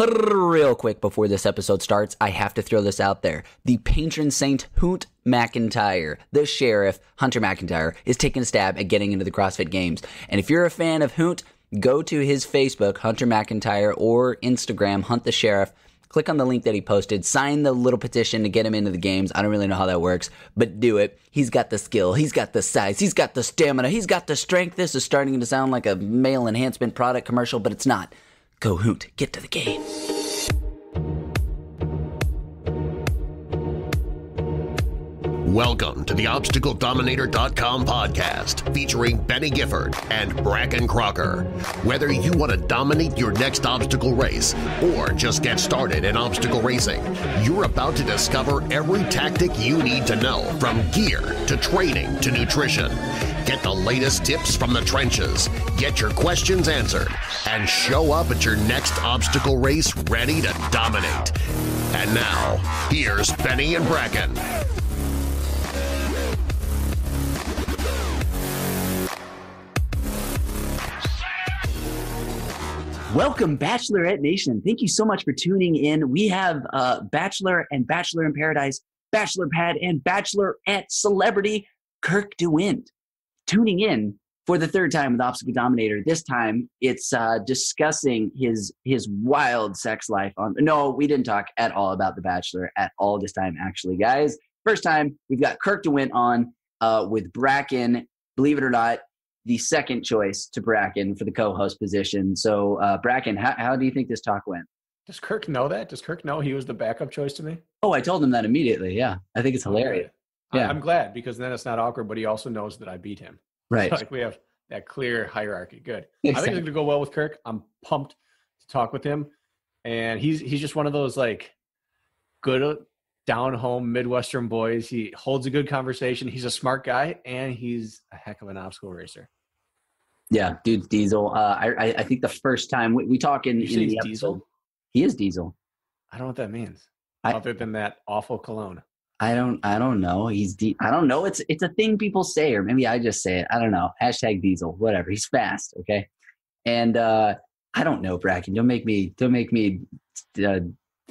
Real quick before this episode starts, I have to throw this out there. The patron saint Hoot McIntyre, the sheriff, Hunter McIntyre, is taking a stab at getting into the CrossFit Games. And if you're a fan of Hoot, go to his Facebook, Hunter McIntyre, or Instagram, Hunt the Sheriff. Click on the link that he posted. Sign the little petition to get him into the games. I don't really know how that works, but do it. He's got the skill. He's got the size. He's got the stamina. He's got the strength. This is starting to sound like a male enhancement product commercial, but it's not. Go Hoot. Get to the game. Welcome to the ObstacleDominator.com podcast featuring Beni Gifford and Brakken Crocker. Whether you want to dominate your next obstacle race or just get started in obstacle racing, you're about to discover every tactic you need to know, from gear to training to nutrition. Get the latest tips from the trenches, get your questions answered, and show up at your next obstacle race ready to dominate. And now, here's Beni and Brakken. Welcome, Bachelorette Nation. Thank you so much for tuning in. We have Bachelor and Bachelor in Paradise, Bachelor Pad, and Bachelorette celebrity Kirk Dewindt tuning in for the third time with Obstacle Dominator. This time, it's discussing his wild sex life. No, we didn't talk at all about The Bachelor at all this time, actually, guys. First time, we've got Kirk Dewindt on with Brakken. Believe it or not, the second choice to Brakken for the co-host position. So, Brakken, how do you think this talk went? Does Kirk know that? Does Kirk know he was the backup choice to me? Oh, I told him that immediately. Yeah, I think it's hilarious. Yeah, I'm glad, because then it's not awkward, but he also knows that I beat him. Right. So, like, we have that clear hierarchy. Good. Exactly. I think it's going to go well with Kirk. I'm pumped to talk with him. And he's just one of those, like, good down-home Midwestern boys. He holds a good conversation. He's a smart guy, and he's a heck of an obstacle racer. Yeah, dude's Diesel. I think the first time we talk in the episode, Diesel? He is Diesel. I don't know what that means, other than that awful cologne. I don't know. I don't know. It's a thing people say, or maybe I just say it. I don't know. Hashtag Diesel, whatever. He's fast. Okay. And, I don't know, Brakken. Don't make me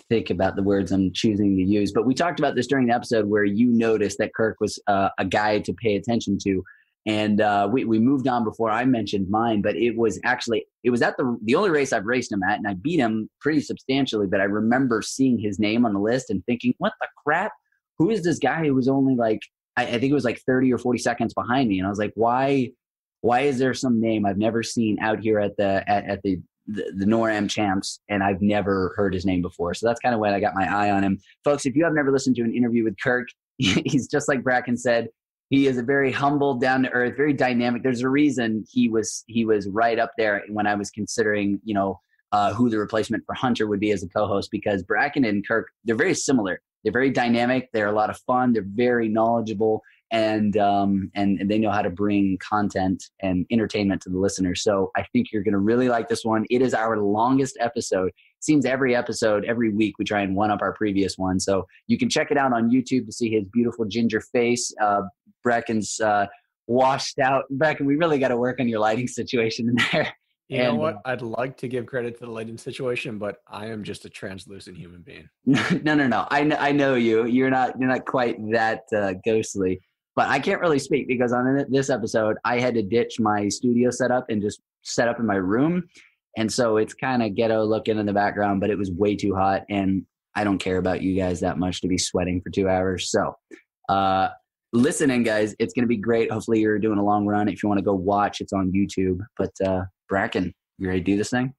think about the words I'm choosing to use, but we talked about this during the episode where you noticed that Kirk was a guy to pay attention to. And we moved on before I mentioned mine, but it was at the only race I've raced him at, and I beat him pretty substantially, but I remember seeing his name on the list and thinking, what the crap? Who is this guy who was only like, I think it was like 30 or 40 seconds behind me. And I was like, why is there some name I've never seen out here at the NORAM champs, and I've never heard his name before? So that's kind of when I got my eye on him. Folks, if you have never listened to an interview with Kirk, he's just like Brakken said. He is a very humble, down-to-earth, very dynamic. There's a reason he was right up there when I was considering, who the replacement for Hunter would be as a co-host, because Brakken and Kirk, they're very similar. They're very dynamic. They're a lot of fun. They're very knowledgeable, and they know how to bring content and entertainment to the listener. So I think you're going to really like this one. It is our longest episode. Seems every episode, every week, we try and one up our previous one. So you can check it out on YouTube to see his beautiful ginger face. Brakken's washed out. Brakken, we really got to work on your lighting situation in there. You know what? I'd like to give credit to the lighting situation, but I am just a translucent human being. No. I know you. You're not quite that ghostly. But I can't really speak because on this episode, I had to ditch my studio setup and just set up in my room. And so it's kind of ghetto looking in the background, but it was way too hot. And I don't care about you guys that much to be sweating for 2 hours. So listen in, guys. It's going to be great. Hopefully you're doing a long run. If you want to go watch, it's on YouTube. But Brakken, you ready to do this thing?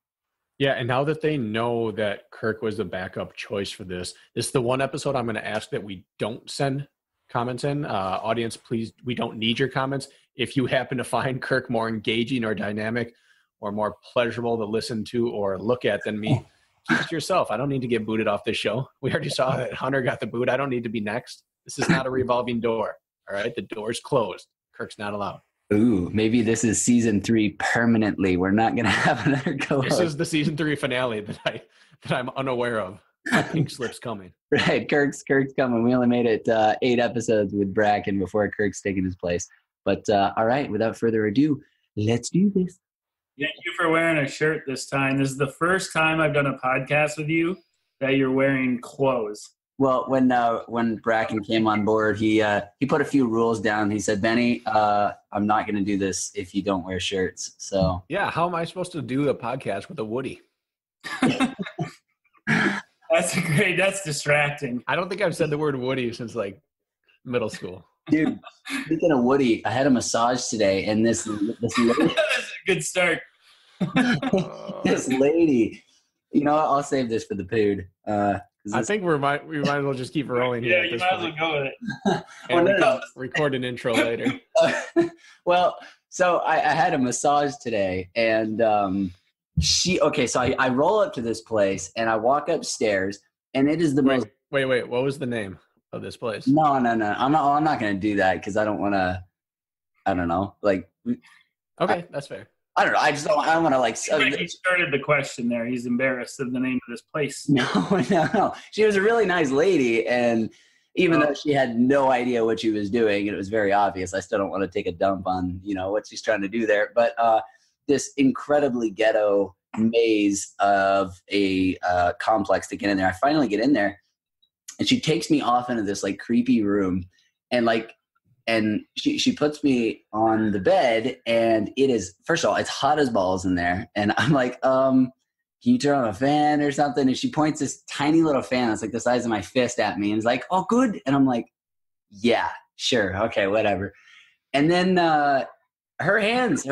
Yeah, and now that they know that Kirk was the backup choice for this is the one episode I'm going to ask that we don't send comments in. Audience, please, we don't need your comments. If you happen to find Kirk more engaging or dynamic or more pleasurable to listen to or look at than me, keep it to yourself. I don't need to get booted off this show. We already saw that Hunter got the boot. I don't need to be next. This is not a revolving door. All right? The door's closed. Kirk's not allowed. Ooh, maybe this is season 3 permanently. We're not going to have another co-host. This is the season 3 finale that I'm unaware of. My pink slip's coming. Right, Kirk's coming. We only made it 8 episodes with Brakken before Kirk's taking his place. But all right, without further ado, let's do this. Thank you for wearing a shirt this time. This is the first time I've done a podcast with you that you're wearing clothes. Well, when Brakken came on board, he put a few rules down. He said, Benny, I'm not going to do this if you don't wear shirts. So yeah, how am I supposed to do a podcast with a Woody? That's distracting. I don't think I've said the word Woody since like middle school. Dude, speaking of Woody, I had a massage today, and this lady, That's a good start. this lady, you know what? I'll save this for the pood. I think we might as well just keep rolling here. Yeah, you might as well go with it. And we can record an intro later. Well, so I had a massage today, and so I roll up to this place, and I walk upstairs, and it is the most. Wait. What was the name of this place? No. I'm not going to do that because I don't want to. I don't know. Like. Okay, that's fair. I don't know. I don't want to like. He started the question there. He's embarrassed of the name of this place. No. She was a really nice lady, and even though she had no idea what she was doing, and it was very obvious, I still don't want to take a dump on what she's trying to do there. But this incredibly ghetto maze of a complex to get in there. I finally get in there, and she takes me off into this like creepy room, and she puts me on the bed, and it is, first of all, it's hot as balls in there. And I'm like, can you turn on a fan or something? And she points this tiny little fan that's like the size of my fist at me and is like, oh, good. And I'm like, yeah, sure. Okay, whatever. And then her hands,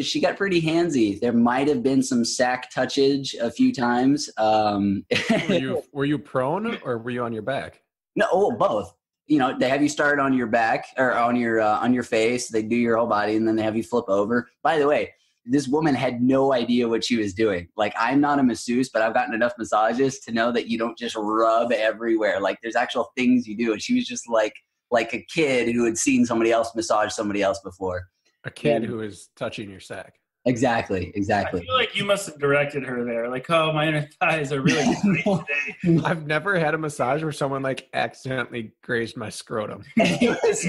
she got pretty handsy. There might have been some sack touchage a few times. Were you prone or were you on your back? No, both. They have you start on your back or on your face. They do your whole body, and then they have you flip over. By the way, this woman had no idea what she was doing. Like, I'm not a masseuse, but I've gotten enough massages to know that you don't just rub everywhere. Like, there's actual things you do. And she was just like a kid who had seen somebody else massage somebody else before. A kid who is touching your sack. Exactly. I feel like you must have directed her there. Like, oh, my inner thighs are really tight today. I've never had a massage where someone like accidentally grazed my scrotum. It was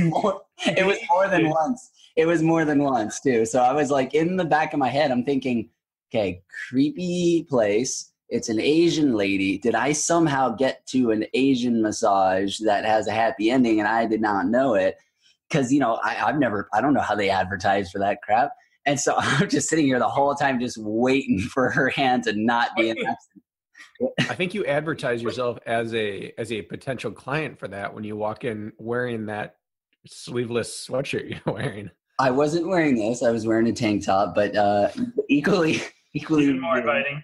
more than once. It was more than once too. So I was like, in the back of my head, I'm thinking, okay, creepy place. It's an Asian lady. Did I somehow get to an Asian massage that has a happy ending and I did not know it? Because I don't know how they advertise for that crap. And so I'm just sitting here the whole time just waiting for her hand to not be an accident. I think you advertise yourself as a potential client for that when you walk in wearing that sleeveless sweatshirt you're wearing. I wasn't wearing this. I was wearing a tank top, but equally even more inviting.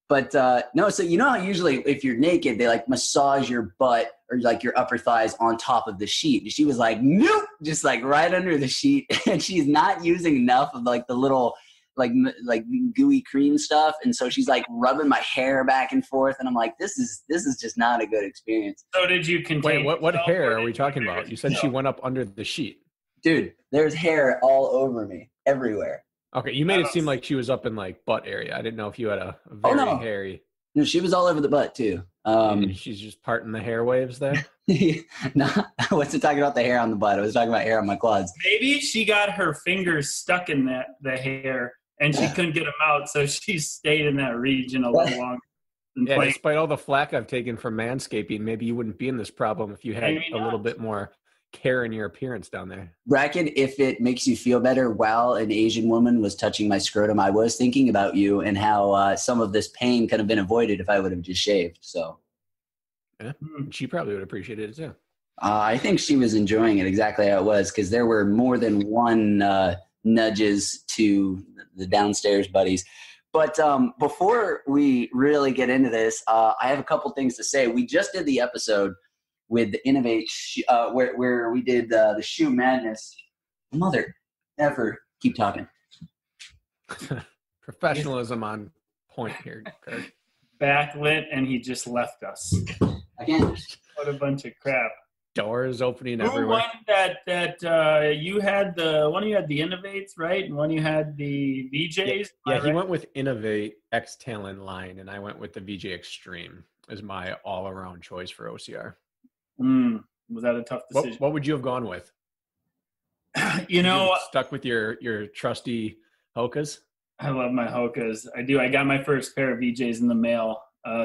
But no, so how usually if you're naked, they like massage your butt or like your upper thighs on top of the sheet. And she was like, nope, just like right under the sheet. And she's not using enough of like the little like gooey cream stuff. And so she's like rubbing my hair back and forth. And I'm like, this is just not a good experience. So did you contain? Wait, what hair are we talking about? You said she went up under the sheet. Dude, there's hair all over me, everywhere. Okay, you made it seem like she was up in like butt area. I didn't know if you had a very hairy. No, she was all over the butt too. She's just parting the hair waves there. No, I wasn't talking about the hair on the butt. I was talking about hair on my quads. Maybe she got her fingers stuck in the hair and she couldn't get them out, so she stayed in that region a little longer. Yeah, despite all the flack I've taken from manscaping, maybe you wouldn't be in this problem if you had a little bit more care in your appearance down there. Brakken, if it makes you feel better, while an Asian woman was touching my scrotum, I was thinking about you and how some of this pain could have been avoided if I would have just shaved. So, yeah, she probably would appreciate it too. I think she was enjoying it exactly how it was, because there were more than one nudges to the downstairs buddies. But before we really get into this, I have a couple things to say. We just did the episode with the Innovate, where we did the Shoe Madness. Mother ever, keep talking. Professionalism on point here, Kirk. Backlit, and he just left us. Again. What a bunch of crap. Doors opening Who everywhere. won that you had one of you had the Innovates, right? And one you had the VJs? Yeah, he went with Innovate X Talon line, and I went with the VJ Extreme as my all-around choice for OCR. Was that a tough decision? What would you have gone with? You know, stuck with your trusty Hokas? I love my Hokas. I do. I got my first pair of VJs in the mail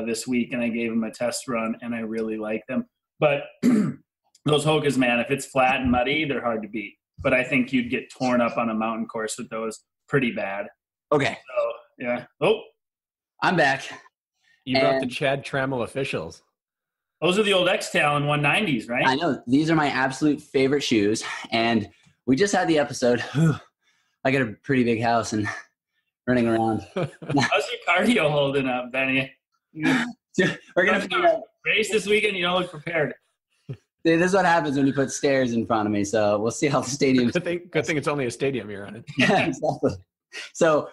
this week, and I gave them a test run, and I really like them. But those Hokas, man, if it's flat and muddy, they're hard to beat. But I think you'd get torn up on a mountain course with those pretty bad. Okay. So, yeah. Oh, I'm back. You brought the Chad Trammell officials. those are the old X-Talon 190s, right? I know. These are my absolute favorite shoes. And we just had the episode. I got a pretty big house and running around. How's your cardio holding up, Benny? We're going to race this weekend. You don't look prepared. This is what happens when you put stairs in front of me. So we'll see how the stadium. Good thing it's only a stadium you're running. Yeah, exactly. So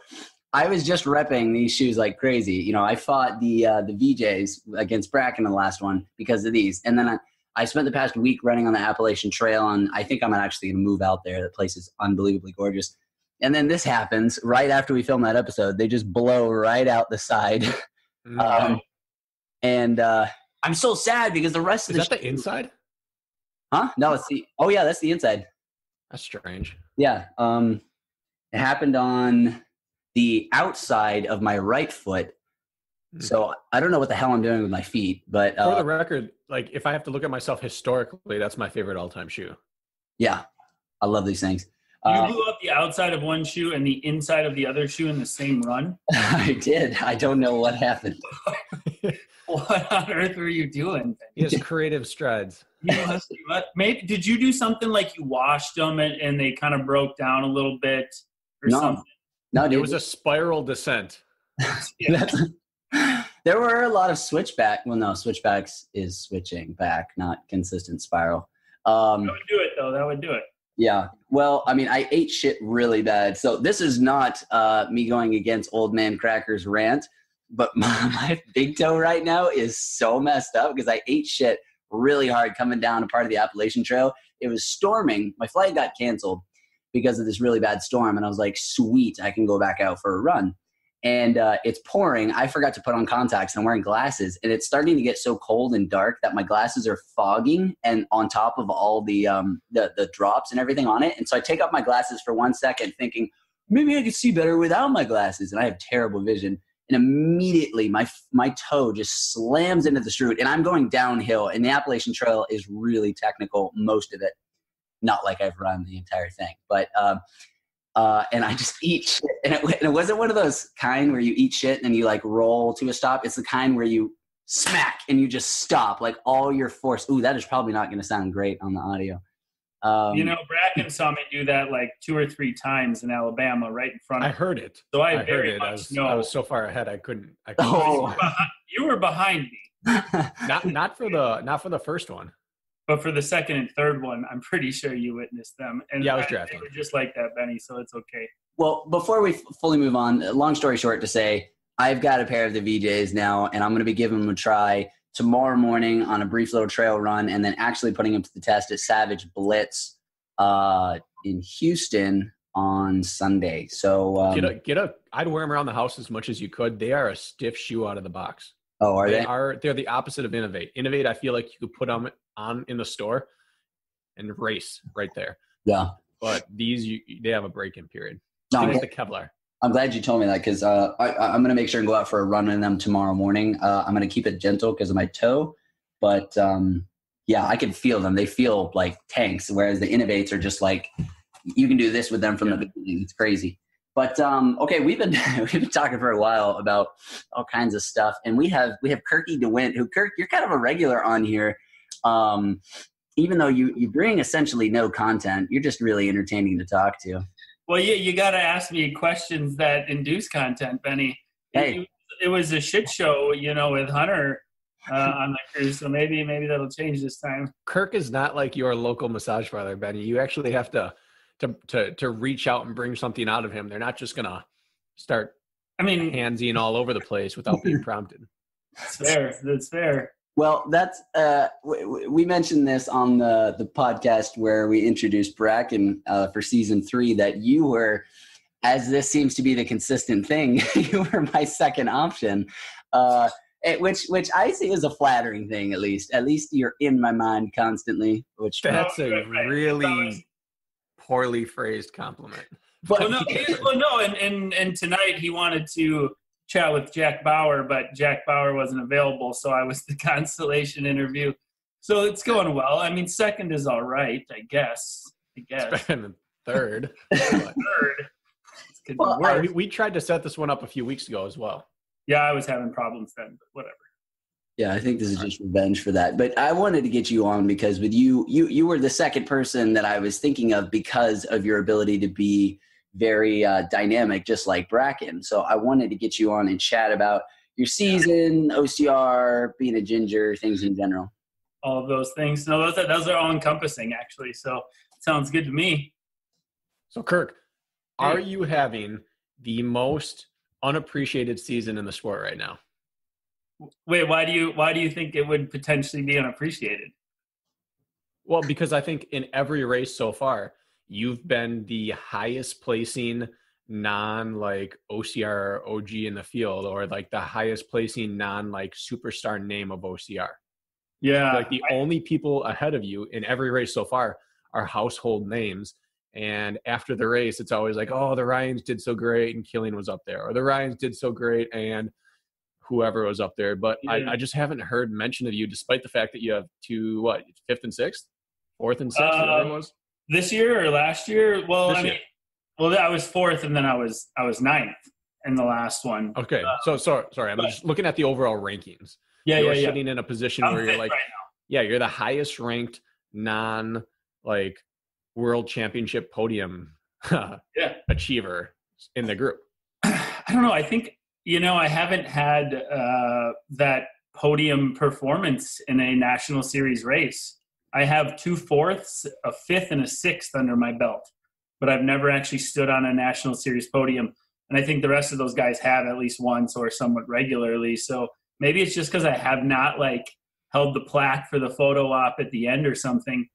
I was just repping these shoes like crazy. You know, I fought the VJs against Brakken in the last one because of these. And then I spent the past week running on the Appalachian Trail, and I think I'm actually going to move out there. The place is unbelievably gorgeous. And then this happens right after we film that episode. They just blow right out the side. And I'm so sad because the rest of Is that the inside? Huh? No, it's that's the inside. That's strange. Yeah. It happened on the outside of my right foot. So I don't know what the hell I'm doing with my feet, but for the record, like if I have to look at myself historically, that's my favorite all-time shoe. Yeah. I love these things. You blew up the outside of one shoe and the inside of the other shoe in the same run? I did. I don't know what happened. What on earth were you doing? He has creative strides. Maybe did you do something like you washed them and they kind of broke down a little bit or something? No, dude. It was a spiral descent. There were a lot of switchback. Well, no, switchbacks is switching back, not consistent spiral. That would do it, though. That would do it. Yeah. Well, I mean, I ate shit really bad. So this is not me going against Old Man Cracker's rant, but my big toe right now is so messed up because I ate shit really hard coming down a part of the Appalachian Trail. It was storming. My flight got canceled because of this really bad storm. And I was like, sweet, I can go back out for a run. And it's pouring. I forgot to put on contacts and I'm wearing glasses. And it's starting to get so cold and dark that my glasses are fogging and on top of all the drops and everything on it. And so I take off my glasses for 1 second thinking, maybe I could see better without my glasses. And I have terrible vision. And immediately my toe just slams into the chute. And I'm going downhill. And the Appalachian Trail is really technical, most of it. Not like I've run the entire thing. But and I just eat shit. And it wasn't one of those kind where you eat shit and you like roll to a stop. It's the kind where you smack and you just stop, like all your force. Ooh, that is probably not going to sound great on the audio. Brakken saw me do that like 2 or 3 times in Alabama right in front of me. I heard it. So I was so far ahead I couldn't. Oh. You were behind me. not for the first one. But for the second and third one, I'm pretty sure you witnessed them. And yeah, I was drafting. They were just like that, Benny, so it's okay. Well, before we fully move on, long story short to say, I've got a pair of the VJs now, and I'm going to be giving them a try tomorrow morning on a brief little trail run, and then actually putting them to the test at Savage Blitz in Houston on Sunday. So I'd wear them around the house as much as you could. They are a stiff shoe out of the box. Oh, are they? They're the opposite of Innovate. Innovate, I feel like you could put them on in the store and race right there. Yeah. But these, they have a break-in period. No, like the Kevlar. I'm glad you told me that because I'm going to make sure and go out for a run in them tomorrow morning. I'm going to keep it gentle because of my toe. But, I can feel them. They feel like tanks, whereas the Innovates are just like, you can do this with them from the beginning. It's crazy. But, okay, we've been talking for a while about all kinds of stuff. And we have Kirk Dewindt, who, Kirk, you're kind of a regular on here. Even though you bring essentially no content, you're just really entertaining to talk to. Well, you got to ask me questions that induce content, Benny. Hey. It was a shit show, with Hunter on the cruise, so maybe that'll change this time. Kirk is not like your local massage parlor, Benny. You actually have to reach out and bring something out of him. They're not just going to start handsing all over the place without being prompted. That's fair. Well, that's we mentioned this on the podcast where we introduced Brakken for season 3 that you were, as this seems to be the consistent thing, you were my second option, which I see as a flattering thing. At least you're in my mind constantly. Which that's a really poorly phrased compliment. And tonight he wanted to chat with Jack Bauer, but Jack Bauer wasn't available, so I was the consolation interview. So it's going well. I mean, second is all right, I guess. It's better than third. We tried to set this one up a few weeks ago as well. Yeah, I was having problems then, but whatever. Yeah, I think this is just revenge for that. But I wanted to get you on because with you were the second person that I was thinking of because of your ability to be very dynamic, just like Brakken. So I wanted to get you on and chat about your season, OCR, being a ginger, things in general. All of those things. No, those are all encompassing, actually. So it sounds good to me. So, Kirk, are you having the most unappreciated season in the sport right now? Wait, why do you think it would potentially be unappreciated? Well, because I think in every race so far, you've been the highest placing non-like OCR OG in the field, or like the highest placing non-like superstar name of OCR. Yeah. Like the only people ahead of you in every race so far are household names. And after the race, it's always like, oh, the Ryans did so great and Killian was up there, or the Ryans did so great and whoever was up there. But I just haven't heard mention of you, despite the fact that you have fifth and sixth, fourth and sixth, whatever it was. This year or last year? Well, I was fourth, and then I was ninth in the last one. Okay, so sorry, I'm just looking at the overall rankings. You're sitting in a position where you're like, you're the highest ranked non-like world championship podium achiever in the group. I don't know. I think, I haven't had that podium performance in a national series race. I have 2 fourths, a fifth, and a sixth under my belt, but I've never actually stood on a national series podium. And I think the rest of those guys have at least once or somewhat regularly. So maybe it's just because I have not held the plaque for the photo op at the end or something.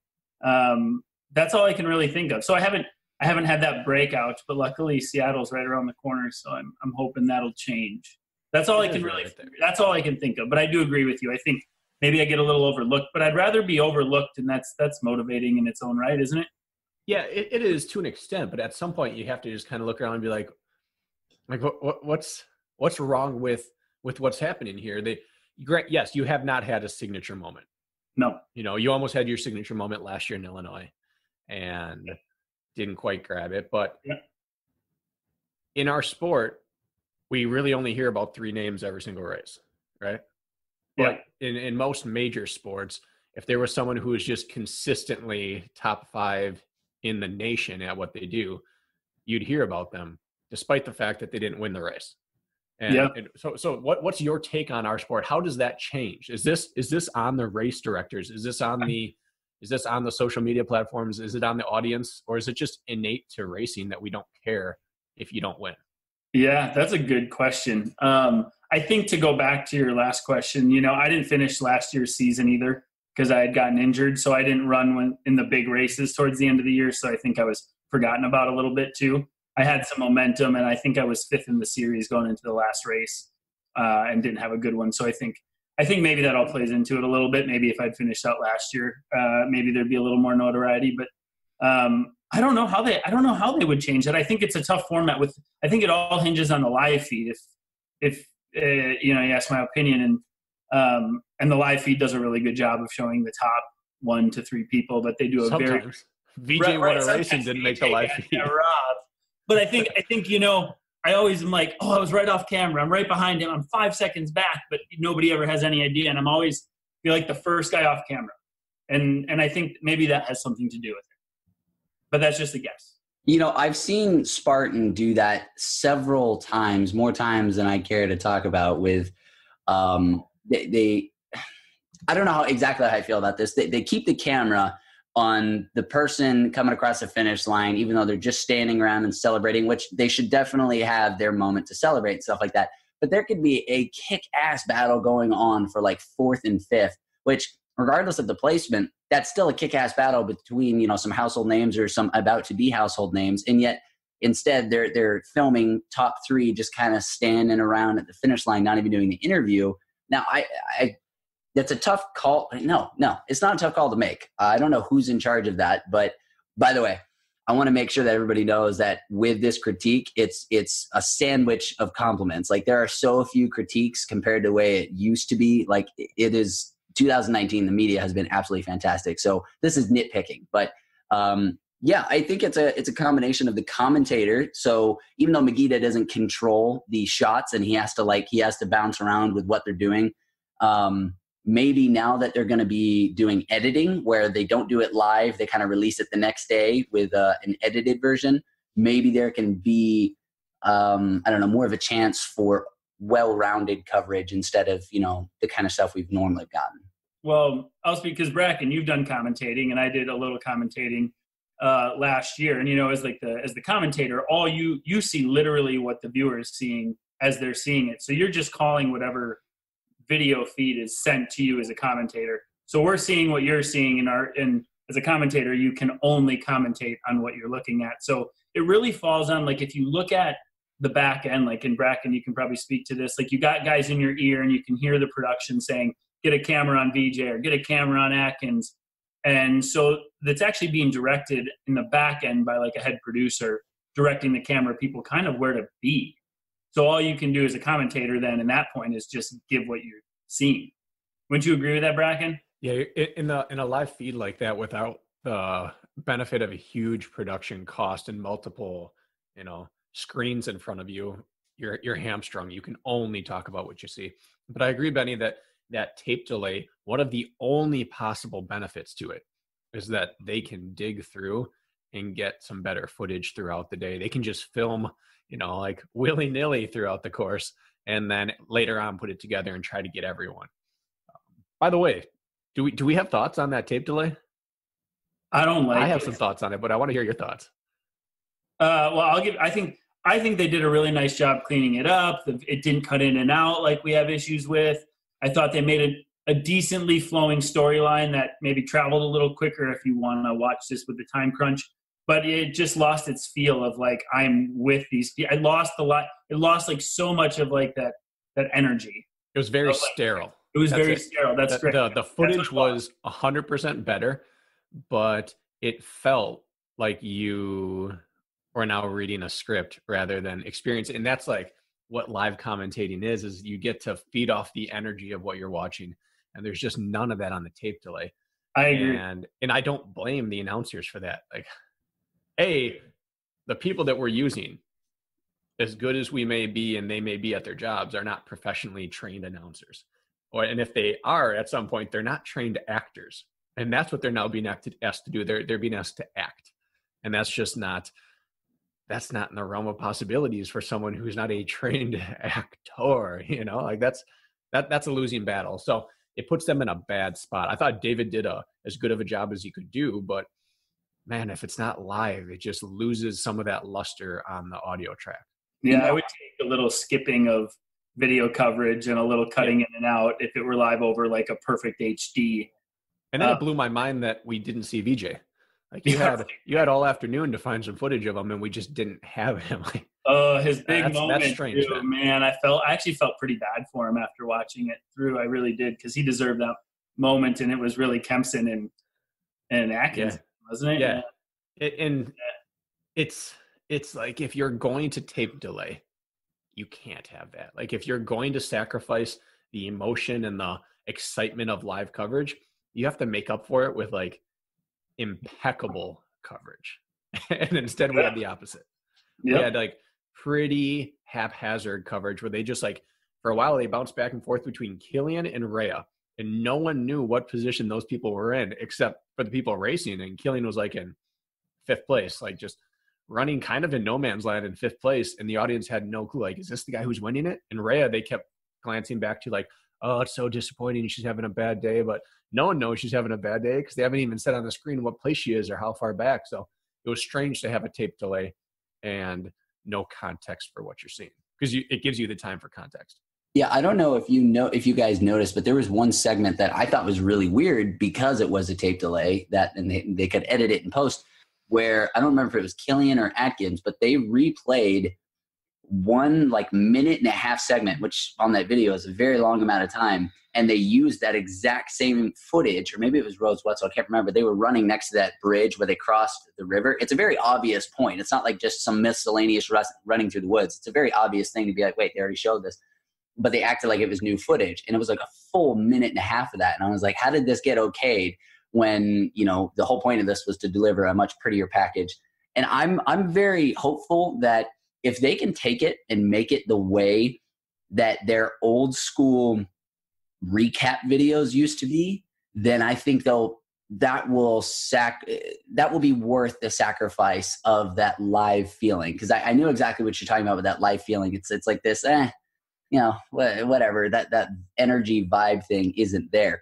That's all I can really think of. So I haven't had that breakout, but luckily Seattle's right around the corner, so I'm hoping that'll change. That's all I can that's all I can think of. But I do agree with you. I think maybe I get a little overlooked, but I'd rather be overlooked, and that's motivating in its own right, isn't it? Yeah, it is to an extent, but at some point you have to just kind of look around and be like what's wrong with what's happening here? Yes, you have not had a signature moment. No. You almost had your signature moment last year in Illinois and didn't quite grab it. But in our sport, we really only hear about 3 names every single race, right? Yeah. But in most major sports, if there was someone who was just consistently top 5 in the nation at what they do, you'd hear about them, despite the fact that they didn't win the race. And so what's your take on our sport? How does that change? Is this on the race directors? Is this on the social media platforms? Is it on the audience? Or is it just innate to racing that we don't care if you don't win? Yeah, that's a good question. I think to go back to your last question, I didn't finish last year's season either because I had gotten injured. So I didn't run in the big races towards the end of the year. So I think I was forgotten about a little bit too. I had some momentum, and I think I was 5th in the series going into the last race and didn't have a good one. So I think maybe that all plays into it a little bit. Maybe if I'd finished out last year, maybe there'd be a little more notoriety. But I don't know how they would change it. I think it's a tough format. I think it all hinges on the live feed. If you ask my opinion, and the live feed does a really good job of showing the top 1 to 3 people, but they do sometimes. VJ won a race and didn't make the live feed. But I think I always am like, I was right off camera. I'm right behind him. I'm 5 seconds back, but nobody ever has any idea. And I'm always feel like the first guy off camera. And I think maybe that has something to do with it. But that's just a guess. I've seen Spartan do that several times, more times than I care to talk about with they I don't know exactly how I feel about this. They keep the camera on the person coming across the finish line, even though they're just standing around and celebrating, which they should definitely have their moment to celebrate and stuff like that. But there could be a kick-ass battle going on for 4th and 5th, which regardless of the placement, that's still a kick-ass battle between, some household names or some about to be household names. And yet instead they're filming top 3, just kind of standing around at the finish line, not even doing the interview. Now I that's a tough call. No, it's not a tough call to make. I don't know who's in charge of that. But by the way, I want to make sure that everybody knows that with this critique, it's a sandwich of compliments. Like there are so few critiques compared to the way it used to be. Like it is 2019, the media has been absolutely fantastic. So this is nitpicking, but yeah, I think it's a combination of the commentator. So even though Magida doesn't control the shots and he has to bounce around with what they're doing, maybe now that they're going to be doing editing where they don't do it live, they kind of release it the next day with an edited version. Maybe there can be, I don't know, more of a chance for well-rounded coverage instead of, the kind of stuff we've normally gotten. Well, I'll speak because Brakken, you've done commentating and I did a little commentating last year. And, as the commentator, all you see literally what the viewer is seeing as they're seeing it. So you're just calling whatever video feed is sent to you as a commentator. So we're seeing what you're seeing and as a commentator, you can only commentate on what you're looking at. So it really falls on, like, if you look at the back end, like in Brakken, you can probably speak to this. Like you got guys in your ear and you can hear the production saying, get a camera on VJ or get a camera on Atkins. And so that's actually being directed in the back end by like a head producer directing the camera people kind of where to be. So all you can do as a commentator then in that point is just give what you're seeing. Wouldn't you agree with that, Brakken? Yeah, in a live feed like that without the benefit of a huge production cost and multiple, screens in front of you, you're hamstrung. You can only talk about what you see. But I agree, Benny, that tape delay, one of the only possible benefits to it is that they can dig through and get some better footage throughout the day. They can just film, like willy-nilly throughout the course and then later on put it together and try to get everyone. By the way, do we have thoughts on that tape delay? I have some thoughts on it, but I want to hear your thoughts. Well, I think they did a really nice job cleaning it up. It didn't cut in and out like we have issues with. I thought they made a decently flowing storyline that maybe traveled a little quicker if you want to watch this with the time crunch. But it just lost its feel of like, I'm with these people. It lost like so much of like that energy. It was very sterile. It was very sterile. That's great. The footage was 100% better, but it felt like you were now reading a script rather than experience. And that's like what live commentating is you get to feed off the energy of what you're watching. And there's just none of that on the tape delay. I agree. And I don't blame the announcers for that. Like, the people that we're using, as good as we may be and they may be at their jobs, are not professionally trained announcers. And if they are at some point, they're not trained actors. And that's what they're now being asked to do. They're being asked to act. And that's not in the realm of possibilities for someone who's not a trained actor, like that's a losing battle. So it puts them in a bad spot. I thought David did as good of a job as he could do, but man, if it's not live, it just loses some of that luster on the audio track. Yeah, I would take a little skipping of video coverage and a little cutting in and out if it were live over like a perfect HD. And then it blew my mind that we didn't see VJ. Like you had all afternoon to find some footage of him, and we just didn't have him. His big moment, that's strange, too, man. I actually felt pretty bad for him after watching it through. I really did, because he deserved that moment, and it was really Kempson and Atkins, wasn't it? Yeah. It's like if you're going to tape delay, you can't have that. Like if you're going to sacrifice the emotion and the excitement of live coverage, you have to make up for it with like impeccable coverage. And instead we had the opposite. We had like pretty haphazard coverage where they just like, for a while they bounced back and forth between Killian and Rhea, and no one knew what position those people were in except for the people racing. And Killian was like in 5th place, like just running kind of in no man's land in 5th place. And the audience had no clue, like, is this the guy who's winning it? And Rhea, they kept glancing back to like, oh, it's so disappointing, she's having a bad day. But no one knows she's having a bad day because they haven't even said on the screen what place she is or how far back. So it was strange to have a tape delay and no context for what you're seeing, because it gives you the time for context. Yeah, I don't know if you guys noticed, but there was one segment that I thought was really weird because it was a tape delay and they could edit it in post, where I don't remember if it was Killian or Atkins, but they replayed one like minute and a half segment, which on that video is a very long amount of time. and they used that exact same footage, or maybe it was Rose Wetzel, I can't remember. They were running next to that bridge where they crossed the river. It's a very obvious point. It's not like just some miscellaneous running through the woods. It's a very obvious thing to be like, wait, they already showed this. But they acted like it was new footage. And it was like a full minute and a half of that. And I was like, how did this get okayed when, you know, the whole point of this was to deliver a much prettier package? And I'm very hopeful that if they can take it and make it the way that their old school recap videos used to be, then I think that will be worth the sacrifice of that live feeling. Because I knew exactly what you're talking about with that live feeling. It's like this, you know, whatever, that energy vibe thing isn't there.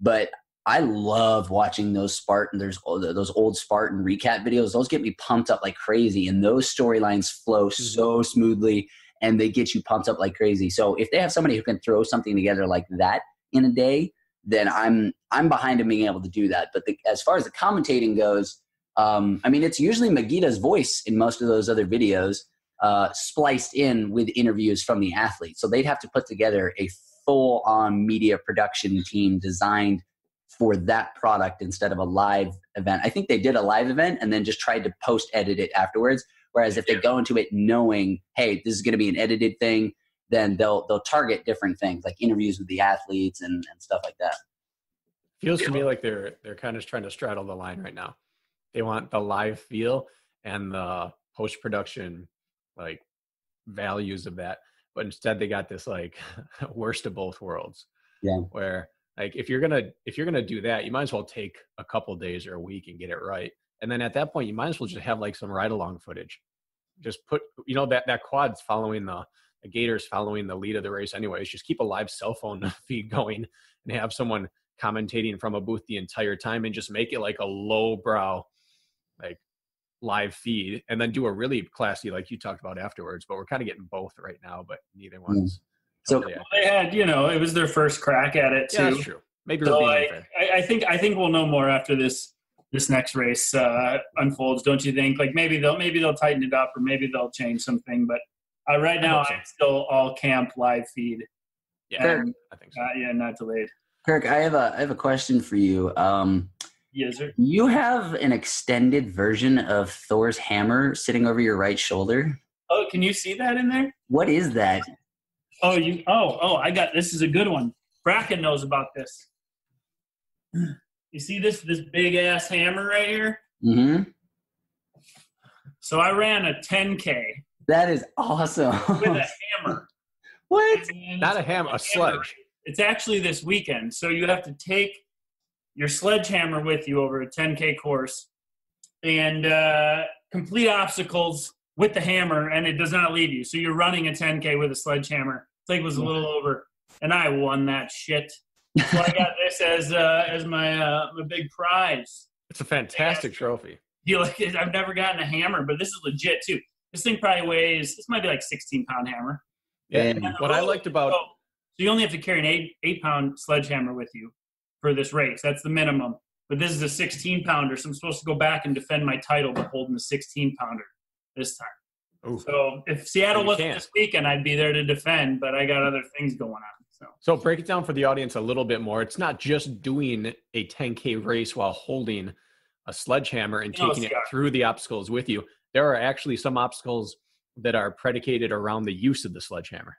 But I love watching those Spartan, those old Spartan recap videos. Those get me pumped up like crazy, and those storylines flow so smoothly, and they get you pumped up like crazy. So if they have somebody who can throw something together like that in a day, then I'm behind them being able to do that. But as far as the commentating goes, I mean, it's usually Megita's voice in most of those other videos, spliced in with interviews from the athletes. So they'd have to put together a full-on media production team designed for that product instead of a live event. I think they did a live event and then just tried to post-edit it afterwards. Whereas if they go into it knowing, hey, this is going to be an edited thing, then they'll target different things like interviews with the athletes and stuff like that. Feels to me like they're kind of trying to straddle the line right now. They want the live feel and the post-production like values of that, but instead they got this like worst of both worlds. Yeah. Where like if you're gonna do that, you might as well take a couple days or a week and get it right. And then at that point, you might as well just have like some ride-along footage. Just put, you know, that quad's following the Gators following the lead of the race anyways. Just keep a live cell phone feed going and have someone commentating from a booth the entire time, and just make it like a lowbrow, like live feed, and then do a really classy, like you talked about afterwards. But we're kind of getting both right now, but neither one's. So they had, you know, it was their first crack at it too. Yeah, that's true. Maybe so I think we'll know more after this next race unfolds, don't you think? Like maybe they'll tighten it up, or maybe they'll change something. But right now, I'm still all camp live feed. Yeah, and, I think so. Yeah, not delayed. Kirk, I have a question for you. Yes, sir. You have an extended version of Thor's hammer sitting over your right shoulder. Oh, can you see that in there? What is that? Oh, I got this. Is a good one. Brakken knows about this. You see this big ass hammer right here? Mm-hmm. So I ran a 10K. That is awesome. With a hammer. What? Not a hammer, a sledge. It's actually this weekend. So you have to take your sledgehammer with you over a 10K course and complete obstacles with the hammer, and it does not leave you. So you're running a 10K with a sledgehammer. It's like it was a little over, and I won that shit. So I got this as my big prize. It's a fantastic trophy. I've never gotten a hammer, but this is legit too. This thing probably weighs, this might be like 16-pound hammer. Yeah. And what I liked about so you only have to carry an 8-pound sledgehammer with you for this race. That's the minimum. But this is a 16-pounder, so I'm supposed to go back and defend my title by holding the 16-pounder this time. Ooh. So if Seattle wasn't this weekend, I'd be there to defend, but I got other things going on. So break it down for the audience a little bit more. It's not just doing a 10K race while holding a sledgehammer and taking it through the obstacles with you. There are actually some obstacles that are predicated around the use of the sledgehammer.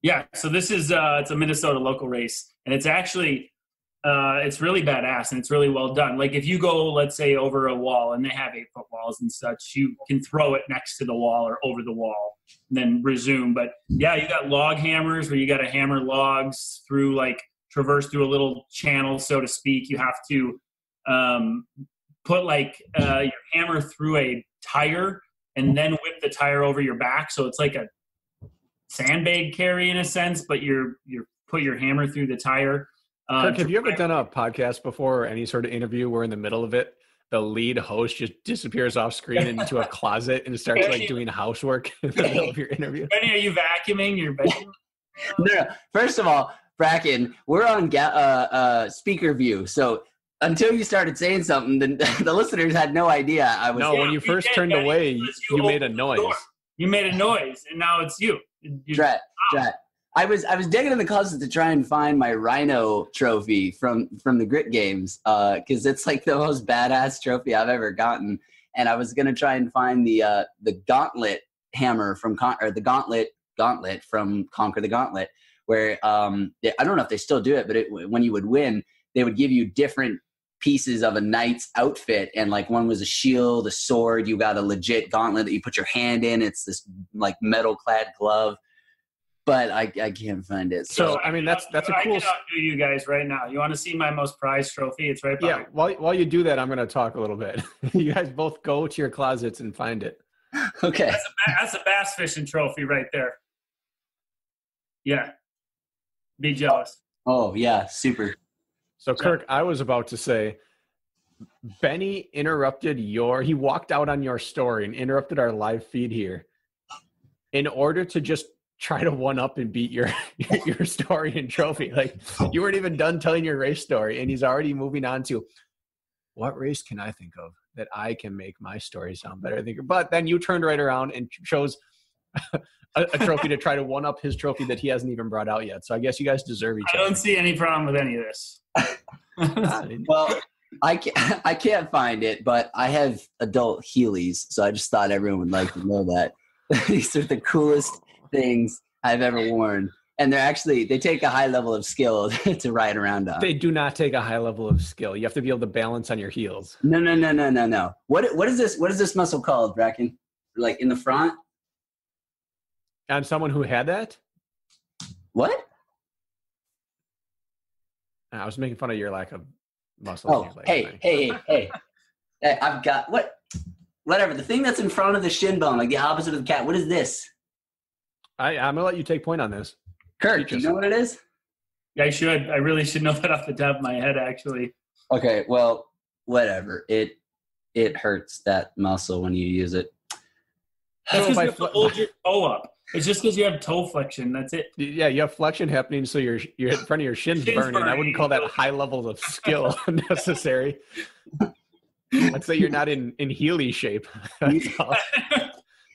Yeah, so this is it's a Minnesota local race, and it's actually it's really badass, and it's really well done. Like if you go, let's say, over a wall, and they have 8-foot walls and such, you can throw it next to the wall or over the wall, and then resume. But yeah, you got log hammers where you got to hammer logs through, like traverse through a little channel, so to speak. You have to put like your hammer through a tire and then whip the tire over your back, so it's like a sandbag carry in a sense, but you're put your hammer through the tire. Kirk, have you ever done a podcast before or any sort of interview where in the middle of it, the lead host just disappears off screen into a closet and starts like doing housework in the middle of your interview? Benny, are you vacuuming your bedroom? No. First of all, Brakken, we're on speaker view, so until you started saying something, the listeners had no idea I was. No, when you first turned away, you made a noise. You made a noise, and now it's you. Drat. I was digging in the closet to try and find my Rhino trophy from the Grit Games, because it's like the most badass trophy I've ever gotten. And I was gonna try and find the Gauntlet hammer from the Gauntlet from Conquer the Gauntlet, where I don't know if they still do it, but when you would win, they would give you different pieces of a knight's outfit, and like one was a shield, a sword. You got a legit gauntlet that you put your hand in. It's this like metal clad glove. But I can't find it. So I mean, that's a cool. I can do you guys right now. You want to see my most prized trophy? It's right behind. Yeah. While you do that, I'm going to talk a little bit. You guys both go to your closets and find it. Okay. That's a bass fishing trophy right there. Yeah. Be jealous. Oh yeah, super. So Kirk, I was about to say, Beni interrupted he walked out on your story and interrupted our live feed here in order to just try to one up and beat your story and trophy. Like, you weren't even done telling your race story, and he's already moving on to what race can I think of that I can make my story sound better. But then you turned right around and chose a trophy to try to one up his trophy that he hasn't even brought out yet. So I guess you guys deserve each other. I don't see any problem with any of this. Well, I can't find it, but I have adult Heelys, so I just thought everyone would like to know that. These are the coolest things I've ever worn, and they take a high level of skill to ride around on. They do not take a high level of skill. You have to be able to balance on your heels. No. What is this muscle called, Brakken? Like in the front? I'm someone who had that. What? I was making fun of your lack of muscle. Oh, hey. I've got whatever. The thing that's in front of the shin bone, like the opposite of the cat. What is this? I'm going to let you take point on this. Kirk, do you know what it is? I should. I really should know that off the top of my head, actually. Okay, well, whatever. It hurts that muscle when you use it. That's because you have to hold your toe up. It's just because you have toe flexion. That's it. Yeah, you have flexion happening, so you're in front of your shins burning. I wouldn't call that high levels of skill necessary. I'd say you're not in Healy shape. That's all.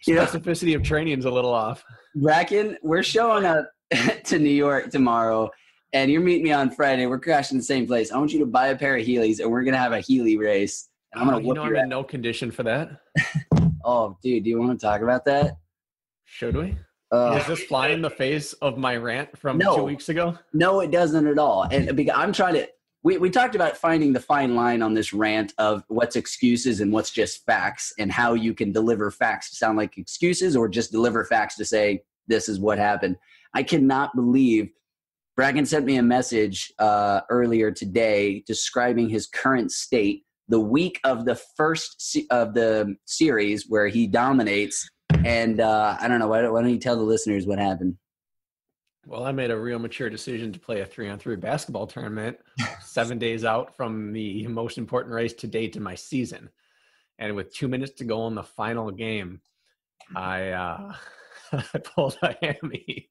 Specificity of training is a little off. Brakken, we're showing up to New York tomorrow, and you're meeting me on Friday. We're crashing the same place. I want you to buy a pair of Heelys, and we're going to have a Heely race. And I'm going to whoop I'm in no condition for that. Oh, dude, do you want to talk about that? Should we? Is this fly in the face of my rant from 2 weeks ago? No, it doesn't at all. And because I'm trying to we talked about finding the fine line on this rant of what's excuses and what's just facts, and how you can deliver facts to sound like excuses or just deliver facts to say this is what happened. I cannot believe Brakken sent me a message earlier today describing his current state the week of the first of the series where he dominates. And I don't know, why don't you tell the listeners what happened? Well, I made a real mature decision to play a 3-on-3 basketball tournament 7 days out from the most important race to date in my season. And with 2 minutes to go in the final game, I pulled a hammy.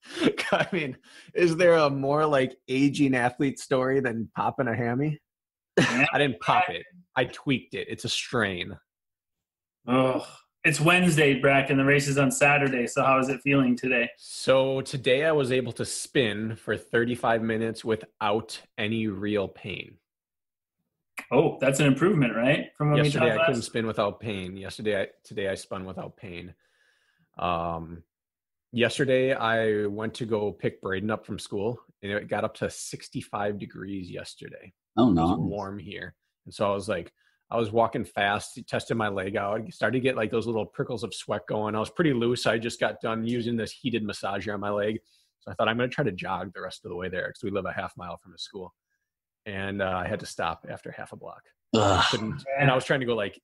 I mean, is there a more like aging athlete story than popping a hammy? I didn't pop it. I tweaked it. It's a strain. Oh, it's Wednesday, Brakken. The race is on Saturday. So how is it feeling today? So today I was able to spin for 35 minutes without any real pain. Oh, that's an improvement, right? From when yesterday we talked I couldn't spin without pain. Today I spun without pain. Yesterday I went to go pick Braden up from school, and it got up to 65 degrees yesterday. Oh no, it was warm here, and so I was walking fast, tested my leg out. I started to get like those little prickles of sweat going. I was pretty loose. I just got done using this heated massager on my leg. So I thought I'm going to try to jog the rest of the way there because we live a half mile from the school. And I had to stop after half a block. And I was trying to go like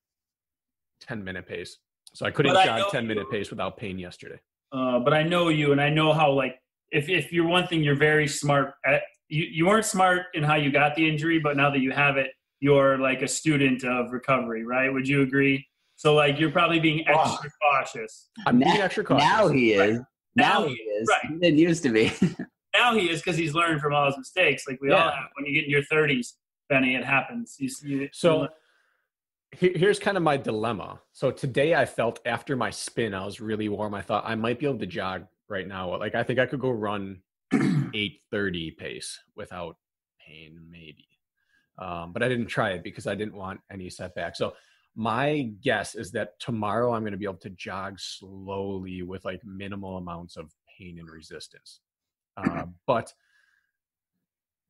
10-minute pace. So I couldn't jog 10-minute pace without pain yesterday. But I know you, and I know how, like, if you're one thing, you're very smart at, you weren't smart in how you got the injury, but now that you have it, you're like a student of recovery, right? Would you agree? So like you're probably being extra cautious. I'm being extra cautious. Now he is. Right. Now he is. Right. He didn't used to be. Now he is because he's learned from all his mistakes. Like we all have. When you get in your 30s, Beni, it happens. Here's kind of my dilemma. So today I felt after my spin, I was really warm. I thought I might be able to jog right now. Like I think I could go run 8:30 pace without pain, maybe. But I didn't try it because I didn't want any setback. So my guess is that tomorrow I'm going to be able to jog slowly with like minimal amounts of pain and resistance. But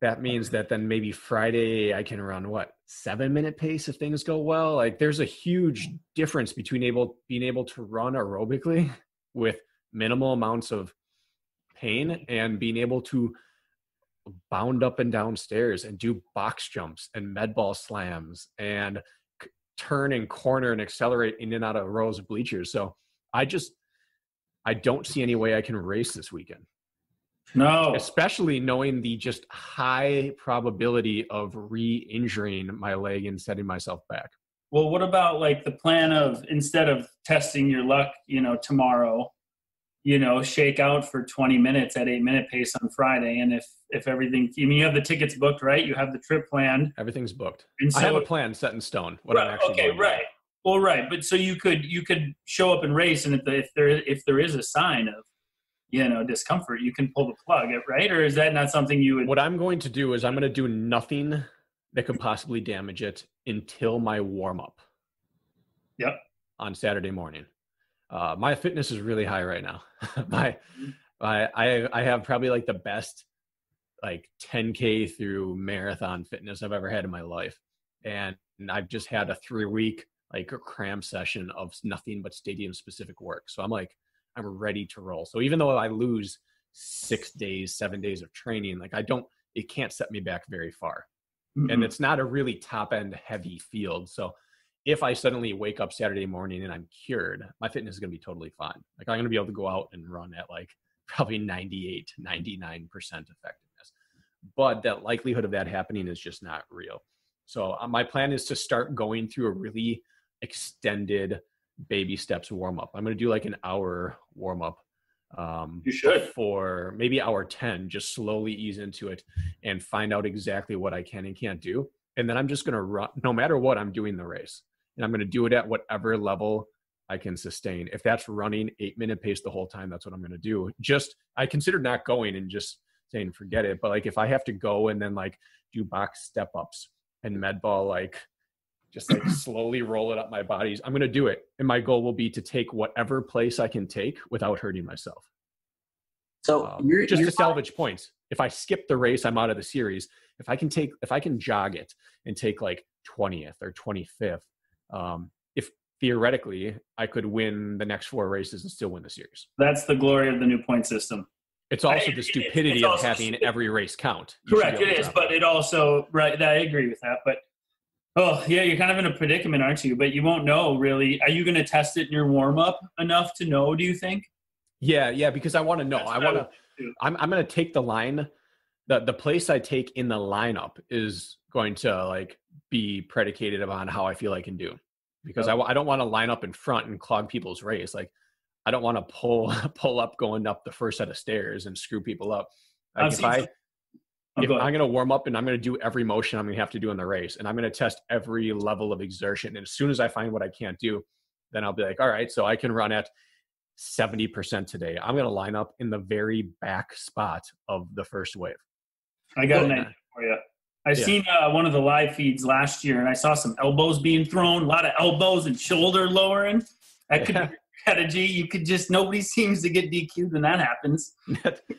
that means that then maybe Friday I can run 7-minute pace if things go well. Like there's a huge difference between being able to run aerobically with minimal amounts of pain and being able to bound up and down stairs and do box jumps and med ball slams and turn and corner and accelerate in and out of rows of bleachers. So I don't see any way I can race this weekend. No. Especially knowing the just high probability of re-injuring my leg and setting myself back. Well, what about like the plan of, instead of testing your luck, tomorrow, shake out for 20 minutes at 8-minute pace on Friday. And if everything, you have the tickets booked, right? You have the trip planned. Everything's booked. And so, I have a plan set in stone. What right, I'm actually okay, doing. Right. Well, right. But so you could show up and race. And if there is a sign of, discomfort, you can pull the plug, right? Or is that not something you would? What I'm going to do is I'm going to do nothing that could possibly damage it until my warm up. Yep. On Saturday morning. My fitness is really high right now. I have probably like the best like 10K through marathon fitness I've ever had in my life. And I've just had a 3-week like a cram session of nothing but stadium specific work. So I'm ready to roll. So even though I lose 7 days of training, like it can't set me back very far. Mm-hmm. And it's not a really top end heavy field. So if I suddenly wake up Saturday morning and I'm cured, my fitness is going to be totally fine. Like I'm going to be able to go out and run at like probably 98, 99% effectiveness. But that likelihood of that happening is just not real. So my plan is to start going through a really extended baby steps warm up. I'm going to do like an hour warm up. You should. For maybe hour 10, just slowly ease into it and find out exactly what I can and can't do. And then I'm just going to run, no matter what, I'm doing the race. And I'm going to do it at whatever level I can sustain. If that's running 8-minute pace the whole time, that's what I'm going to do. I consider not going and just saying, forget it. But like, if I have to go and then like do box step ups and med ball, like just like slowly roll it up my bodies, I'm going to do it. And my goal will be to take whatever place I can take without hurting myself. So you're to salvage points. If I skip the race, I'm out of the series. If I can jog it and take like 20th or 25th, if theoretically I could win the next 4 races and still win the series. That's the glory of the new point system. It's also the stupidity of having every race count. Correct, it is, but it also, right, I agree with that. But, you're kind of in a predicament, aren't you? But you won't know, really. Are you going to test it in your warm-up enough to know, do you think? Yeah, because I want to know. I'm going to take the line. The place I take in the lineup is going to like be predicated upon how I feel I can do, because I don't want to line up in front and clog people's race. Like I don't want to pull up going up the first set of stairs and screw people up. Like if I'm going to warm up and I'm going to do every motion I'm going to have to do in the race, and I'm going to test every level of exertion. And as soon as I find what I can't do, then I'll be like, all right, so I can run at 70% today. I'm going to line up in the very back spot of the first wave. I got an idea for you. I've seen one of the live feeds last year, and I saw some elbows being thrown, a lot of elbows and shoulder lowering. That could be your strategy. You could nobody seems to get DQ'd when that happens.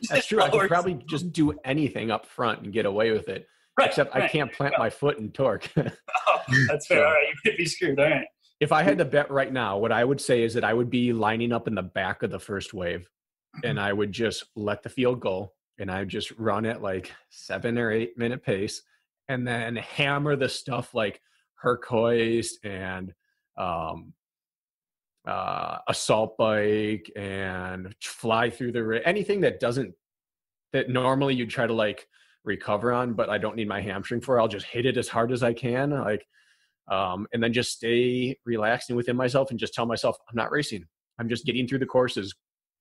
That's true. I could probably just do anything up front and get away with it. Right, except I can't plant my foot and torque. That's fair. All right, you could be screwed. All right. If I had to bet right now, what I would say is that I would be lining up in the back of the first wave, and I would just let the field go, and I would just run at like 7 or 8 minute pace, and then hammer the stuff like Herc hoist and assault bike and fly through anything that normally you'd try to like recover on, but I don't need my hamstring for. I'll just hit it as hard as I can, and then just stay relaxed and within myself and just tell myself I'm not racing. I'm just getting through the course as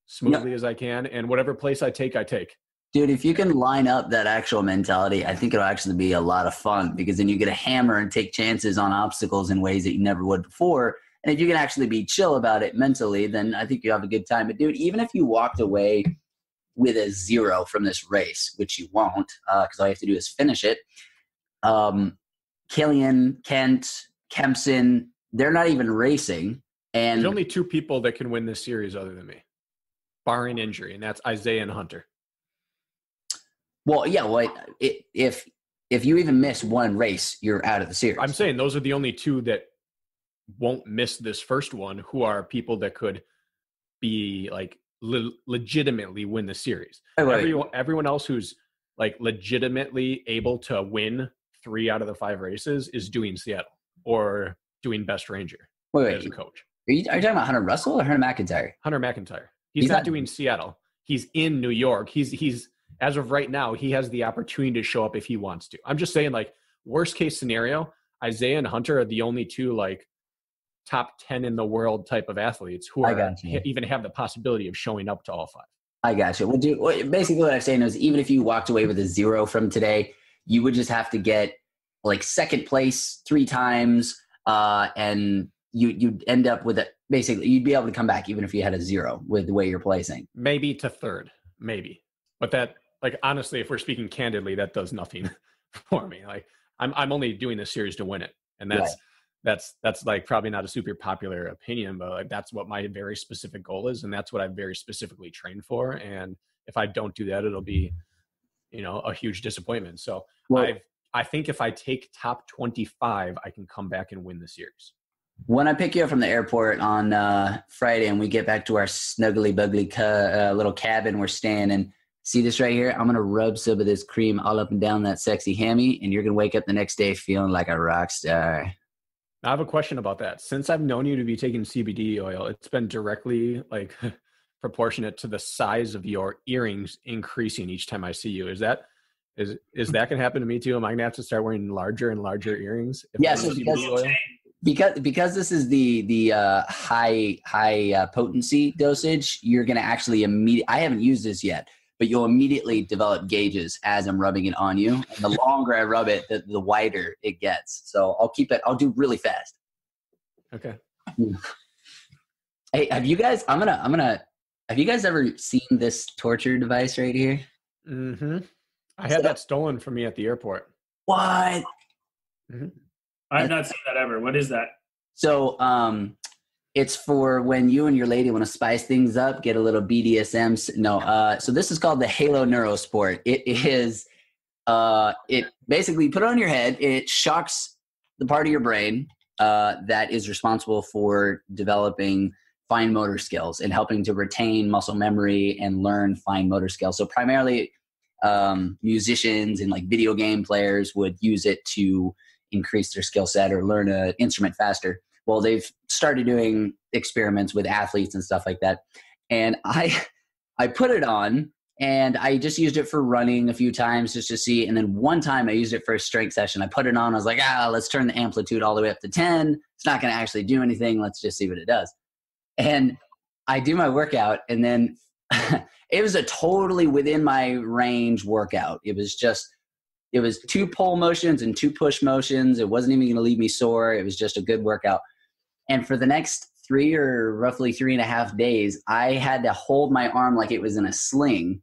smoothly as I can, and whatever place I take, I take. Dude, if you can line up that actual mentality, I think it'll actually be a lot of fun, because then you get a hammer and take chances on obstacles in ways that you never would before. And if you can actually be chill about it mentally, then I think you have a good time. But dude, even if you walked away with a 0 from this race, which you won't, because all you have to do is finish it. Killian, Kent, Kempson, they're not even racing. And there's only 2 people that can win this series other than me, barring injury, and that's Isaiah and Hunter. Well, yeah, if you even miss one race, you're out of the series. I'm saying those are the only 2 that won't miss this first one, who are people that could be like legitimately win the series. Everyone else who's like legitimately able to win 3 out of the 5 races is doing Seattle or doing Best Ranger as a coach. Are you talking about Hunter Russell or Hunter McIntyre? Hunter McIntyre. He's not doing Seattle. He's in New York. He's as of right now, he has the opportunity to show up if he wants to. I'm just saying, like, worst case scenario, Isaiah and Hunter are the only 2 like top 10 in the world type of athletes who even have the possibility of showing up to all 5. I got you. Basically what I'm saying is, even if you walked away with a 0 from today, you would just have to get like second place 3 times, and you'd end up with basically you'd be able to come back even if you had a 0 with the way you're placing. Maybe to 3rd, maybe. But that, like, honestly, if we're speaking candidly, that does nothing for me. Like, I'm only doing this series to win it, and that's like probably not a super popular opinion, but like that's what my very specific goal is, and that's what I've very specifically trained for. And if I don't do that, it'll be, a huge disappointment. So I think if I take top 25, I can come back and win the series. When I pick you up from the airport on Friday and we get back to our snuggly bugly little cabin we're staying in, see this right here? I'm going to rub some of this cream all up and down that sexy hammy, and you're going to wake up the next day feeling like a rock star. I have a question about that. Since I've known you to be taking CBD oil, it's been directly like proportionate to the size of your earrings increasing each time I see you. Is that going to happen to me too? Am I going to have to start wearing larger and larger earrings? Yes, because this is the high potency dosage, you're going to actually I haven't used this yet, but you'll immediately develop gauges as I'm rubbing it on you. And the longer I rub it, the wider it gets. So I'll do really fast. Okay. Hey, have you guys ever seen this torture device right here? Mm-hmm. I had that stolen from me at the airport. What? Mm-hmm. I've not seen that ever. What is that? So, it's for when you and your lady want to spice things up, get a little BDSM. No, so this is called the Halo Neurosport. It is, it basically put it on your head. It shocks the part of your brain that is responsible for developing fine motor skills and helping to retain muscle memory and learn fine motor skills. So primarily, musicians and like video game players would use it to increase their skill set or learn an instrument faster. Well, they've started doing experiments with athletes and stuff like that. And I put it on and I just used it for running a few times just to see. And then one time I used it for a strength session. I put it on. I was like, let's turn the amplitude all the way up to 10. It's not going to actually do anything. Let's just see what it does. And I do my workout, and then it was a totally within my range workout. It was 2 pull motions and 2 push motions. It wasn't even going to leave me sore. It was just a good workout. And for the next 3 or roughly 3.5 days, I had to hold my arm like it was in a sling,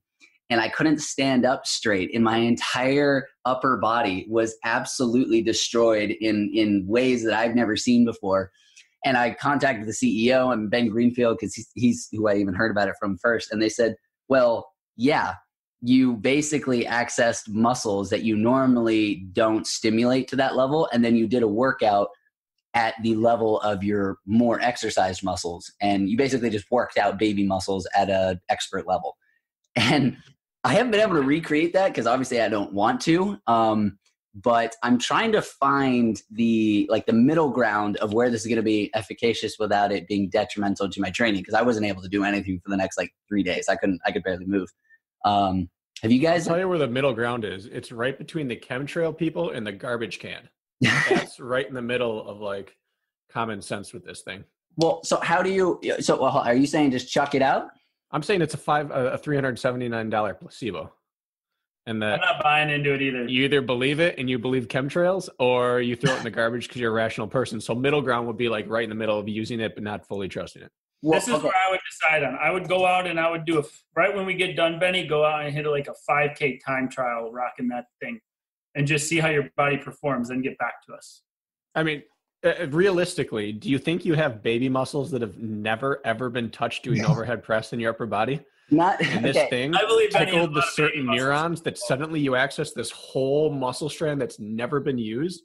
and I couldn't stand up straight. And my entire upper body was absolutely destroyed in ways that I've never seen before. And I contacted the CEO and Ben Greenfield, because he's who I even heard about it from first. And they said, well, yeah, you basically accessed muscles that you normally don't stimulate to that level. And then you did a workout at the level of your more exercised muscles. And you basically just worked out baby muscles at an expert level. And I haven't been able to recreate that because obviously I don't want to. But I'm trying to find the middle ground of where this is going to be efficacious without it being detrimental to my training, because I wasn't able to do anything for the next 3 days. I could barely move. Have you guys? I'll tell you where the middle ground is. It's right between the chemtrail people and the garbage can. That's right in the middle of common sense with this thing. Well, so how do you? So are you saying just chuck it out? I'm saying it's a $379 placebo. And that I'm not buying into it either. You either believe it and you believe chemtrails, or you throw it in the garbage because you're a rational person. So middle ground would be right in the middle of using it but not fully trusting it. This is where I would decide on. I would go out and I would do right when we get done, Benny, go out and hit like a 5K time trial rocking that thing and just see how your body performs and get back to us. I mean, realistically, do you think you have baby muscles that have never, ever been touched doing overhead press in your upper body? Not and this thing I believe tickled the certain neurons that suddenly you access this whole muscle strand that's never been used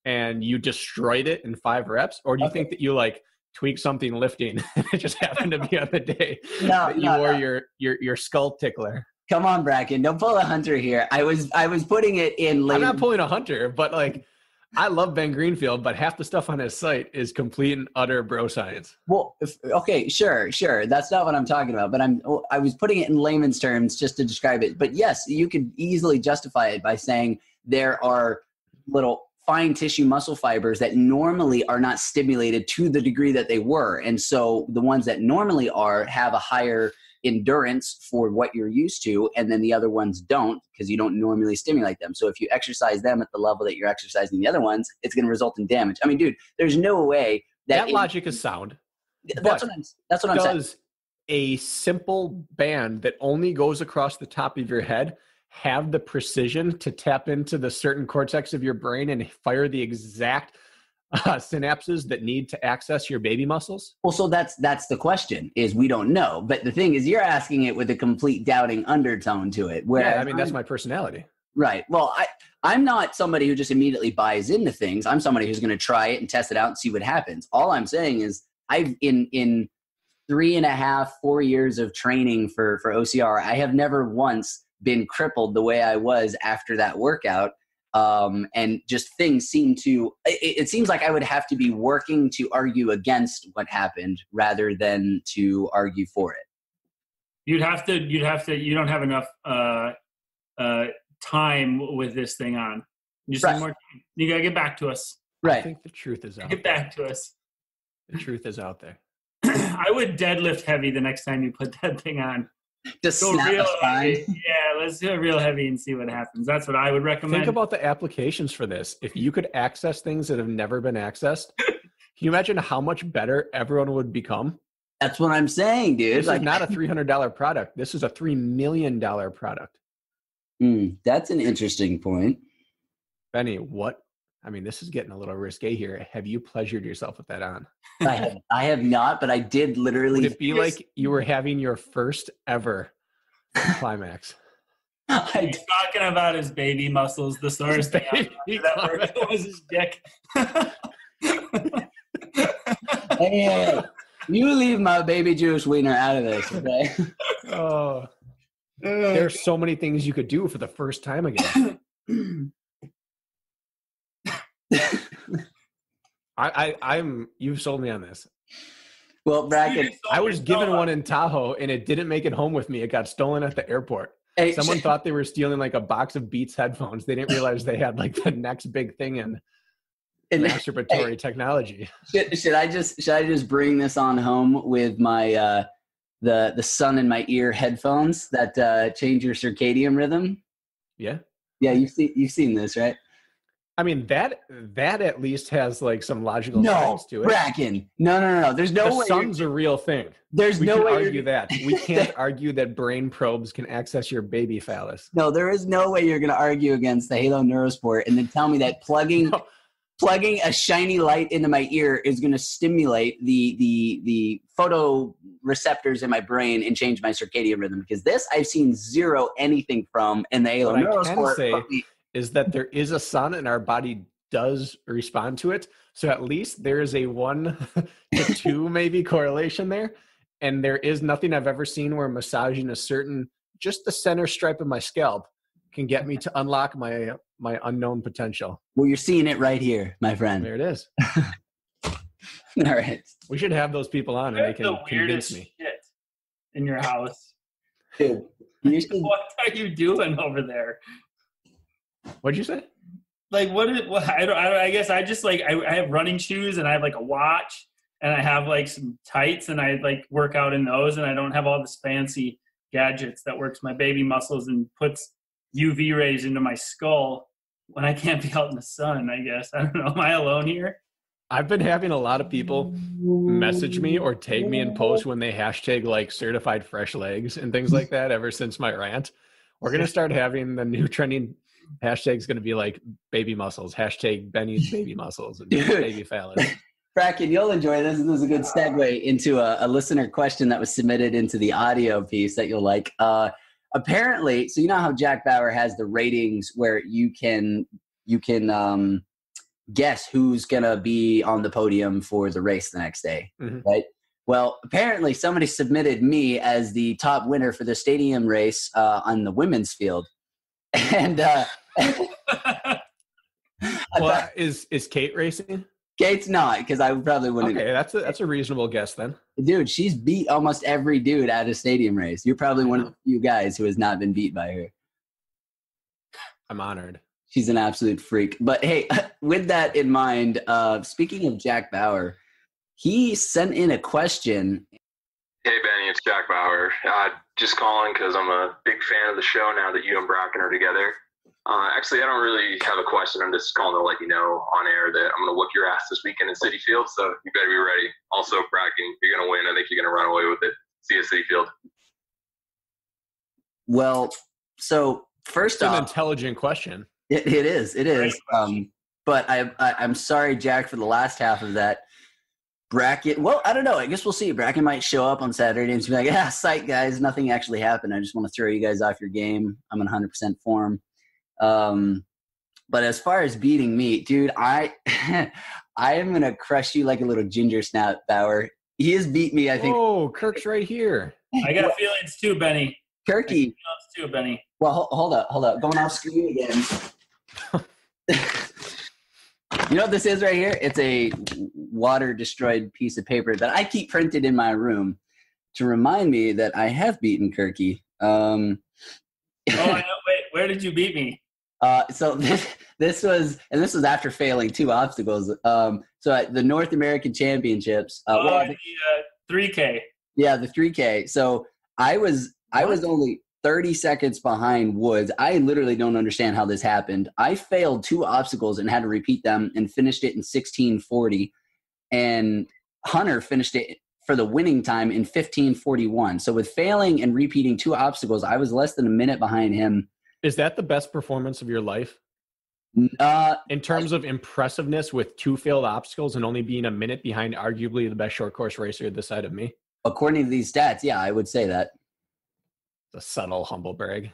and you destroyed it in 5 reps? Or do you think that you like tweak something lifting and it just happened to be on the day that you wore your skull tickler? Come on, Brakken. Don't pull a Hunter here. I was putting it in. I'm not pulling a Hunter, but like, I love Ben Greenfield, but half the stuff on his site is complete and utter bro science. Well, okay, sure. That's not what I'm talking about, but I was putting it in layman's terms just to describe it. But yes, you could easily justify it by saying there are little fine tissue muscle fibers that normally are not stimulated to the degree that they were. And so the ones that normally are have a higher endurance for what you're used to, and then the other ones don't because you don't normally stimulate them. So if you exercise them at the level that you're exercising the other ones, it's going to result in damage. I mean, dude, there's no way that logic is sound. That's what I'm saying. Does a simple band that only goes across the top of your head have the precision to tap into the certain cortex of your brain and fire the exact synapses that need to access your baby muscles? Well, so that's the question, is we don't know. But the thing is, you're asking it with a complete doubting undertone to it. Whereas yeah, I mean, that's my personality. Right. Well, I'm not somebody who just immediately buys into things. I'm somebody who's going to try it and test it out and see what happens. All I'm saying is I've in 3.5, 4 years of training for OCR, I have never once been crippled the way I was after that workout. And just things seem to, it seems like I would have to be working to argue against what happened rather than to argue for it. You don't have enough time with this thing on. You just need more time. You gotta get back to us. Right. I think the truth is out. Get back to us. The truth is out there. I would deadlift heavy the next time you put that thing on. Just go snap real a spine. Yeah, let's do it real heavy and see what happens. That's what I would recommend. Think about the applications for this. If you could access things that have never been accessed, can you imagine how much better everyone would become? That's what I'm saying, dude. This is not a $300 product. This is a $3 million product. That's an interesting point. Benny, this is getting a little risque here. Have you pleasured yourself with that on? I have not, but I did literally. Would it be like you were having your first ever climax? He's talking about his baby muscles. The source thing that was his dick. Hey, you leave my baby Jewish wiener out of this, okay? Oh, there's so many things you could do for the first time again. You've sold me on this. Well, Brakken, I was given one in Tahoe and it didn't make it home with me. It got stolen at the airport. Hey, someone thought they were stealing like a box of Beats headphones. They didn't realize they had like the next big thing in masturbatory technology. Should I just bring this on home with my the sun in my ear headphones that change your circadian rhythm? Yeah. Yeah, you've seen this, right? I mean, that at least has like some logical science to it. Brakken. No. There's no way. The sun's a real thing. There's no way argue that. We can't argue that brain probes can access your baby phallus. No, there is no way you're going to argue against the Halo Neurosport and then tell me that plugging a shiny light into my ear is going to stimulate the photoreceptors in my brain and change my circadian rhythm. Because this I've seen zero anything from in the Halo Neurosport. What I can say is that there is a sun and our body does respond to it. So at least there is a 1 to 2 maybe correlation there. And there is nothing I've ever seen where massaging just the center stripe of my scalp can get me to unlock my unknown potential. Well, you're seeing it right here, my friend. There it is. All right. We should have those people on and they can convince me. Shit in your house. Dude, what are you doing over there? What'd you say? Like I guess I just like I have running shoes and I have like a watch and I have like some tights and I like work out in those and I don't have all this fancy gadgets that works my baby muscles and puts UV rays into my skull when I can't be out in the sun, I guess. I don't know. Am I alone here? I've been having a lot of people message me or tag me in posts when they hashtag like certified fresh legs and things like that ever since my rant. We're going to start having the new trending hashtags going to be like baby muscles, hashtag Beni's baby muscles and baby phallus. Brakken, you'll enjoy this. This is a good segue into a listener question that was submitted into the audio piece that you'll like. Apparently, so you know how Jack Bauer has the ratings where you can guess who's going to be on the podium for the race the next day, right? Well, apparently somebody submitted me as the top winner for the stadium race on the women's field. And well, is Kate racing? Kate's not, because I probably wouldn't. Okay, that's a reasonable guess then. Dude, she's beat almost every dude at a stadium race. You're probably one of the few guys who has not been beat by her. I'm honored. She's an absolute freak. But hey, with that in mind, speaking of Jack Bauer, he sent in a question. Hey, Beni, it's Jack Bauer. Just calling because I'm a big fan of the show now that you and Brakken are together. Actually, I don't really have a question. I'm just calling to let you know on air that I'm going to whoop your ass this weekend in Citi Field, so you better be ready. Also, Brakken, you're going to win. I think you're going to run away with it. See you at Citi Field. Well, so first off, it's an intelligent question. It is. But I'm sorry, Jack, for the last half of that. Brakken, well, I don't know. I guess we'll see. Brakken might show up on Saturday and be like, yeah, psych, guys. Nothing actually happened. I just want to throw you guys off your game. I'm in 100% form. But as far as beating me, dude, I am going to crush you like a little ginger snap, Bauer. He has beat me, I think. Oh, Kirk's right here. I got feelings too, Beni. Kirky. Too, Beni. Well, hold up. Going off screen again. You know what this is right here? It's a water-destroyed piece of paper that I keep printed in my room to remind me that I have beaten Kirky. I know. Wait, where did you beat me? So this was after failing 2 obstacles. So at the North American Championships. The 3K. Yeah, the 3K. So I was only 30 seconds behind Woods. I literally don't understand how this happened. I failed 2 obstacles and had to repeat them and finished it in 16:40. And Hunter finished it for the winning time in 15:41. So with failing and repeating 2 obstacles, I was less than a minute behind him. Is that the best performance of your life? In terms of impressiveness with 2 failed obstacles and only being a minute behind arguably the best short course racer this side of me? According to these stats, yeah, I would say that. A subtle, humble brag.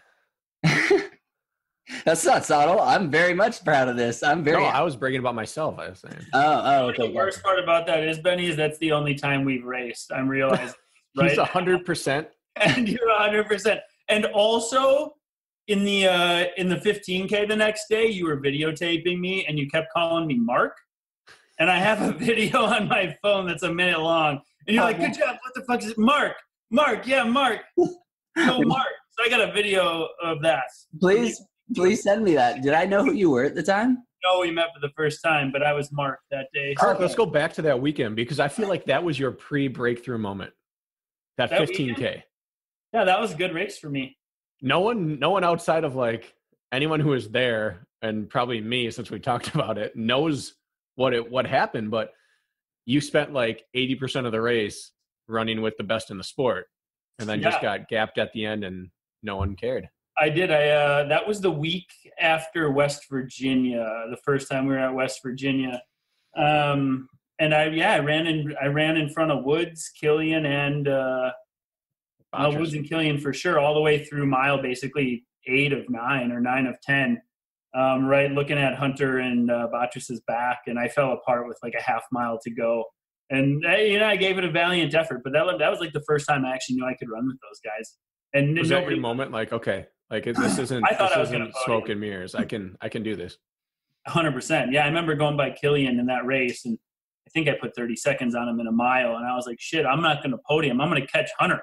That's not subtle. I'm very much proud of this. I was bragging about myself, I was saying. Oh, okay. The worst part about that is, Beni, is that's the only time we've raced. I'm realizing. Right? He's 100%. And you're 100%. And also, in the 15K the next day, you were videotaping me, and you kept calling me Mark. And I have a video on my phone that's a minute long. And you're like, good job. What the fuck is it? Mark. Yeah, Mark. No, Mark. So I got a video of that. Please send me that. Did I know who you were at the time? No, we met for the first time, but I was Mark that day. Kirk, let's go back to that weekend because I feel like that was your pre-breakthrough moment. That 15K. Weekend? Yeah, that was a good race for me. No one outside of like anyone who was there, and probably me since we talked about it, knows what happened. But you spent like 80% of the race running with the best in the sport, and then just got gapped at the end, and no one cared. I did. That was the week after West Virginia, the first time we were at West Virginia. And I ran in front of Woods, Killian, and Woods and Killian for sure, all the way through mile basically 8 of 9 or 9 of 10. Right, looking at Hunter and Bottress's back, and I fell apart with like a half mile to go. And I gave it a valiant effort, but that was like the first time I actually knew I could run with those guys. And was that your moment? Like, okay, like this isn't smoke and mirrors. I can do this. 100%. Yeah, I remember going by Killian in that race, and I think I put 30 seconds on him in a mile, and I was like, shit, I'm not going to podium. I'm going to catch Hunter. I'm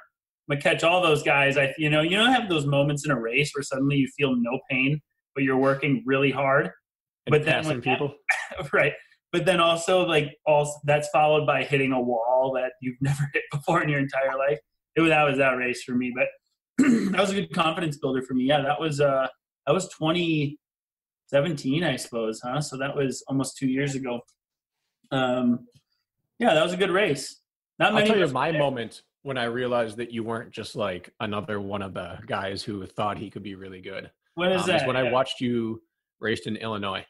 going to catch all those guys. You have those moments in a race where suddenly you feel no pain, but you're working really hard. And but then people, right? But then also that's followed by hitting a wall that you've never hit before in your entire life. That was that race for me, but that was a good confidence builder for me. Yeah, that was 2017, I suppose, huh? So that was almost 2 years ago. Yeah, that was a good race. Not many. I'll tell you my moment when I realized that you weren't just like another one of the guys who thought he could be really good. When is that? Is when I watched you raced in Illinois.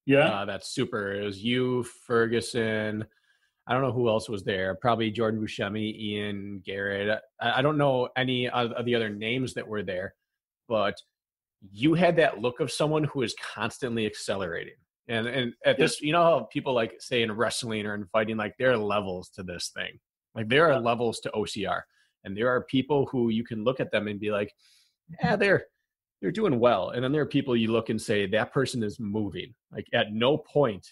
Yeah. That's super. It was you, Ferguson. I don't know who else was there. Probably Jordan Buscemi, Ian Garrett. I don't know any of the other names that were there, but you had that look of someone who is constantly accelerating. And at this, you know how people like say in wrestling or in fighting, like there are levels to this thing. Like there are levels to OCR. And there are people who you can look at them and be like, yeah, they're doing well. And then there are people you look and say, that person is moving. Like at no point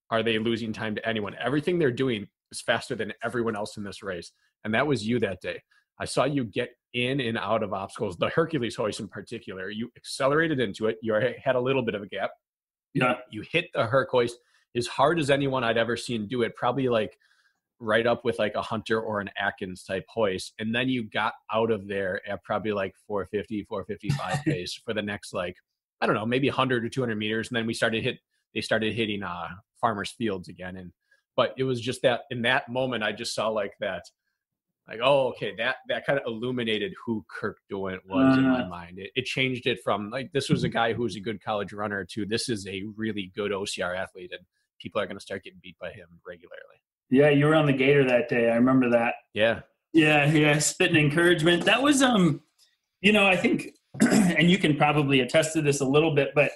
are they losing time to anyone. Everything they're doing is faster than everyone else in this race. And that was you that day. I saw you get in and out of obstacles. The Hercules hoist in particular, you accelerated into it. You had a little bit of a gap. Yeah. You hit the Herc hoist as hard as anyone I'd ever seen do it, probably like right up with like a Hunter or an Atkins type hoist. And then you got out of there at probably like 450, 455 pace for the next, like, I don't know, maybe 100 or 200 meters. And then they started hitting farmers fields again. But it was just that in that moment, I just saw like that, like, oh, okay, that kind of illuminated who Kirk Dewindt was in my mind. It changed it from like, this was a guy who was a good college runner to this is a really good OCR athlete, and people are going to start getting beat by him regularly. Yeah, you were on the Gator that day. I remember that. Yeah. Yeah, spitting encouragement. That was, I think, and you can probably attest to this a little bit, but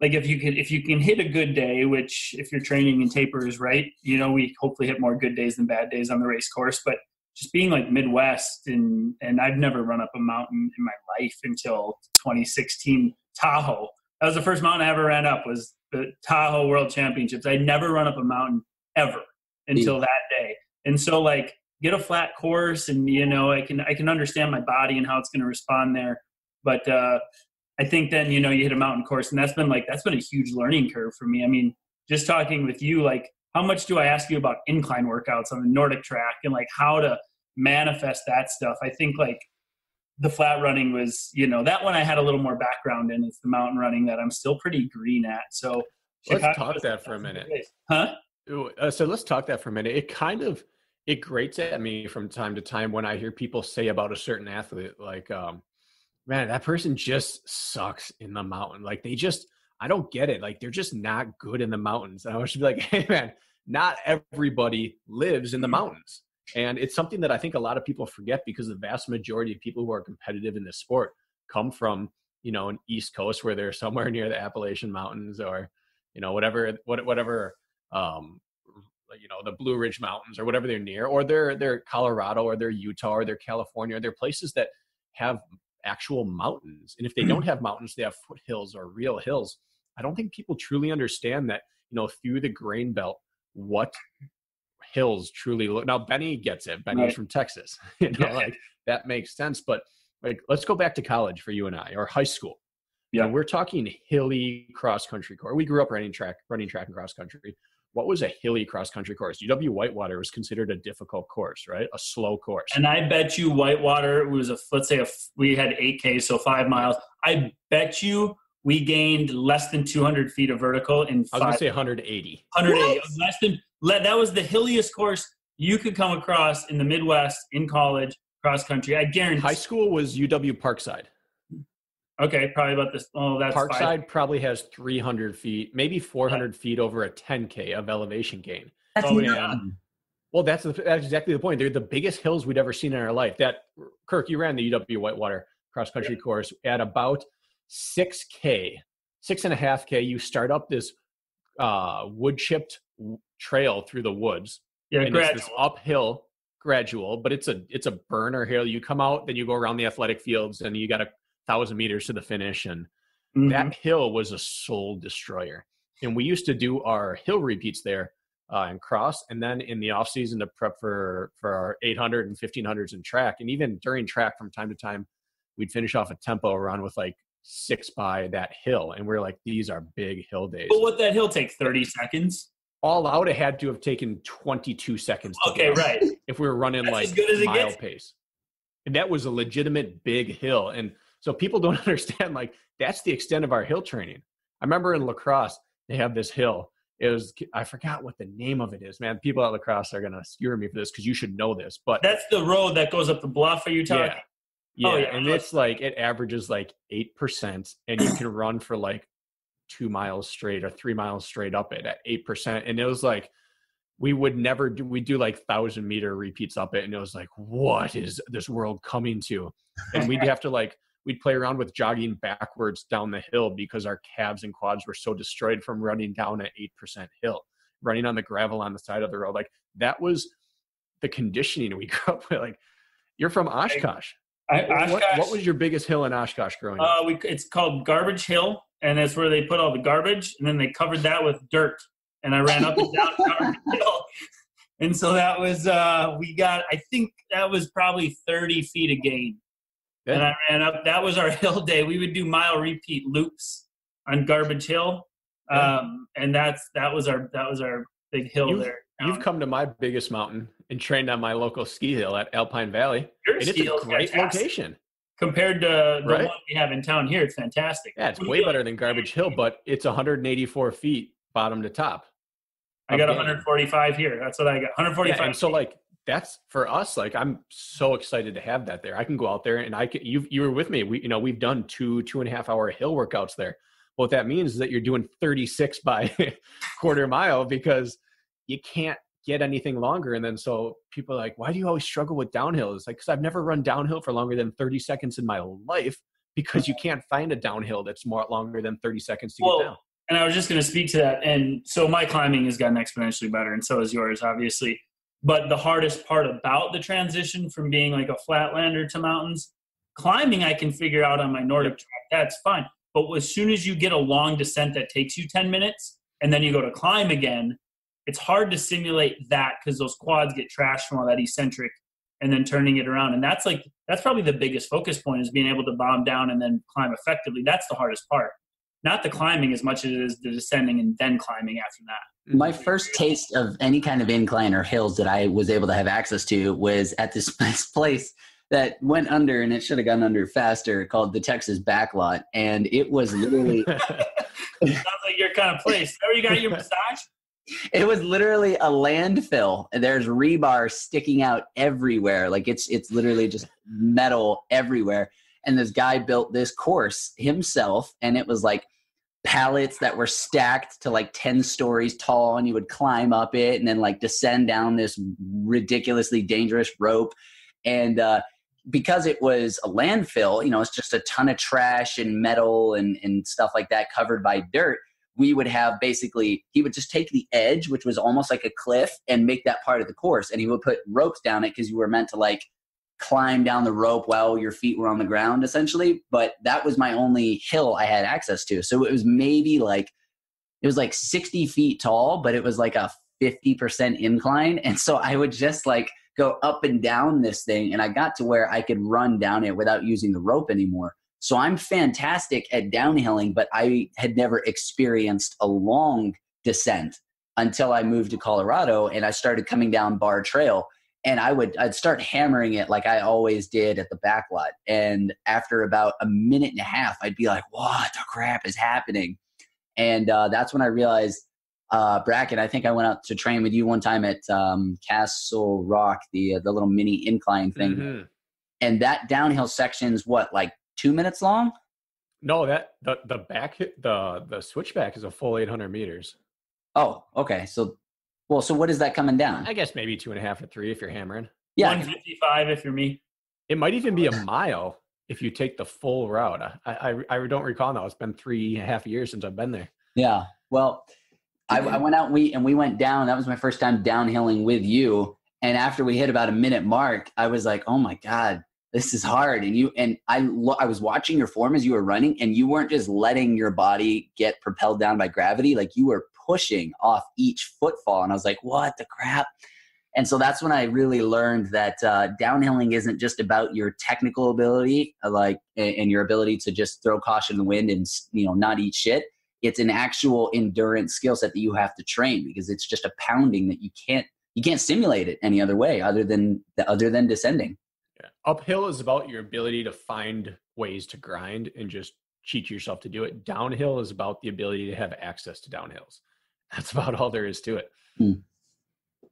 like if you can hit a good day, which if you're training in tapers, right, we hopefully hit more good days than bad days on the race course, but just being like Midwest and I've never run up a mountain in my life until 2016 Tahoe. That was the first mountain I ever ran up, was the Tahoe World Championships. I'd never run up a mountain ever until that day. And so like get a flat course and, I can understand my body and how it's going to respond there. But I think then, you hit a mountain course, and that's been a huge learning curve for me. I mean, just talking with you, like, how much do I ask you about incline workouts on the Nordic track and like how to manifest that stuff? I think like the flat running was, that one I had a little more background in. It's the mountain running that I'm still pretty green at. So let's talk that for a minute. Huh? So let's talk that for a minute. It grates at me from time to time when I hear people say about a certain athlete, like, man, that person just sucks in the mountain. Like I don't get it. Like they're just not good in the mountains. And I should be like, hey man, not everybody lives in the mountains. And it's something that I think a lot of people forget, because the vast majority of people who are competitive in this sport come from, an East Coast where they're somewhere near the Appalachian Mountains or, whatever, the Blue Ridge Mountains or whatever they're near, or they're Colorado or they're Utah or they're California. They're places that have actual mountains. And if they don't have mountains, they have foothills or real hills. I don't think people truly understand that, through the grain belt, what hills truly look. Now, Beni gets it. Beni's right from Texas. Like that makes sense. But like, let's go back to college for you and I, or high school. Yeah, we're talking hilly cross country course. We grew up running track and cross country. What was a hilly cross country course? UW Whitewater was considered a difficult course, right? A slow course. And I bet you Whitewater was we had 8K, so 5 miles. I bet you we gained less than 200 feet of vertical in 5. I was going to say 180. 180. That was the hilliest course you could come across in the Midwest in college cross country. I guarantee. High school was UW Parkside. Okay, probably about this. Oh, that's Parkside probably has 300 feet, maybe 400 feet over a 10K of elevation gain. That's well, that's exactly the point. They're the biggest hills we'd ever seen in our life. Kirk, you ran the UW Whitewater cross country course at about 6K, 6.5K. You start up this wood chipped trail through the woods. Yeah, and it's this uphill, gradual, but it's a burner hill. You come out, then you go around the athletic fields, and you got 1,000 meters to the finish. And that hill was a soul destroyer. And we used to do our hill repeats there and cross. And then in the off season to prep for our 800 and 1500s in track. And even during track from time to time, we'd finish off a tempo run with like 6 by that hill. And we're like, these are big hill days. But what that hill take 30 seconds? All out, it had to have taken 22 seconds. Okay, right. If we were running That's like as good as mile pace. And that was a legitimate big hill. And so people don't understand, like, that's the extent of our hill training. I remember in lacrosse, they have this hill. I forgot what the name of it is, man. People at lacrosse are going to skewer me for this because you should know this. But that's the road that goes up the bluff. Are you talking? Yeah. Yeah. Oh, yeah. And it's like, it averages like 8%, and you can run for like 2 miles straight or 3 miles straight up it at 8%. And it was like, we do like 1,000-meter repeats up it. And it was like, what is this world coming to? And we'd play around with jogging backwards down the hill because our calves and quads were so destroyed from running down an 8% hill, running on the gravel on the side of the road. Like, that was the conditioning we grew up with. Like, you're from Oshkosh. What was your biggest hill in Oshkosh growing up? It's called Garbage Hill, and that's where they put all the garbage, and then they covered that with dirt. And I ran up and down Garbage Hill. And so that was, I think that was probably 30 feet of gain. Yeah. And I ran up. That was our hill day. We would do mile repeat loops on Garbage Hill. And that was our big hill there. You've come to my biggest mountain and trained on my local ski hill at Alpine Valley. Your and it's a great location. Compared to the one we have in town here, it's fantastic. Yeah, it's way better than Garbage Hill, but it's 184 feet bottom to top. I got 145 here. That's what I got. 145. Yeah, and so like, that's for us. Like, I'm so excited to have that there. I can go out there and you were with me. We've done 2.5 hour hill workouts there. What that means is that you're doing 36 by quarter mile because you can't get anything longer. And then so people are like, why do you always struggle with downhill? It's like, because I've never run downhill for longer than 30 seconds in my life, because you can't find a downhill that's more longer than 30 seconds to get down. And I was just going to speak to that. And so my climbing has gotten exponentially better, and so has yours, obviously. But the hardest part about the transition from being like a flatlander to mountains, climbing I can figure out on my Nordic track. That's fine. But as soon as you get a long descent that takes you 10 minutes and then you go to climb again, it's hard to simulate that because those quads get trashed from all that eccentric and then turning it around. And that's probably the biggest focus point, is being able to bomb down and then climb effectively. That's the hardest part. Not the climbing as much as it is the descending and then climbing after that. My first taste of any kind of incline or hills that I was able to have access to was at this place that went under, and it should have gone under faster, called the Texas Backlot. And it was literally... Sounds like your kind of place. Where you got your massage? It was literally a landfill. There's rebar sticking out everywhere. Like, it's literally just metal everywhere. And this guy built this course himself, and it was like pallets that were stacked to like 10 stories tall, and you would climb up it and then like descend down this ridiculously dangerous rope. And because it was a landfill, it's just a ton of trash and metal and stuff like that covered by dirt. We would have he would just take the edge, which was almost like a cliff, and make that part of the course. And he would put ropes down it because you were meant to like climb down the rope while your feet were on the ground, essentially. But that was my only hill I had access to. So it was maybe like 60 feet tall, but it was like a 50% incline. And so I would just like go up and down this thing. And I got to where I could run down it without using the rope anymore. So I'm fantastic at downhilling, but I had never experienced a long descent until I moved to Colorado and I started coming down Bar Trail. And I'd start hammering it like I always did at the backlot. And after about a minute and a half, I'd be like, what the crap is happening? And that's when I realized, Brakken, I think I went out to train with you one time at Castle Rock, the little mini incline thing. Mm-hmm. And that downhill section's like 2 minutes long? No, the switchback is a full 800 meters. Oh, okay. So what is that coming down? I guess maybe 2.5 to 3 if you're hammering. Yeah, 155 if you're me. It might even be a mile if you take the full route. I don't recall now. It's been 3.5 years since I've been there. Yeah. Well, I went out and we went down. That was my first time downhilling with you. And after we hit about a minute mark, I was like, oh my God, this is hard. And I was watching your form as you were running, and you weren't just letting your body get propelled down by gravity. Like, you were pushing off each footfall. And I was like, what the crap? And so that's when I really learned that downhilling isn't just about your technical ability, and your ability to just throw caution to the wind and, not eat shit. It's an actual endurance skill set that you have to train, because it's just a pounding that you can't simulate it any other way other than descending. Yeah. Uphill is about your ability to find ways to grind and just cheat yourself to do it. Downhill is about the ability to have access to downhills. That's about all there is to it. You're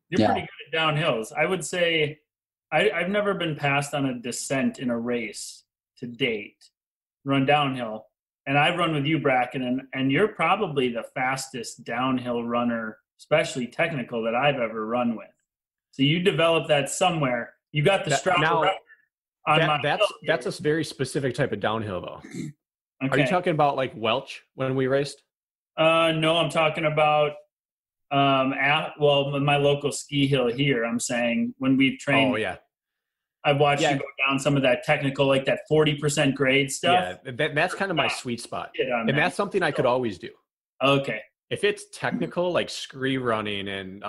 pretty good at downhills. I would say I've never been passed on a descent in a race to date, run downhill. And I've run with you, Brakken, and you're probably the fastest downhill runner, especially technical, that I've ever run with. So you developed that somewhere. You got the strap record on that's a very specific type of downhill, though. Okay. Are you talking about like Welch when we raced? No, I'm talking about my local ski hill here. I'm saying when we've trained. Oh yeah. I've watched you go down some of that technical, like that 40% grade stuff. Yeah, that's kind of my sweet spot. And that's something I could always do. Okay. If it's technical, like scree running in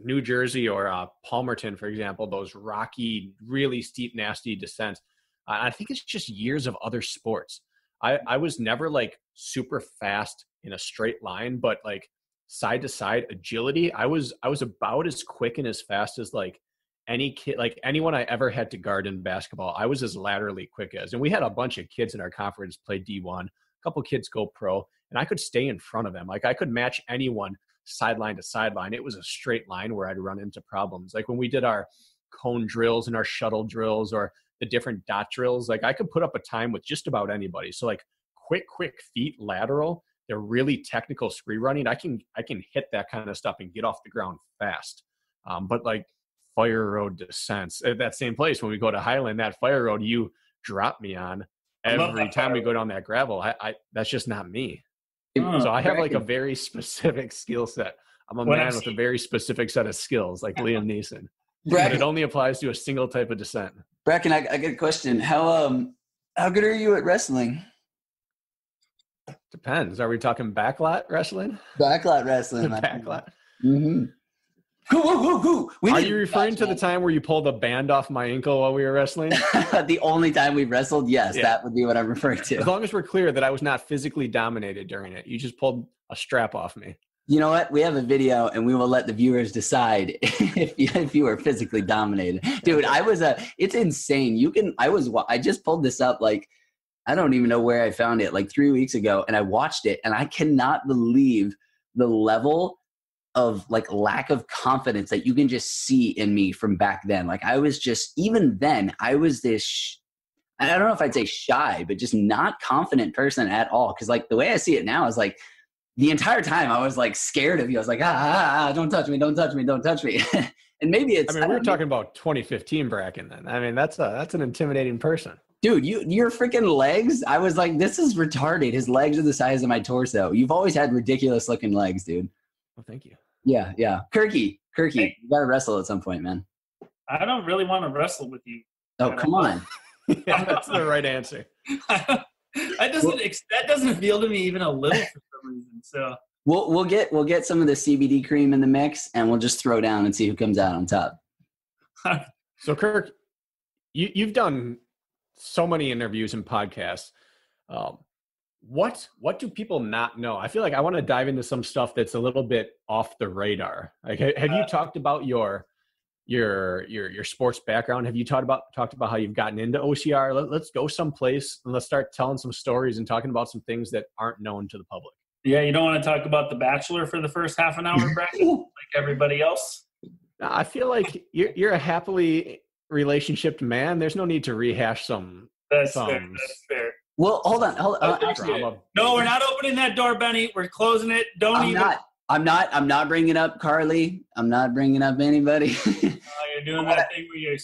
New Jersey or Palmerton, for example, those rocky, really steep, nasty descents, I think it's just years of other sports. I was never like super fast in a straight line, but like side to side agility, I was about as quick and as fast as like any kid, like anyone I ever had to guard in basketball, I was as laterally quick as. And we had a bunch of kids in our conference play D1, a couple kids go pro, and I could stay in front of them. Like I could match anyone sideline to sideline. It was a straight line where I'd run into problems. Like when we did our cone drills and our shuttle drills or the different dot drills, like I could put up a time with just about anybody. So like quick feet lateral, they're really technical scree running. I can hit that kind of stuff and get off the ground fast. But like fire road descents at that same place, when we go to Highland, that fire road you drop me on every time we go down that gravel, I that's just not me. So I have like a very specific skill set. I'm a man with a very specific set of skills, like Liam Neeson. But it only applies to a single type of descent. Brakken, I get a question. How good are you at wrestling? Depends. Are we talking backlot wrestling? Backlot wrestling. Backlot. Mm-hmm. Are you referring to the time where you pulled a band off my ankle while we were wrestling? The only time we wrestled? Yes, that would be what I'm referring to. As long as we're clear that I was not physically dominated during it. You just pulled a strap off me. You know what? We have a video, and we will let the viewers decide if you were physically dominated. Dude, it's insane. I just pulled this up, like, I don't even know where I found it, like 3 weeks ago, and I watched it, and I cannot believe the level of like lack of confidence that you can just see in me from back then. Like I was just, even then I was this, I don't know if I'd say shy, but just not confident person at all. Cause like the way I see it now is like the entire time I was like scared of you. I was like, don't touch me. Don't touch me. Don't touch me. And maybe it's, we were talking about 2015 Brakken then. I mean, that's an intimidating person. Dude, your freaking legs. I was like, this is retarded. His legs are the size of my torso. You've always had ridiculous looking legs, dude. Well, thank you. Yeah. Kirky, you got to wrestle at some point, man. I don't really want to wrestle with you. Oh, come on. Yeah, that's the right answer. That doesn't appeal to me even a little for some reason. So we'll get some of the CBD cream in the mix, and we'll just throw down and see who comes out on top. So Kirk, you've done so many interviews and podcasts. What do people not know? I feel like I want to dive into some stuff that's a little bit off the radar. Like, have you talked about your sports background? Have you talked about how you've gotten into OCR? Let's go someplace and let's start telling some stories and talking about some things that aren't known to the public. Yeah, you don't want to talk about The Bachelor for the first half an hour, Brakken, like everybody else? I feel like you're a happily relationshiped man. There's no need to rehash some. That's fair. Well, hold on. No, we're not opening that door, Beni. We're closing it. I'm not bringing up Carly. I'm not bringing up anybody. You're doing that thing where you're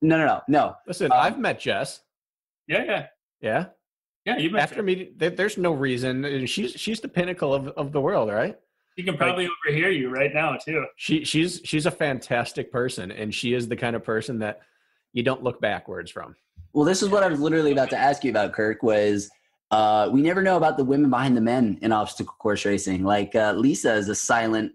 No. Listen, I've met Jess. Yeah. Yeah. Yeah, you met after meeting. There's no reason. She's the pinnacle of the world, right? She can probably overhear you right now too. She's a fantastic person, and she is the kind of person that you don't look backwards from. Well, this is what I was literally about to ask you about, Kirk, was we never know about the women behind the men in obstacle course racing. Like Lisa is a silent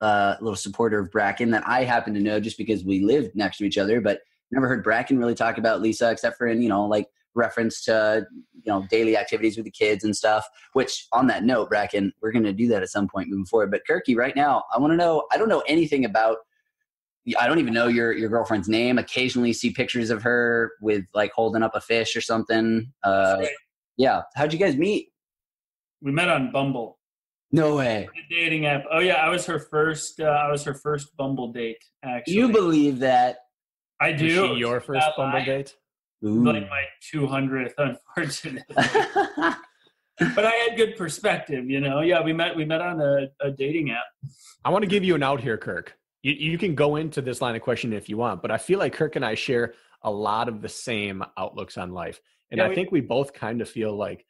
little supporter of Brakken that I happen to know just because we lived next to each other, but never heard Brakken really talk about Lisa except for in, like reference to, daily activities with the kids and stuff, which on that note, Brakken, we're going to do that at some point moving forward. But Kirky, right now, I want to know, I don't know anything about, I don't even know your girlfriend's name. Occasionally see pictures of her with like holding up a fish or something. Yeah. How'd you guys meet? We met on Bumble. No way. The dating app. Oh yeah, I was her first Bumble date. Actually, You believe that? I do. Was she your first Bumble date? Ooh. Like my 200th, unfortunately. But I had good perspective, you know. Yeah, we met on a dating app. I want to give you an out here, Kirk. You can go into this line of questioning if you want, but I feel like Kirk and I share a lot of the same outlooks on life. And I think we both kind of feel like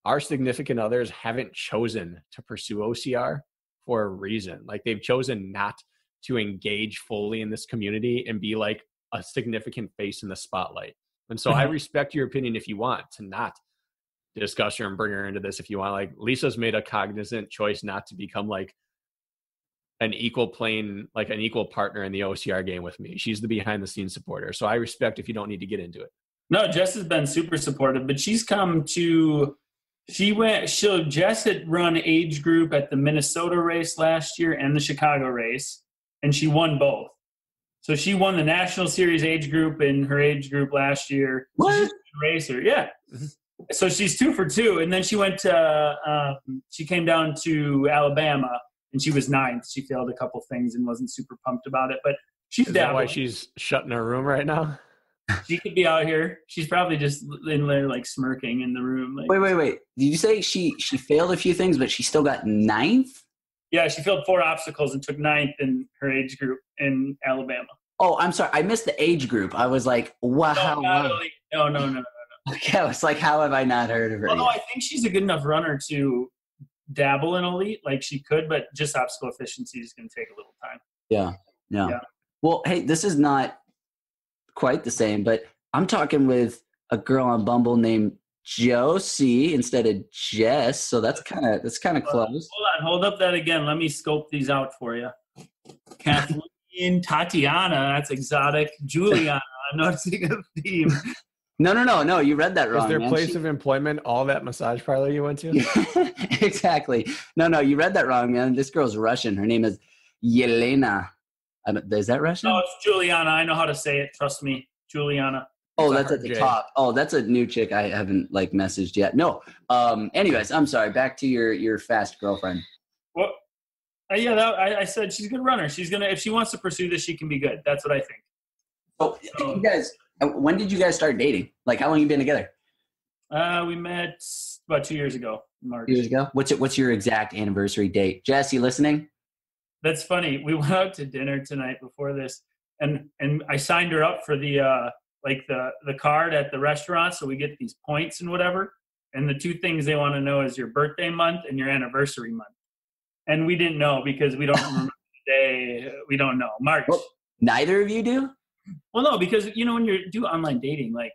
our significant others haven't chosen to pursue OCR for a reason. Like they've chosen not to engage fully in this community and be like a significant face in the spotlight. And so I respect your opinion if you want to not discuss her and bring her into this if you want. Like Lisa's made a cognizant choice not to become like an equal partner in the OCR game with me. She's the behind the scenes supporter. So I respect if you don't need to get into it. No, Jess has been super supportive, but Jess had run age group at the Minnesota race last year and the Chicago race, and she won both. So she won the National Series age group in her age group last year. What? She's a racer, yeah. Mm-hmm. So she's 2 for 2, and then she went to she came down to Alabama, and she was 9th. She failed a couple things and wasn't super pumped about it, but she's Is that why she's shut in her room right now? She could be out here. She's probably just in there like smirking in the room. Like, Wait. Did you say she failed a few things, but she still got 9th? Yeah, she failed 4 obstacles and took 9th in her age group in Alabama. Oh, I'm sorry. I missed the age group. I was like, wow. No. Okay, I was like, how have I not heard of her? Although I think she's a good enough runner to dabble in elite, like she could, but just obstacle efficiency is going to take a little time. Yeah. Well, hey, this is not quite the same, but I'm talking with a girl on Bumble named Josie instead of Jess, so that's kind of close. Hold up that again. Let me scope these out for you. Kathleen, Tatiana, that's exotic. Juliana, I'm noticing a theme. No. You read that wrong. Is their place of employment all that massage parlor you went to? Exactly. No, you read that wrong, man. This girl's Russian. Her name is Yelena. Is that Russian? No, it's Juliana. I know how to say it. Trust me, Juliana. Oh, that's at the top. Oh, that's a new chick I haven't messaged yet. No. Anyways, I'm sorry. Back to your fast girlfriend. Well, I said she's a good runner. She's gonna, if she wants to pursue this, she can be good. That's what I think. Oh, you guys. When did you guys start dating? Like, how long you been together? We met about 2 years ago. March. 2 years ago. What's your exact anniversary date? Jess, you listening? That's funny. We went out to dinner tonight before this, and I signed her up for the card at the restaurant, so we get these points and whatever. And the 2 things they want to know is your birthday month and your anniversary month. And we didn't know because we don't remember the day. We don't know. March. Well, neither of you do? Well, no, because when you do online dating, like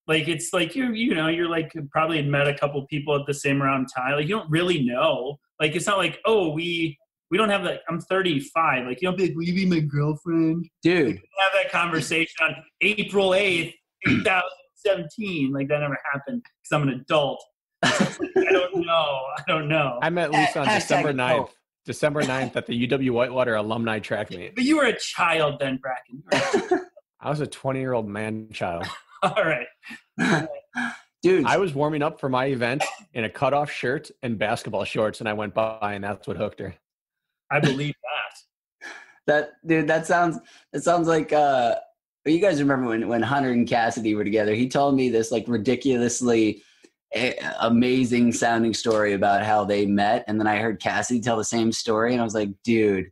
it's like you're like probably had met a couple people at the same around time. Like you don't really know. Like it's not like, oh, we don't have that. I'm 35. Like you don't be like, will you be my girlfriend? Dude. We have that conversation on April 8th, 2017. Like that never happened because I'm an adult. I don't know. I met Lisa on December 9th. December 9th at the UW Whitewater alumni track meet. But you were a child then, Brakken. I was a 20-year-old man-child. All right. Dude. I was warming up for my event in a cutoff shirt and basketball shorts, and I went by, and that's what hooked her. I believe that. That sounds like you guys remember when Hunter and Cassidy were together. He told me this like ridiculously amazing sounding story about how they met, and then I heard Cassidy tell the same story, and I was like, dude,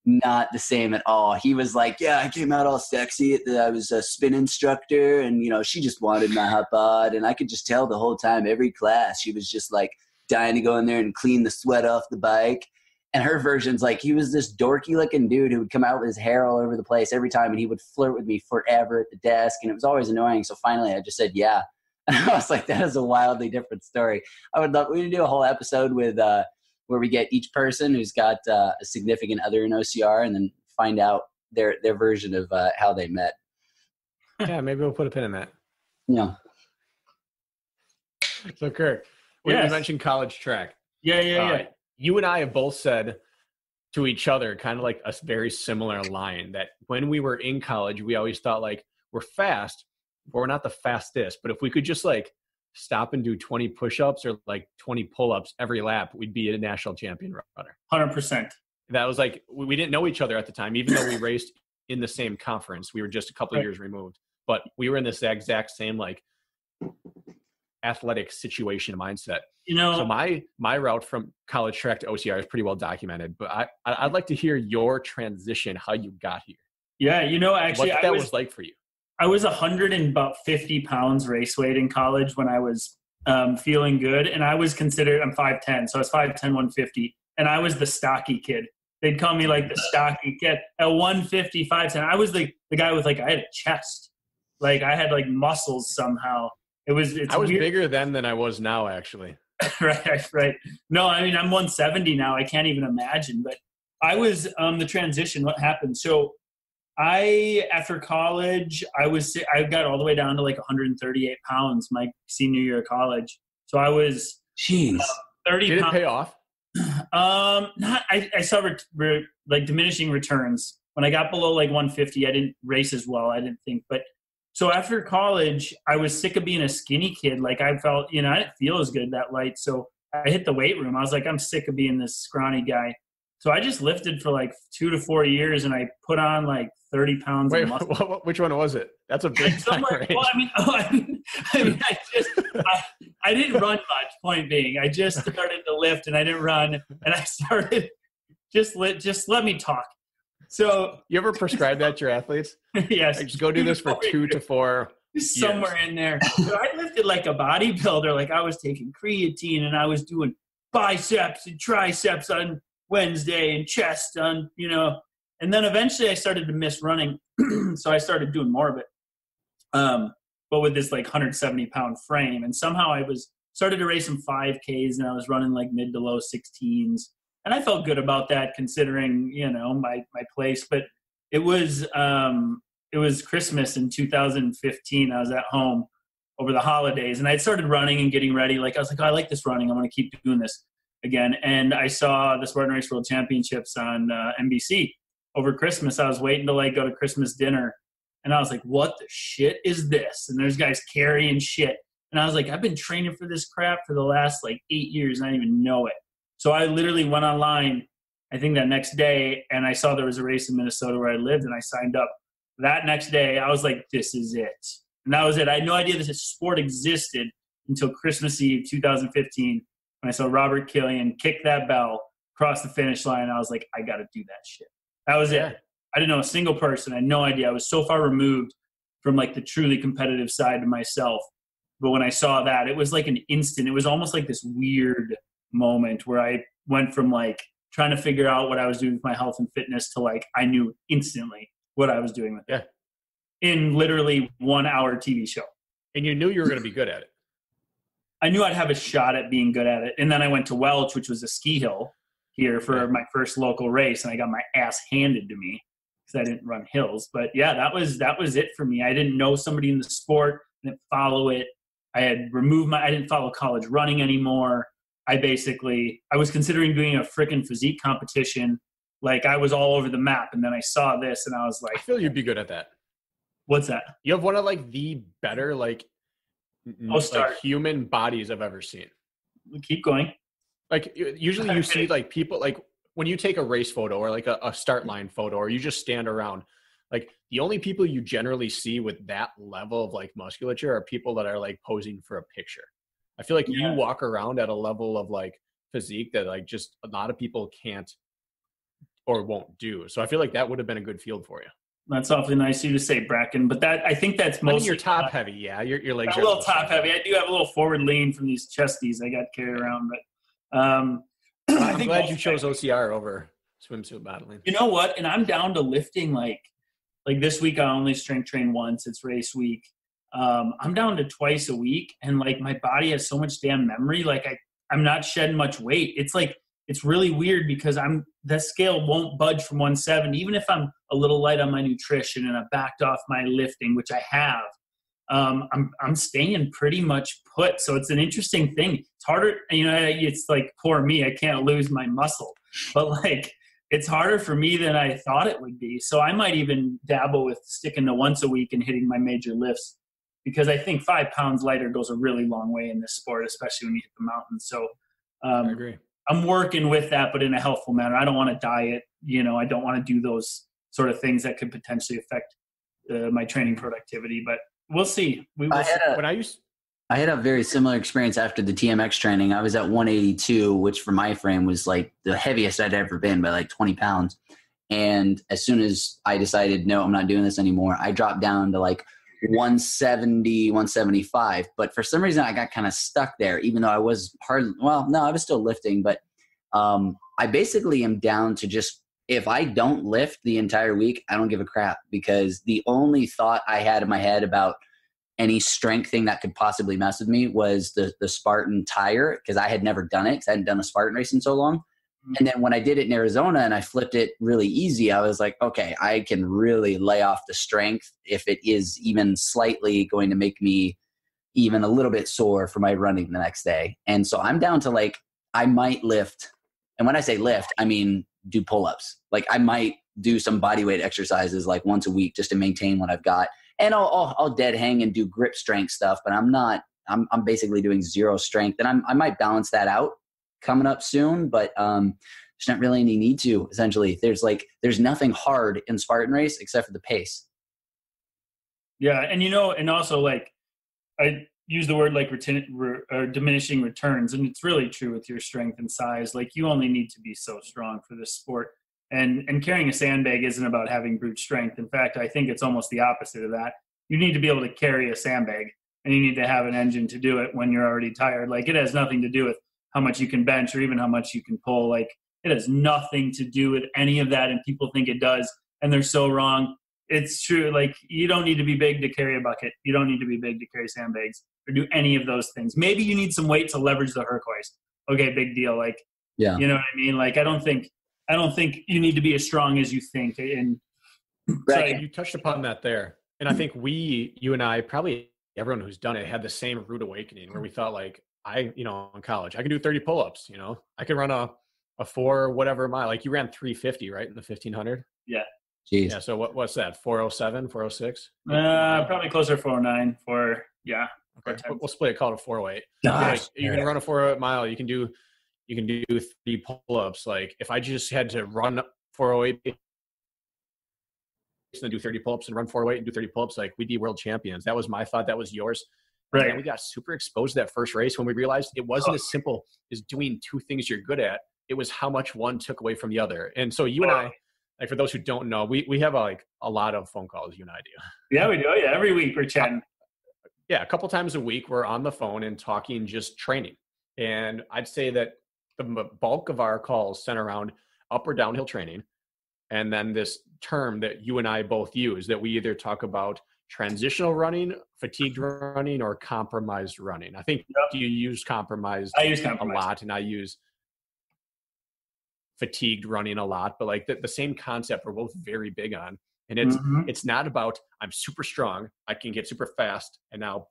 not the same at all. He was like, yeah, I came out all sexy. I was a spin instructor, and she just wanted my hot bod, and I could just tell the whole time, every class, she was just like dying to go in there and clean the sweat off the bike. And her version's like, he was this dorky looking dude who would come out with his hair all over the place every time, and he would flirt with me forever at the desk, and it was always annoying. So finally I just said, yeah. And I was like, that is a wildly different story. I would love, we would do a whole episode with where we get each person who's got a significant other in OCR and then find out their version of how they met. Yeah, maybe we'll put a pin in that. Yeah. So Kirk, we mentioned college track. Yeah. You and I have both said to each other kind of like a very similar line that when we were in college, we always thought like we're fast, but we're not the fastest. But if we could just like stop and do 20 push-ups or like 20 pull-ups every lap, we'd be a national champion runner. 100%. That was like, we didn't know each other at the time, even though we raced in the same conference. We were just a couple of years removed, but we were in this exact same like athletic situation mindset. You know, so my route from college track to OCR is pretty well documented, but I'd like to hear your transition, how you got here. Yeah, you know, actually, what that was like for you. I was 150 pounds race weight in college when I was feeling good, and I was considered, I'm 5'10", so I was 5'10", 150, and I was the stocky kid. They'd call me like the stocky kid. At 150, 5'10", I was the guy with like, I had a chest. Like I had like muscles somehow. I was weird. Bigger then than I was now, actually. Right. No, I mean, I'm 170 now. I can't even imagine. But I was the transition. What happened? So after college, I got all the way down to like 138 pounds my senior year of college. So I was 30 Did pounds. It pay off? I saw like diminishing returns. When I got below like 150, I didn't race as well, I didn't think. But so after college, I was sick of being a skinny kid. Like I felt, I didn't feel as good that light. So I hit the weight room. I was like, I'm sick of being this scrawny guy. So I just lifted for like 2 to 4 years, and I put on like 30 pounds of muscle. Which one was it? That's a big time range. Well, I didn't run much, point being. I just started to lift, and I didn't run. And I started, just let me talk. So you ever prescribe that to your athletes? Yes. Like, just go do this for 2 to 4 years. Somewhere in there. So I lifted like a bodybuilder. Like I was taking creatine, and I was doing biceps and triceps on Wednesday and chest on, and then eventually I started to miss running. So I started doing more of it. But with this like 170 pound frame, and somehow I started to race some 5Ks, and I was running like mid to low 16s. And I felt good about that considering, my place, but it was Christmas in 2015. I was at home over the holidays, and I had started running and getting ready. Like I was like, oh, I like this running. I'm going to keep doing this again. And I saw the Spartan Race World Championships on NBC over Christmas. I was waiting to like go to Christmas dinner, and I was like, what the shit is this? And there's guys carrying shit. And I was like, I've been training for this crap for the last like 8 years, and I didn't even know it. So I literally went online, I think that next day, and I saw there was a race in Minnesota where I lived, and I signed up. That next day, I was like, this is it. And that was it. I had no idea this sport existed until Christmas Eve 2015, when I saw Robert Killian kick that bell, cross the finish line. I was like, I got to do that shit. That was it. I didn't know a single person. I had no idea. I was so far removed from like the truly competitive side of myself. But when I saw that, it was like an instant. It was almost like this weird moment where I went from like trying to figure out what I was doing with my health and fitness to like I knew instantly what I was doing with it in literally 1 hour TV show. And you knew you were going to be good at it. I knew I'd have a shot at being good at it. And then I went to Welch, which was a ski hill here for my first local race, and I got my ass handed to me because I didn't run hills. But yeah, that was it for me. I didn't know somebody in the sport, I didn't follow it. I didn't follow college running anymore. I was considering doing a freaking physique competition. Like I was all over the map. And then I saw this and I was like, I feel you'd be good at that. What's that? You have one of like the better, like human bodies I've ever seen. Keep going. Like usually you see like people, like when you take a race photo or like a start line photo, or you just stand around, like the only people you generally see with that level of like musculature are people that are like posing for a picture. I feel like you walk around at a level of like physique that like just a lot of people can't or won't do. So I feel like that would have been a good field for you. That's awfully nice of you to say, Brakken. But I think that's mostly you're top heavy. Yeah, your legs are a little top heavy. I do have a little forward lean from these chesties I got carried around. But I'm glad you chose OCR over swimsuit battling. You know what? And I'm down to lifting like this week I only strength train once. It's race week. I'm down to twice a week, and like my body has so much damn memory. Like I'm not shedding much weight. It's like, it's really weird because the scale won't budge from 170, even if I'm a little light on my nutrition and I backed off my lifting, which I have. I'm staying pretty much put. So it's an interesting thing. It's harder, it's like poor me. I can't lose my muscle, but like it's harder for me than I thought it would be. So I might even dabble with sticking to once a week and hitting my major lifts because I think 5 pounds lighter goes a really long way in this sport, especially when you hit the mountains. So I agree. I'm working with that, but in a healthful manner. I don't want to diet. I don't want to do those sort of things that could potentially affect my training productivity, but we'll see. I had a very similar experience after the TMX training. I was at 182, which for my frame was like the heaviest I'd ever been by like 20 pounds. And as soon as I decided, no, I'm not doing this anymore, I dropped down to like 170, 175. But for some reason, I got kind of stuck there, even though I was I was still lifting. But I basically am down to just, if I don't lift the entire week, I don't give a crap, because the only thought I had in my head about any strength thing that could possibly mess with me was the Spartan tire, because I had never done it, because I hadn't done a Spartan race in so long. And then when I did it in Arizona and I flipped it really easy, I was like, okay, I can really lay off the strength if it is even slightly going to make me even a little bit sore for my running the next day. And so I'm down to like, I might lift. And when I say lift, I mean do pull-ups. Like I might do some body weight exercises like once a week just to maintain what I've got. And I'll dead hang and do grip strength stuff, but I'm basically doing zero strength. And I might balance that out coming up soon, but there's not really any need to. Essentially, there's nothing hard in Spartan race except for the pace. Yeah, and also like I use the word like diminishing returns, and it's really true with your strength and size. Like you only need to be so strong for this sport, and carrying a sandbag isn't about having brute strength. In fact, I think it's almost the opposite of that. You need to be able to carry a sandbag, and you need to have an engine to do it when you're already tired. Like it has nothing to do with how much you can bench or even how much you can pull. Like it has nothing to do with any of that. And people think it does, and they're so wrong. It's true. Like you don't need to be big to carry a bucket. You don't need to be big to carry sandbags or do any of those things. Maybe you need some weight to leverage the Herc hoist. Okay. Big deal. Like, yeah, you know what I mean? Like, I don't think you need to be as strong as you think. And right. You touched upon that there. And I think you and I, probably everyone who's done it, had the same rude awakening where we thought like, in college, I can do 30 pull-ups, I could run a 4 whatever mile. Like you ran 350, right? In the 1500. Yeah. Jeez. Yeah. So what's that? 407, 406? Probably closer to 409 yeah. Okay. We'll split it, call it a 408. Like, you can run a 4 mile. You can do 3 pull-ups. Like if I just had to run 408 and then do 30 pull-ups and run 408 and do 30 pull-ups, like we'd be world champions. That was my thought. That was yours. Right. And we got super exposed to that first race when we realized it wasn't as simple as doing 2 things you're good at. It was how much one took away from the other. And so you and I, like for those who don't know, we have a lot of phone calls, you and I do. Yeah, we do. Yeah, every week we're chatting. Yeah, a couple times a week we're on the phone and talking just training. And I'd say that the bulk of our calls center around up or downhill training. And then this term that you and I both use, that we either talk about transitional running, fatigued running, or compromised running. I think you use compromised. I use compromised a lot, and I use fatigued running a lot. But like the same concept we're both very big on. And it's not about I'm super strong, I can get super fast, and now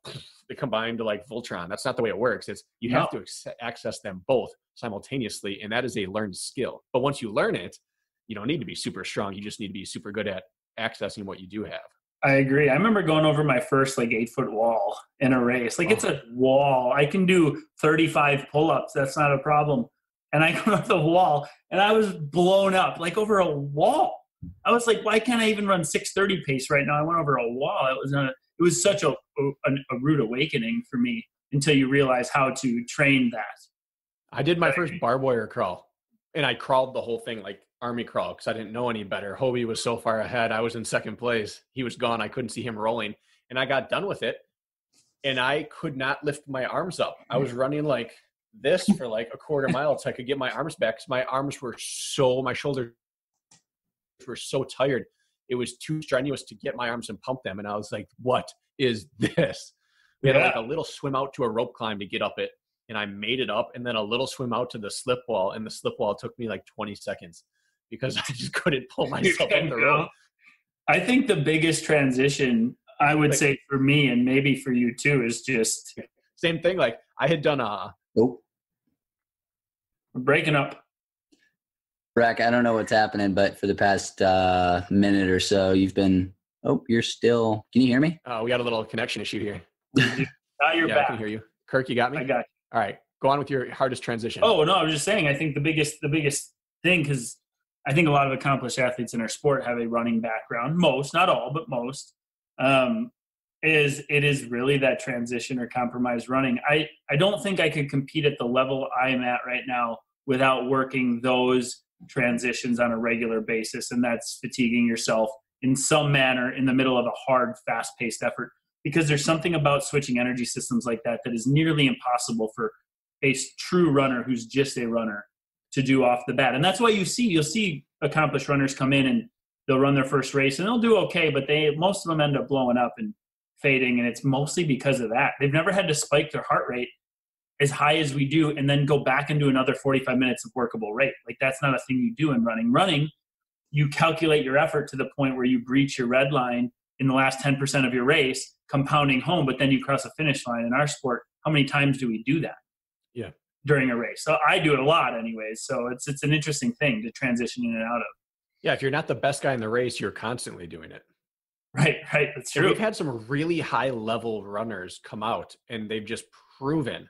they combine to like Voltron. That's not the way it works. It's you have to access them both simultaneously, and that is a learned skill. But once you learn it, you don't need to be super strong. You just need to be super good at accessing what you do have. I agree. I remember going over my first 8-foot wall in a race. It's a wall. I can do 35 pull-ups. That's not a problem. And I go up the wall and I was blown up over a wall. I was like, why can't I even run 6:30 pace right now? I went over a wall. It was such a rude awakening for me until you realize how to train that. I did my first barbed wire crawl, and I crawled the whole thing like army crawl because I didn't know any better. Hobie was so far ahead. I was in second place. He was gone. I couldn't see him rolling. And I got done with it, and I could not lift my arms up. I was running like this for a quarter mile so I could get my arms back because my shoulders were so tired. It was too strenuous to get my arms and pump them. And I was like, what is this? We had a little swim out to a rope climb to get up it. And I made it up, and then a little swim out to the slip wall. And the slip wall took me 20 seconds because I just couldn't pull myself up the rope. I think the biggest transition, I would say for me, and maybe for you too, is just same thing. I had done we're breaking up. Brack, I don't know what's happening, but for the past minute or so, you've been Oh, you're still, can you hear me? We got a little connection issue here. Now you're Yeah, back. I can hear you. Kirk, you got me? I got you. All right. Go on with your hardest transition. Oh, no, I was just saying, I think the biggest thing, because I think a lot of accomplished athletes in our sport have a running background. Most, not all, but most. It is really that transition or compromised running. I don't think I could compete at the level I'm at right now without working those transitions on a regular basis, and that's fatiguing yourself in some manner in the middle of a hard, fast-paced effort, because there's something about switching energy systems like that is nearly impossible for a true runner who's just a runner to do off the bat. And that's why you'll see accomplished runners come in and they'll run their first race and they'll do okay, but most of them end up blowing up and fading, and it's mostly because of that. They've never had to spike their heart rate as high as we do and then go back and do another 45 minutes of workable rate. Like, that's not a thing you do in running. Running, you calculate your effort to the point where you breach your red line in the last 10% of your race, compounding home, but then you cross a finish line. In our sport, how many times do we do that? Yeah. During a race. So I do it a lot anyways. So it's an interesting thing to transition in and out of. Yeah. If you're not the best guy in the race, you're constantly doing it. Right. That's true. So we've had some really high level runners come out and they've just proven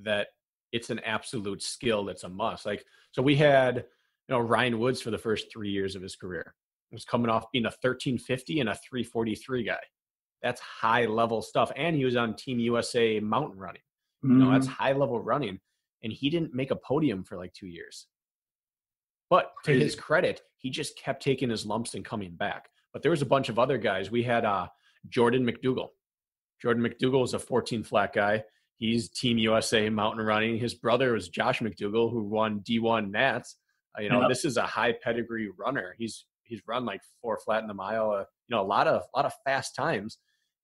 that it's an absolute skill that's a must. Like, so we had, Ryan Woods for the first 3 years of his career. He was coming off being a 1350 and a 343 guy. That's high level stuff. And he was on Team USA mountain running. That's high level running. And he didn't make a podium for like 2 years. But to his credit, he just kept taking his lumps and coming back. But there was a bunch of other guys. We had Jordan McDougall. Jordan McDougall is a 14 flat guy. He's Team USA mountain running. His brother was Josh McDougall, who won D1 Nats. This is a high pedigree runner. He's run like 4 flat in the mile. A lot of fast times,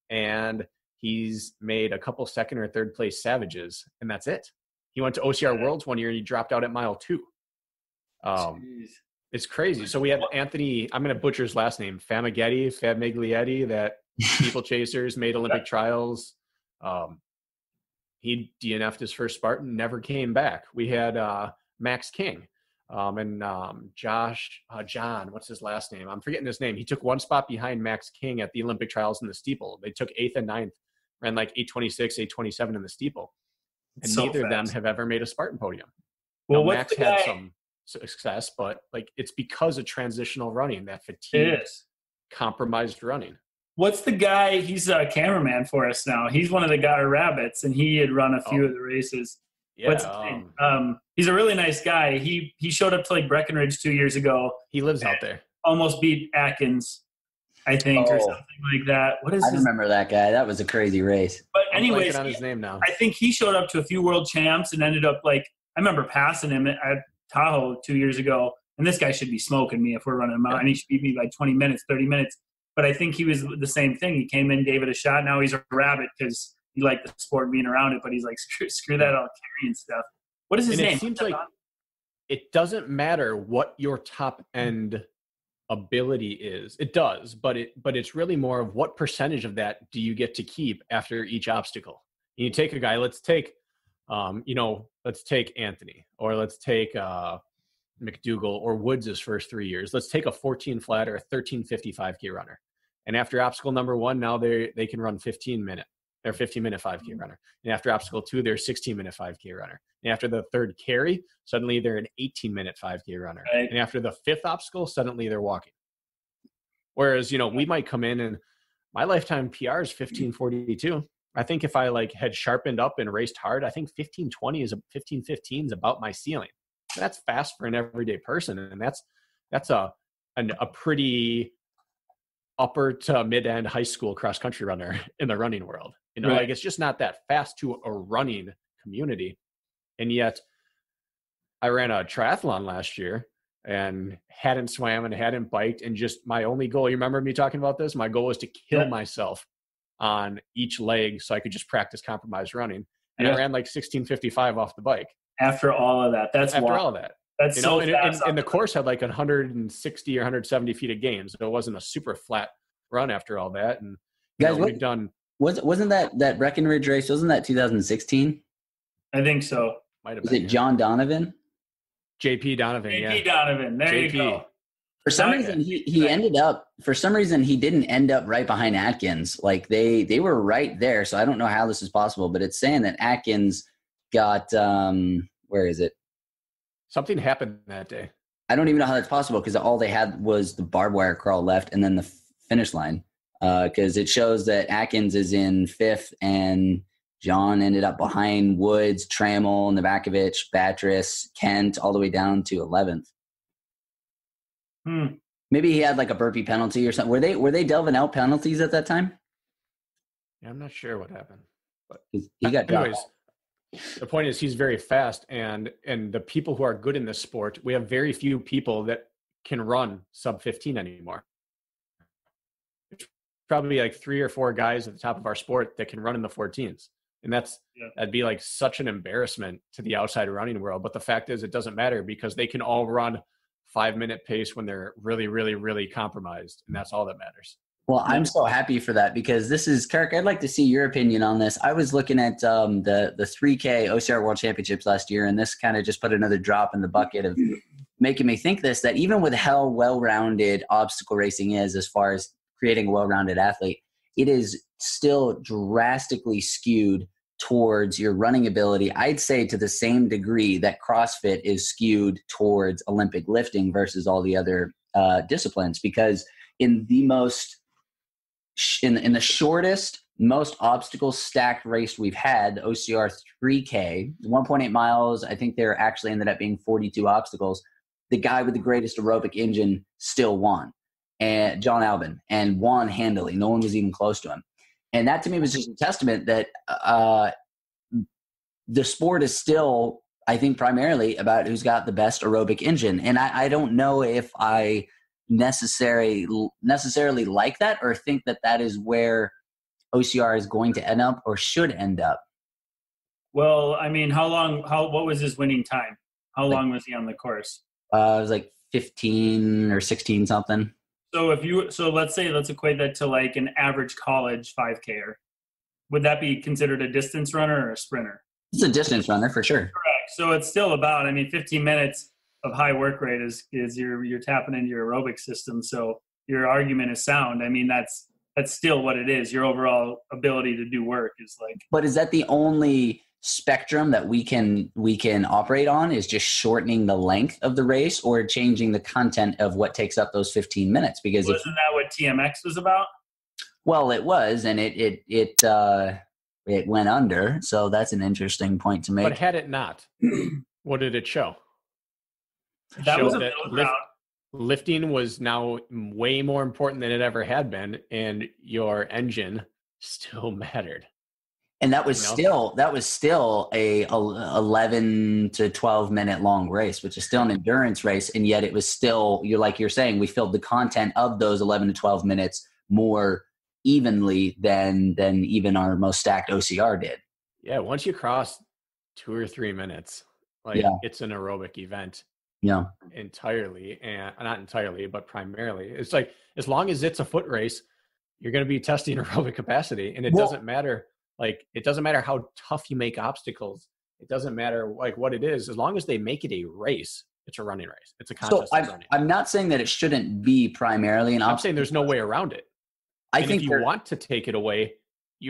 and he's made a couple second or third place savages, and that's it. He went to OCR Worlds one year and he dropped out at mile 2. It's crazy. So we had Anthony, I'm going to butcher his last name, Famiglietti, that steeplechasers made Olympic trials. He DNF'd his first Spartan, never came back. We had Max King and John, what's his last name? I'm forgetting his name. He took one spot behind Max King at the Olympic trials in the steeple. They took 8th and 9th, ran like 8:26, 8:27 in the steeple. And so neither fast. of them have ever made a Spartan podium. Well, now, Max had some success, but like it's because of transitional running, that fatigue, compromised running. What's the guy? He's a cameraman for us now. He's one of the Gutter Rabbits, and he had run a few of the races. Yeah, what's his name? He's a really nice guy. He showed up to like Breckenridge 2 years ago. He lives out there. Almost beat Atkins, I think, or something like that. I remember that guy. That was a crazy race. But anyways, on his name now. I think he showed up to a few world champs and ended up like, I remember passing him at Tahoe 2 years ago, and this guy should be smoking me if we're running a mile, and he should beat me by 20 minutes, 30 minutes. But I think he was the same thing. He came in, gave it a shot. Now he's a rabbit because he liked the sport and being around it, but he's like, screw that all carrying stuff. What is his name? It seems like it doesn't matter what your top end ability is. It does, but it's really more of what percentage of that do you get to keep after each obstacle. You take a guy, let's take Anthony, or let's take McDougall or Woods' first 3 years. Let's take a 14 flat or a 13:50 5K runner. And after obstacle number 1, now they can run 15-minute. They're a 15-minute 5K runner. And after obstacle 2, they're a 16-minute 5K runner. And after the third carry, suddenly they're an 18-minute 5K runner. Right. And after the 5th obstacle, suddenly they're walking. Whereas, we might come in and my lifetime PR is 15:42. I think if I had sharpened up and raced hard, I think 15:15 is about my ceiling. That's fast for an everyday person. And that's a pretty upper to mid-end high school cross-country runner in the running world. Right. It's just not that fast to a running community. And yet I ran a triathlon last year and hadn't swam and hadn't biked. And just my only goal, you remember me talking about this? My goal was to kill myself on each leg so I could just practice compromised running. And I ran like 16:55 off the bike. After all of that. That's so fast. And the course had like 160 or 170 feet of gains. So it wasn't a super flat run after all that. And guys, we've done. Wasn't that Breckenridge race? Wasn't that 2016? I think so. Might have been. Was it John Donovan? JP Donovan. JP Donovan. There you go. For some reason, he ended up. For some reason, he didn't end up right behind Atkins. Like they were right there. So I don't know how this is possible, but it's saying that Atkins got where is it? Something happened that day. I don't even know how that's possible because all they had was the barbed wire crawl left and then the finish line. Because it shows that Atkins is in 5th and John ended up behind Woods, Trammell, Novakovic, Batris, Kent, all the way down to 11th. Maybe he had like a burpee penalty or something. Were they delving out penalties at that time? Yeah, I'm not sure what happened. But he got anyways, the point is he's very fast, and the people who are good in this sport, we have very few people that can run sub 15 anymore. There's probably like 3 or 4 guys at the top of our sport that can run in the 14s. And that'd be like such an embarrassment to the outside running world. But the fact is it doesn't matter because they can all run 5-minute pace when they're really, really, really compromised. And that's all that matters. Well, I'm so happy for that because this is, Kirk, I'd like to see your opinion on this. I was looking at the 3K OCR World Championships last year, and this kind of just put another drop in the bucket of making me think that even with how well-rounded obstacle racing is as far as creating a well-rounded athlete, it is still drastically skewed towards your running ability. I'd say to the same degree that CrossFit is skewed towards Olympic lifting versus all the other disciplines, because in the in the shortest, most obstacles stacked race we've had, OCR 3K, 1.8 miles, I think there actually ended up being 42 obstacles. The guy with the greatest aerobic engine still won, and John Albin, and won handily. No one was even close to him. And that to me was just a testament that the sport is still, I think, primarily about who's got the best aerobic engine. And I don't know if I necessarily like that or think that is where OCR is going to end up or should end up. Well, I mean, what was his winning time? How long was he on the course? It was like 15 or 16 something. So let's equate that to like an average college 5K-er. Would that be considered a distance runner or a sprinter? It's a distance runner for sure. Correct. So it's still about, 15 minutes of high work rate is you're tapping into your aerobic system. So your argument is sound. I mean, that's still what it is. Your overall ability to do work is like. But is that the only spectrum that we can operate on, is just shortening the length of the race or changing the content of what takes up those 15 minutes? Because wasn't that what TMX was about? Well, it was, and it went under. So that's an interesting point to make. But had it not, what did it show? That was lifting was now way more important than it ever had been, and your engine still mattered. And that was still a 11 to 12 minute long race, which is still an endurance race. And yet it was still, you're saying, we filled the content of those 11 to 12 minutes more evenly than even our most stacked OCR did. Yeah. Once you cross 2 or 3 minutes, it's an aerobic event. Yeah. Entirely. And not entirely, but primarily. It's like, as long as it's a foot race, you're going to be testing aerobic capacity, and it doesn't matter. Like, it doesn't matter how tough you make obstacles. It doesn't matter like what it is. As long as they make it a race, it's a running race. It's a contest of running. I'm not saying that it shouldn't be primarily an obstacle. I'm saying there's no way around it. I think if you want to take it away,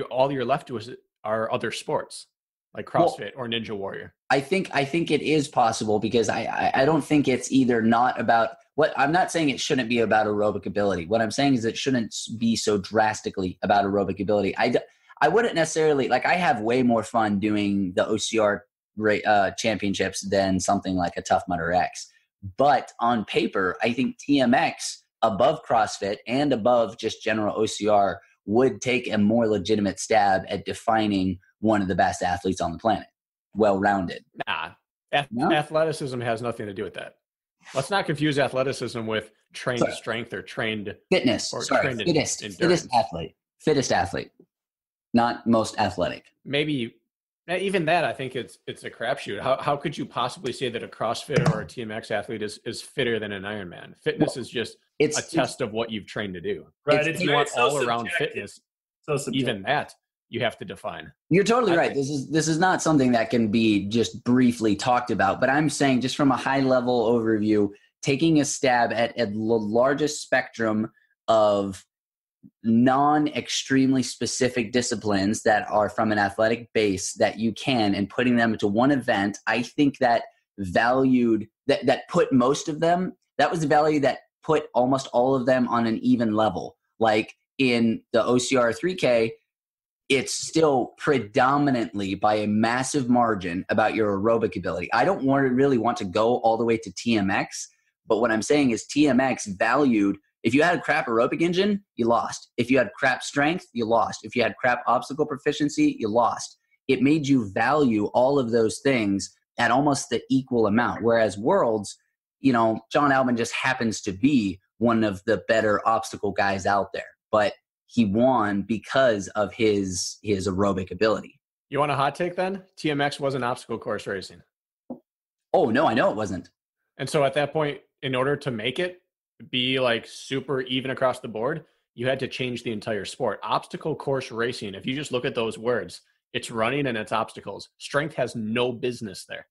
all you're left with are other sports like CrossFit or Ninja Warrior. I think it is possible, because I don't think it's either not about what I'm not saying it shouldn't be about aerobic ability. What I'm saying is it shouldn't be so drastically about aerobic ability. I wouldn't necessarily, like, I have way more fun doing the OCR championships than something like a Tough Mudder X. But on paper, I think TMX above CrossFit and above just general OCR would take a more legitimate stab at defining one of the best athletes on the planet. Well-rounded. Nah. Athleticism has nothing to do with that. Let's not confuse athleticism with trained strength or trained fitness. Or trained fittest athlete. Not most athletic. Maybe even that, I think it's a crapshoot. How could you possibly say that a CrossFit or a TMX athlete is fitter than an Ironman? Fitness is just a test of what you've trained to do. Right. If you want all around fitness, even that you have to define. You're totally right. This is not something that can be just briefly talked about, but I'm saying just from a high level overview, taking a stab at the largest spectrum of non-extremely specific disciplines that are from an athletic base that you can, and putting them into one event. I think that valued that put most of them, that was the value that put almost all of them on an even level. Like in the OCR 3K, it's still predominantly by a massive margin about your aerobic ability. I don't really want to go all the way to TMX, but what I'm saying is TMX valued, if you had a crap aerobic engine, you lost. If you had crap strength, you lost. If you had crap obstacle proficiency, you lost. It made you value all of those things at almost the equal amount. Whereas Worlds, you know, John Albin just happens to be one of the better obstacle guys out there, but he won because of his aerobic ability. You want a hot take then? TMX wasn't obstacle course racing. Oh, no, I know it wasn't. And so at that point, in order to make it be like super even across the board, you had to change the entire sport. Obstacle course racing, if you just look at those words, it's running and it's obstacles. Strength has no business there.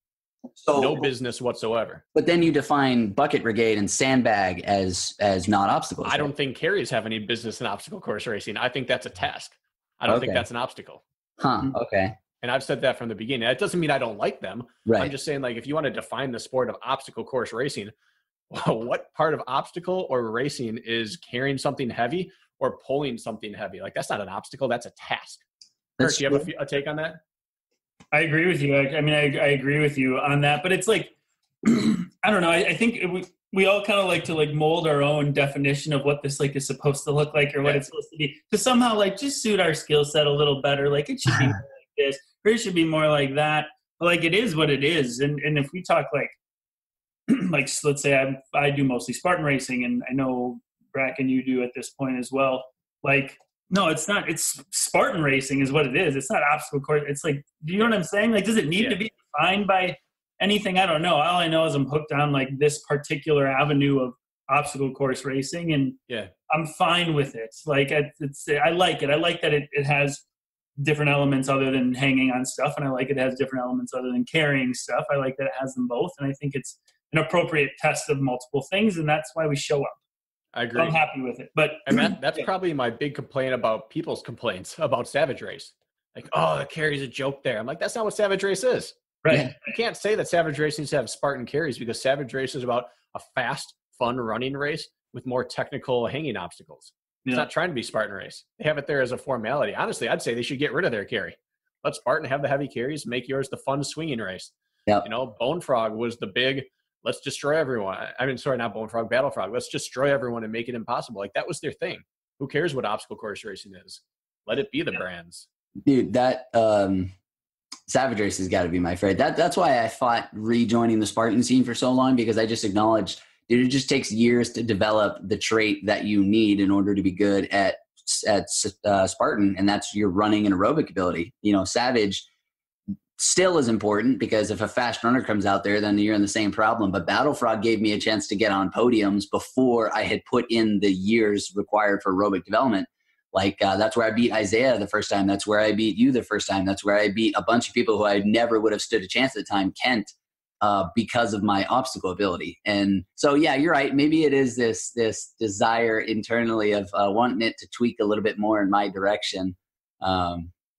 So, no business whatsoever. But then you define bucket brigade and sandbag as not obstacles. I don't think carries have any business in obstacle course racing. I think that's a task. I don't think that's an obstacle. Huh, okay. And I've said that from the beginning. That doesn't mean I don't like them. Right. I'm just saying, like, if you want to define the sport of obstacle course racing, well, what part of obstacle or racing is carrying something heavy or pulling something heavy? Like, that's not an obstacle. That's a task. Kirk, do you have a take on that? I agree with you. I mean, I agree with you on that, but it's like, I don't know. I think we all kind of like to like mold our own definition of what this like is supposed to look like or what it's supposed to be to somehow like just suit our skill set a little better. Like it should be more like this, or it should be more like that. But like it is what it is. And if we talk like let's say I do mostly Spartan racing, and I know Brakken you do at this point as well. Like, no, it's not. It's Spartan racing is what it is. It's not obstacle course. It's like, do you know what I'm saying? Like, does it need to be defined by anything? I don't know. All I know is I'm hooked on like this particular avenue of obstacle course racing, and I'm fine with it. Like, I like it. I like that it has different elements other than hanging on stuff, and I like it has different elements other than carrying stuff. I like that it has them both, and I think it's an appropriate test of multiple things, and that's why we show up. I agree. So I'm happy with it. But that's probably my big complaint about people's complaints about Savage Race. Like, oh, the carry's a joke there. I'm like, that's not what Savage Race is. Right. You can't say that Savage Race needs to have Spartan carries, because Savage Race is about a fast, fun running race with more technical hanging obstacles. It's not trying to be Spartan Race. They have it there as a formality. Honestly, I'd say they should get rid of their carry. Let Spartan have the heavy carries, make yours the fun swinging race. Yep. You know, Bone Frog was the big, let's destroy everyone. I mean, sorry, not Bone Frog, Battle Frog. Let's destroy everyone and make it impossible. Like, that was their thing. Who cares what obstacle course racing is? Let it be the brands. Dude, that Savage Race has got to be my favorite. That's why I fought rejoining the Spartan scene for so long, because I just acknowledged, dude, it just takes years to develop the trait that you need in order to be good at Spartan, and that's your running and aerobic ability. You know, Savage still is important, because if a fast runner comes out there, then you're in the same problem. But Battle Frog gave me a chance to get on podiums before I had put in the years required for aerobic development. Like, that's where I beat Isaiah the first time. That's where I beat you the first time. That's where I beat a bunch of people who I never would have stood a chance at the time, Kent, because of my obstacle ability. And so, yeah, you're right. Maybe it is this desire internally of wanting it to tweak a little bit more in my direction.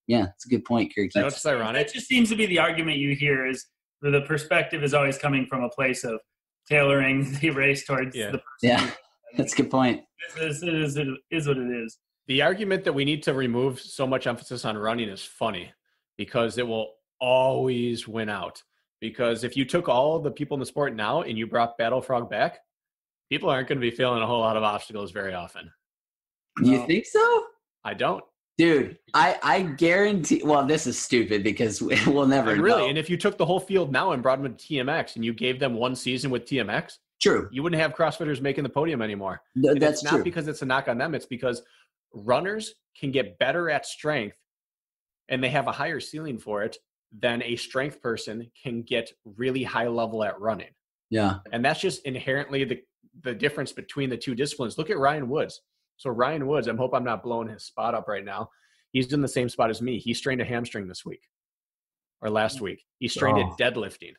Yeah, it's a good point, Kirk. That's ironic. It just seems to be the argument you hear is where the perspective is always coming from a place of tailoring the race towards the person. Yeah, that's a good point. It is what it is. The argument that we need to remove so much emphasis on running is funny, because it will always win out. Because if you took all the people in the sport now and you brought Battle Frog back, people aren't going to be feeling a whole lot of obstacles very often. You think so? I don't. Dude, I guarantee. Well, this is stupid because we'll never know. Really, and if you took the whole field now and brought them to TMX and you gave them one season with TMX, true, you wouldn't have CrossFitters making the podium anymore. That's not because it's a knock on them. It's because runners can get better at strength, and they have a higher ceiling for it than a strength person can get really high level at running. Yeah, and that's just inherently the difference between the two disciplines. Look at Ryan Woods. So Ryan Woods, I hope I'm not blowing his spot up right now. He's in the same spot as me. He strained a hamstring this week or last week. He strained it deadlifting.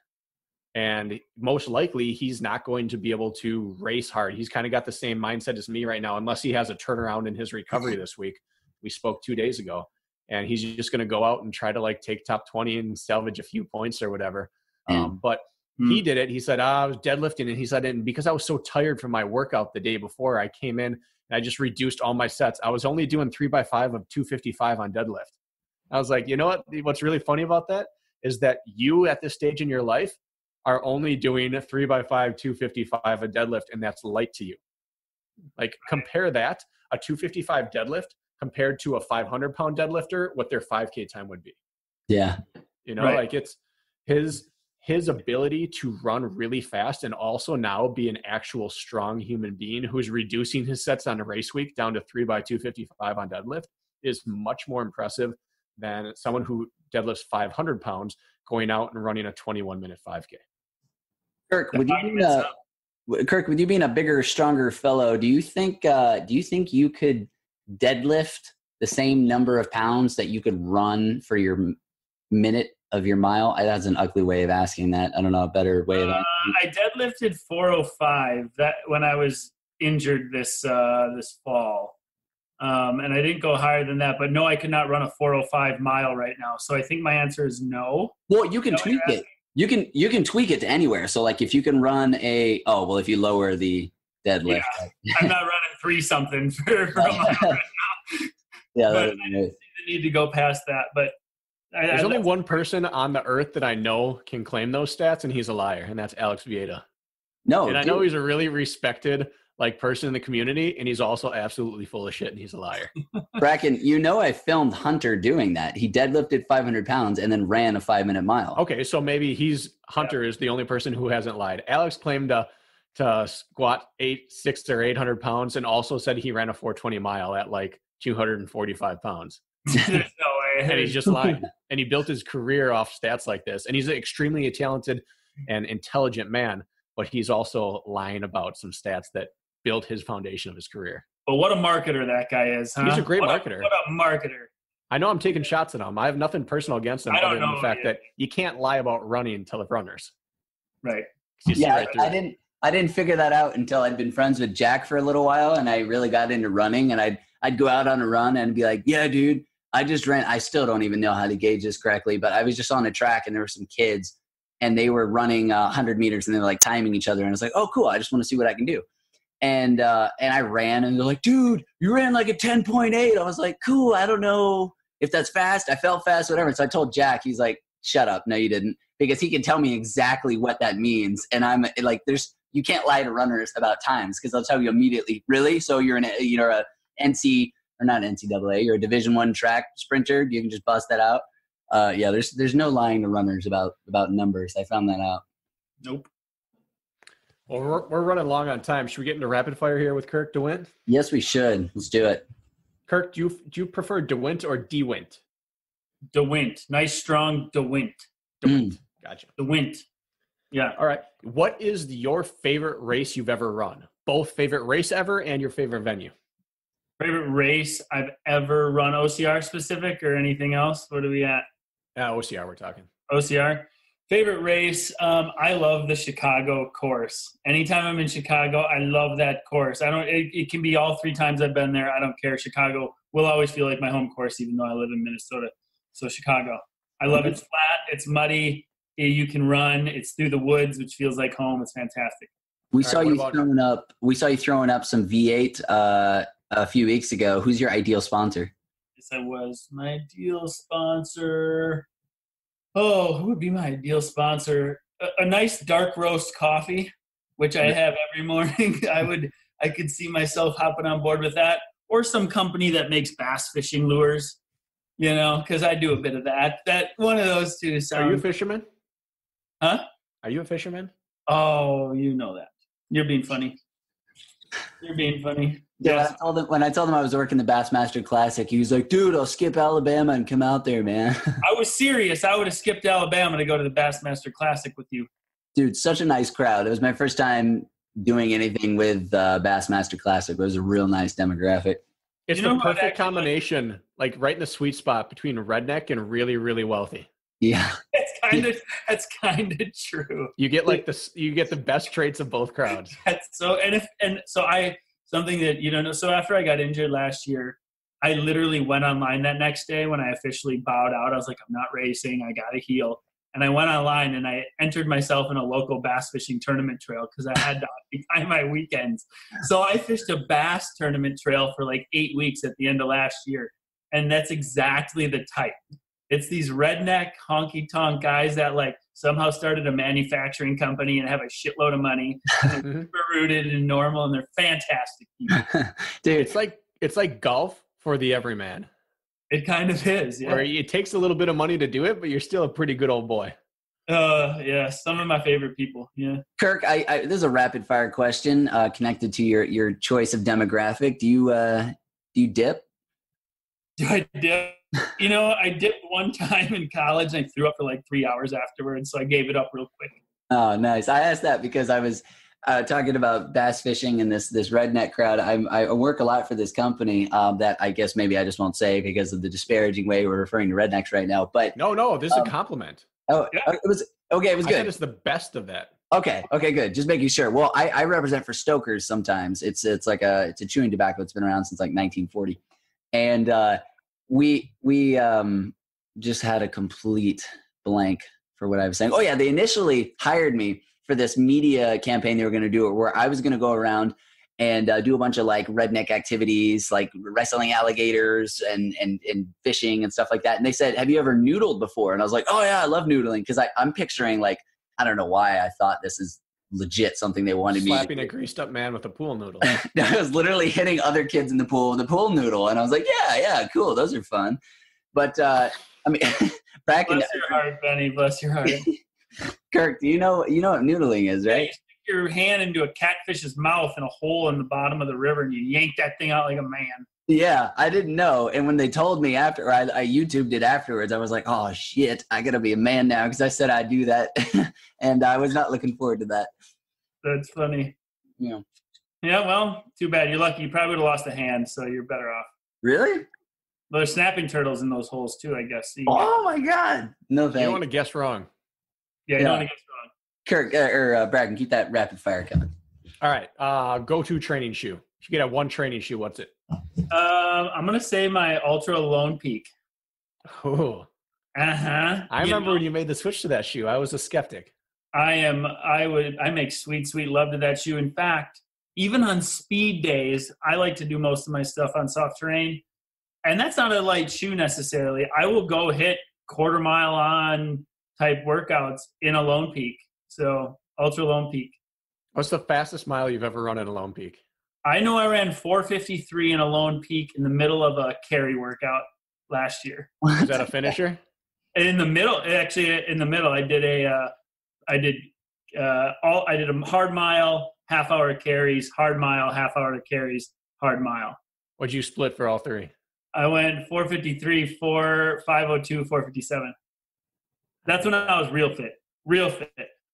And most likely he's not going to be able to race hard. He's kind of got the same mindset as me right now, unless he has a turnaround in his recovery this week. We spoke 2 days ago, and he's just going to go out and try to like take top 20 and salvage a few points or whatever. But he did it. He said, I was deadlifting, and he said, and because I was so tired from my workout the day before, I came in and I just reduced all my sets. I was only doing 3x5 of 255 on deadlift. I was like, you know what? What's really funny about that is that you at this stage in your life are only doing a 3x5, 255 a deadlift, and that's light to you. Like compare that, a 255 deadlift compared to a 500-pound deadlifter, what their 5K time would be. Yeah. You know, like it's his ability to run really fast and also now be an actual strong human being who's reducing his sets on a race week down to 3x255 on deadlift is much more impressive than someone who deadlifts 500 pounds going out and running a 21-minute 5K. Kirk, with you being a bigger, stronger fellow, do you think you could deadlift the same number of pounds that you could run for your minute of your mile? That's an ugly way of asking that. I don't know a better way of asking. I deadlifted 405 that when I was injured this fall. And I didn't go higher than that, but no, I could not run a 405 mile right now. So I think my answer is no. Well, you can tweak it. You can tweak it to anywhere. So like if you can run if you lower the deadlift. Yeah, I'm not running 3 something for a mile right now. Yeah, but I didn't see the need to go past that. But there's only one person on the earth that I know can claim those stats, and he's a liar, and that's Alex Vieta. No, and I know he's a really respected person in the community, and he's also absolutely full of shit, and he's a liar. Brakken, I filmed Hunter doing that. He deadlifted 500 pounds and then ran a 5-minute mile. Okay, so maybe Hunter is the only person who hasn't lied. Alex claimed to squat 600 or 800 pounds and also said he ran a 420 mile at like 245 pounds. There's no way. And he's just lying. And he built his career off stats like this. And he's an extremely talented and intelligent man, but he's also lying about some stats that built his foundation of his career. But what a marketer that guy is, huh? He's a great marketer. What a marketer. I know I'm taking shots at him. I have nothing personal against him other than the fact that you can't lie about running to the runners. Right. Yeah, I didn't figure that out until I'd been friends with Jack for a little while, and I really got into running, and I'd go out on a run and be like, yeah, dude, I just ran. I still don't even know how to gauge this correctly, but I was just on a track, and there were some kids, and they were running 100 meters, and they were like timing each other, and I was like, oh, cool, I just want to see what I can do. And I ran, and they're like, dude, you ran like a 10.8. I was like, cool, I don't know if that's fast. I felt fast, whatever. So I told Jack, he's like, shut up. No, you didn't. Because he can tell me exactly what that means. And I'm like, you can't lie to runners about times because they'll tell you immediately, really? So you're a NC, or not NCAA, you're a Division I track sprinter. You can just bust that out. Yeah, there's no lying to runners about numbers. I found that out. Nope. Well, we're running long on time. Should we get into rapid fire here with Kirk Dewindt? Yes, we should. Let's do it. Kirk, do you prefer Dewindt or Dewindt? Dewindt. Nice, strong Dewindt. Gotcha. Dewindt. Yeah. All right. What is your favorite race you've ever run? Both favorite race ever and your favorite venue. Favorite race I've ever run, OCR specific or anything else? What are we at? OCR, we're talking. OCR. Favorite race, I love the Chicago course. Anytime I'm in Chicago, I love that course. It can be all 3 times I've been there. I don't care. Chicago will always feel like my home course, even though I live in Minnesota. So Chicago. I love it. It's flat. It's muddy. You can run. It's through the woods, which feels like home. It's fantastic. We saw you throwing up some V8 a few weeks ago. Who's your ideal sponsor? Yes, I was. My ideal sponsor. Oh, who would be my ideal sponsor? A nice dark roast coffee, which I have every morning. I could see myself hopping on board with that, or some company that makes bass fishing lures. Because I do a bit of that. That one of those two sounds. Are you a fisherman? Huh? Are you a fisherman? Oh, you know that. You're being funny. You're being funny. Yeah, when I told him I was working the Bassmaster Classic, he was like, dude, I'll skip Alabama and come out there, man. I was serious. I would have skipped Alabama to go to the Bassmaster Classic with you. Dude, such a nice crowd. It was my first time doing anything with Bassmaster Classic. It was a real nice demographic. It's the perfect combination, like right in the sweet spot between redneck and really, really wealthy. Yeah. It's That's kind of true. You get like you get the best traits of both crowds. Something that you don't know. So after I got injured last year, I literally went online that next day when I officially bowed out. I was like, I'm not racing. I got to heal. And I went online and I entered myself in a local bass fishing tournament trail because I had to occupy my weekends. So I fished a bass tournament trail for like 8 weeks at the end of last year. And that's exactly the type. It's these redneck honky-tonk guys that like somehow started a manufacturing company and have a shitload of money. And they're super rooted and normal, and they're fantastic people. Dude, it's like golf for the everyman. It kind of is, yeah. Where it takes a little bit of money to do it, but you're still a pretty good old boy. Yeah, some of my favorite people, yeah. Kirk, this is a rapid fire question connected to your choice of demographic. Do you dip? Do I dip? I dipped one time in college and I threw up for like 3 hours afterwards, so I gave it up real quick. Oh, nice. I asked that because I was talking about bass fishing and this redneck crowd. I work a lot for this company that I guess maybe I just won't say because of the disparaging way we're referring to rednecks right now. But no, this is a compliment. Oh, yeah. It was okay. It was good. I said it's the best of that. Okay, good. Just making sure. Well, I represent for Stokers sometimes. It's like it's a chewing tobacco. It's been around since like 1940, and we just had a complete blank for what I was saying. Oh yeah, they initially hired me for this media campaign they were going to do, where I was going to go around and do a bunch of like redneck activities, like wrestling alligators and fishing and stuff like that. And they said, "Have you ever noodled before?" And I was like, "Oh yeah, I love noodling," because I'm picturing like, I don't know why I thought this is legit something they wanted slapping me a greased up man with a pool noodle. I was literally hitting other kids in the pool with a pool noodle, and I was like, yeah, cool, those are fun. But I mean, bless your heart, Benny. Bless your heart. Kirk, you know what noodling is, right? You stick your hand into a catfish's mouth in a hole in the bottom of the river, and you yank that thing out like a man. Yeah, I didn't know. And when they told me after, I YouTubed it afterwards, I was like, oh, shit, I got to be a man now because I said I'd do that. And I was not looking forward to that. That's funny. Yeah. Yeah, well, too bad. You're lucky. You probably would have lost a hand, so you're better off. Really? Well, there's snapping turtles in those holes, too, I guess. So oh, my God. No thanks. You don't want to guess wrong. Yeah, you don't want to guess wrong. Kirk, or Brakken, keep that rapid fire coming. All right. Go-to training shoe. If you could have one training shoe, what's it? I'm going to say my Ultra Lone Peak. Oh. Uh-huh. I remember when you made the switch to that shoe. I was a skeptic. I make sweet love to that shoe. In fact, even on speed days, I like to do most of my stuff on soft terrain. And that's not a light shoe necessarily. I will go hit quarter mile on type workouts in a Lone Peak. So Ultra Lone Peak. What's the fastest mile you've ever run at a Lone Peak? I know I ran 4:53 in a Lone Peak in the middle of a carry workout last year. Was that a finisher? In the middle, I did a hard mile, half hour carries, hard mile, half hour carries, hard mile. What'd you split for all three? I went 4:53, 5:02, 4:57. That's when I was real fit.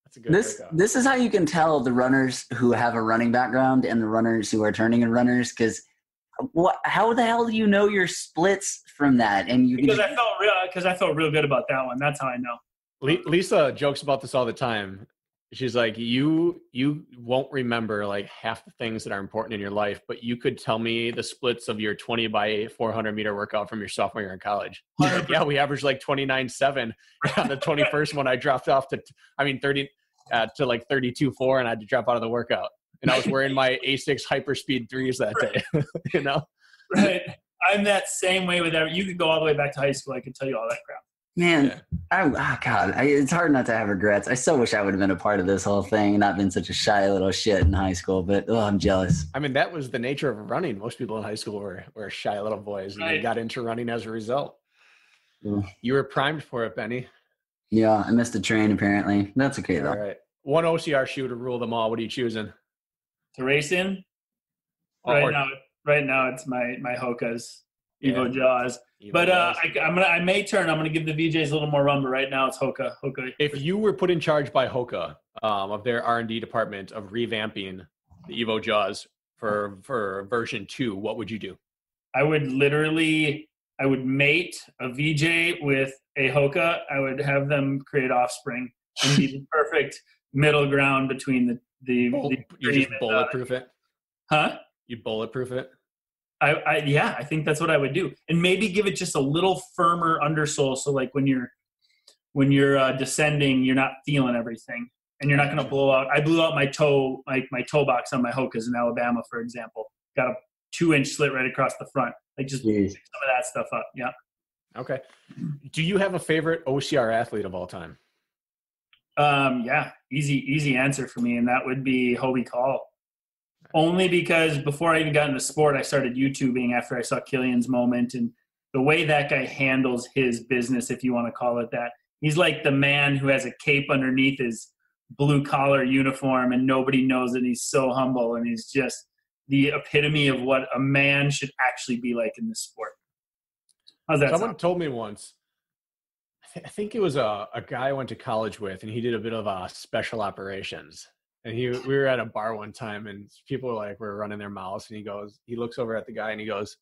That's a good this is how you can tell the runners who have a running background and the runners who are turning in runners, because how the hell do you know your splits from that? And I felt real good about that one. That's how I know. Lisa jokes about this all the time. She's like, you won't remember like half the things that are important in your life, but you could tell me the splits of your 20 by 400 meter workout from your sophomore year in college. Yeah, we averaged like 29.7 on the 21st one. I dropped off to 30 to like 32.4, and I had to drop out of the workout. And I was wearing my A6 Hyperspeed 3s that day. You know, right? I'm that same way with every. You could go all the way back to high school. I could tell you all that crap. Man, yeah. It's hard not to have regrets. I so wish I would have been a part of this whole thing and not been such a shy little shit in high school, but I'm jealous. I mean, that was the nature of running. Most people in high school were shy little boys, and they got into running as a result. Yeah. You were primed for it, Benny. Yeah, I missed the train apparently. That's okay, though. All right. One OCR shoe to rule them all. What are you choosing? To race in? Right now it's my Hoka's Evo Jaws. But I may turn. I'm gonna give the VJs a little more run, but right now it's Hoka. If you were put in charge by Hoka of their R&D department of revamping the Evo Jaws for version 2, what would you do? I would mate a VJ with a Hoka, I would have them create offspring and be the perfect middle ground between the you just bulletproof it? Huh? You bulletproof it? I think that's what I would do. And maybe give it just a little firmer undersole. So like when you're descending, you're not feeling everything and you're not going to blow out. I blew out my toe box on my Hokas in Alabama, for example. Got a 2-inch slit right across the front. Like just pick some of that stuff up. Yeah. Okay. Do you have a favorite OCR athlete of all time? Yeah, easy answer for me. And that would be Hobie Call. Only because before I even got into sport, I started YouTubing after I saw Killian's moment, and the way that guy handles his business, if you want to call it that. He's like the man who has a cape underneath his blue collar uniform and nobody knows it. He's so humble, and he's just the epitome of what a man should actually be like in this sport. How's that Someone sound? told me once, I think it was a guy I went to college with, and he did a bit of special operations. And we were at a bar one time, and people were running their mouths, and he looks over at the guy and he goes,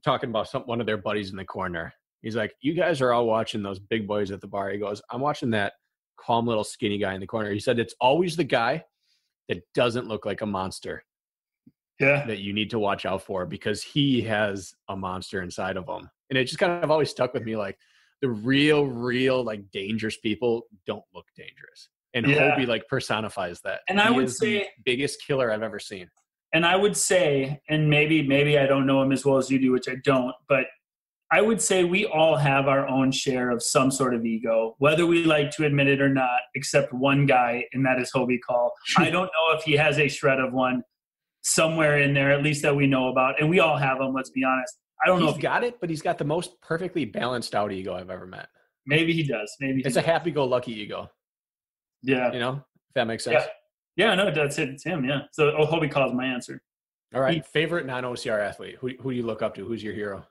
talking about one of their buddies in the corner. He's like, you guys are all watching those big boys at the bar. He goes, I'm watching that calm little skinny guy in the corner. He said, it's always the guy that doesn't look like a monster. Yeah. That you need to watch out for, because he has a monster inside of him. And it just kind of always stuck with me. Like the real like dangerous people don't look dangerous. And Hobie personifies that. And I would say the biggest killer I've ever seen. And I would say, and maybe I don't know him as well as you do, which I don't, but I would say we all have our own share of some sort of ego, whether we like to admit it or not, except one guy, and that is Hobie Call. I don't know if he has a shred of one somewhere in there, at least that we know about. And we all have them, let's be honest. I don't know if he's got it, but he's got the most perfectly balanced out ego I've ever met. Maybe he does. It's a happy-go-lucky ego. Yeah. You know, if that makes sense. Yeah, no, that's it. It's him, yeah. So Hobie Call is my answer. All right. Favorite non-OCR athlete? Who do you look up to? Who's your hero?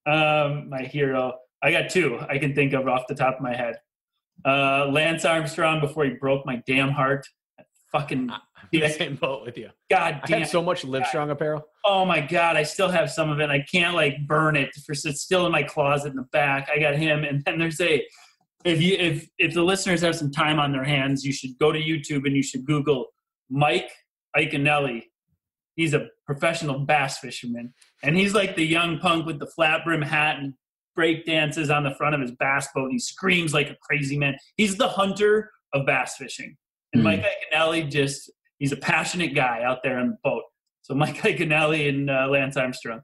My hero. I got two I can think of off the top of my head. Lance Armstrong before he broke my damn heart. I'm in the same boat with you. God damn. I had so much Livestrong apparel. Oh my God. I still have some of it. I can't burn it. It's still in my closet in the back. I got him. And then there's if the listeners have some time on their hands, you should go to YouTube and you should Google Mike Iaconelli. He's a professional bass fisherman. And he's like the young punk with the flat brim hat and break dances on the front of his bass boat. He screams like a crazy man. He's the hunter of bass fishing. And Mike Iaconelli he's a passionate guy out there on the boat. So Mike Iaconelli and Lance Armstrong.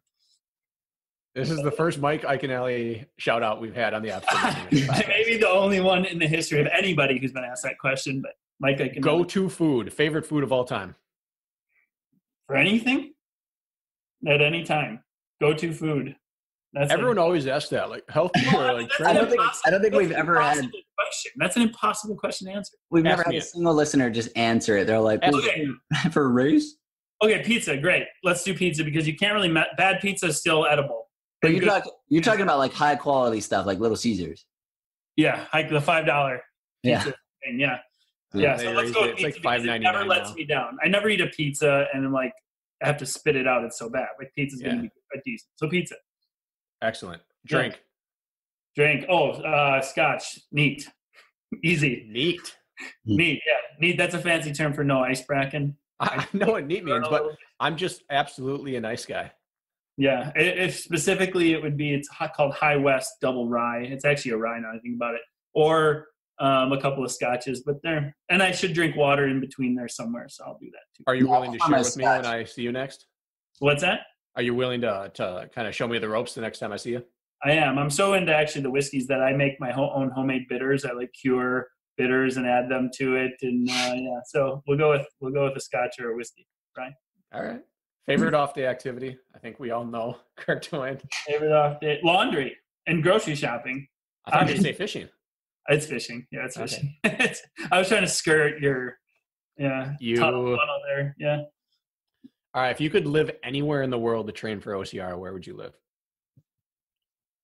This is the first Mike Iaconelli shout out we've had on the episode. Maybe the only one in the history of anybody who's been asked that question, but Mike Iaconelli. Go-to food, favorite food of all time. For anything? At any time. Go-to food. Everyone always asks that, like healthy or like I don't think we've ever had. Question. That's an impossible question to answer. We've never had a single listener just answer it. They're like, okay. For a race? Okay, pizza, great. Let's do pizza because you can't really bad pizza is still edible. But you're talking about like high quality stuff, like Little Caesars. Yeah, like the $5 pizza thing. Yeah. Yeah. So let's go with pizza because it never lets me down. I never eat a pizza and I'm like, I have to spit it out. It's so bad. Like pizza's gonna be decent. So pizza. Excellent. Drink. Oh, scotch. Neat. Easy. Neat. Neat. Yeah. Neat. That's a fancy term for no ice, Brakken. I know what neat means, but I'm just absolutely a nice guy. Yeah. If specifically it would be, it's called High West Double Rye. It's actually a rye now I think about it. Or a couple of scotches, but there. And I should drink water in between there somewhere, so I'll do that too. Are you willing to share with me when I see you next? What's that? Are you willing to kind of show me the ropes the next time I see you? I am. I'm so into actually the whiskeys that I make my own homemade bitters. I like cure bitters and add them to it, and so we'll go with a scotch or a whiskey, right? All right. Favorite off day activity? I think we all know Kirk Dewindt. Favorite off day laundry and grocery shopping. I thought you'd say fishing. It's fishing. Yeah, it's fishing. Okay. I was trying to skirt your tunnel there. Yeah. All right. If you could live anywhere in the world to train for OCR, where would you live?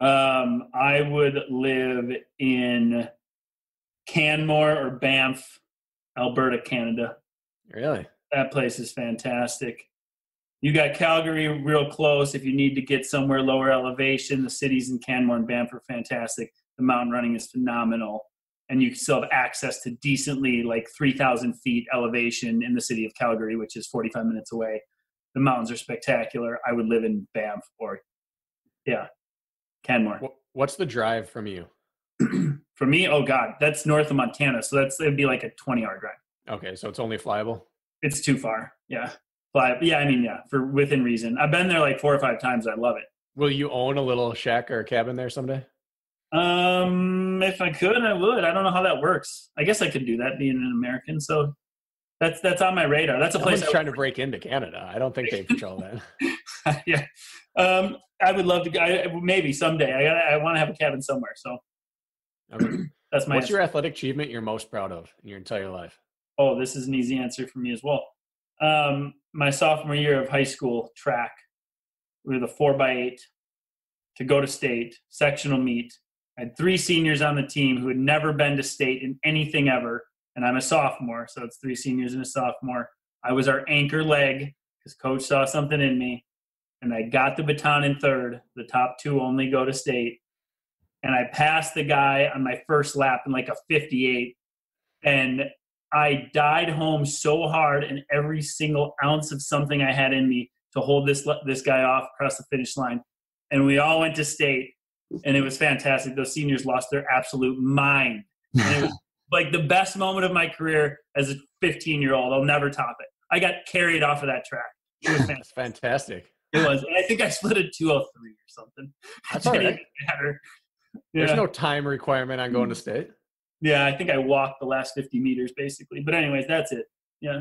I would live in Canmore or Banff, Alberta, Canada. Really? That place is fantastic. You got Calgary real close. If you need to get somewhere lower elevation, the cities in Canmore and Banff are fantastic. the mountain running is phenomenal. And you still have access to decently like 3,000 feet elevation in the city of Calgary, which is 45 minutes away. The mountains are spectacular. I would live in Banff or, Canmore. What's the drive from you? For me, oh God, that's north of Montana. So it'd be like a 20-hour drive. Okay, so it's only flyable? It's too far. Yeah. For within reason. I've been there like 4 or 5 times. I love it. Will you own a little shack or a cabin there someday? If I could, I would. I don't know how that works. I guess I could do that being an American. So that's on my radar. That's a place I'm trying to break into Canada. I don't think they control that. Yeah. I would love to. Maybe someday. I want to have a cabin somewhere. So that's my. What's your athletic achievement you're most proud of in your entire life? Oh, this is an easy answer for me as well. My sophomore year of high school track, we were the 4x8 to go to state sectional meet. I had 3 seniors on the team who had never been to state in anything ever, and I'm a sophomore, so it's 3 seniors and a sophomore. I was our anchor leg because coach saw something in me, and I got the baton in third. The top 2 only go to state, and I passed the guy on my first lap in like a 58, and I died home so hard, and every single ounce of something I had in me to hold this guy off across the finish line. And we all went to state, and it was fantastic. Those seniors lost their absolute mind. And it was like the best moment of my career as a 15-year-old. I'll never top it. I got carried off of that track. It was fantastic. That's fantastic. It was. And I think I split a 2:03 or something. That's all right. Didn't even matter. Yeah. There's no time requirement on going to state. Yeah, I think I walked the last 50 meters basically. But anyways, that's it. Yeah.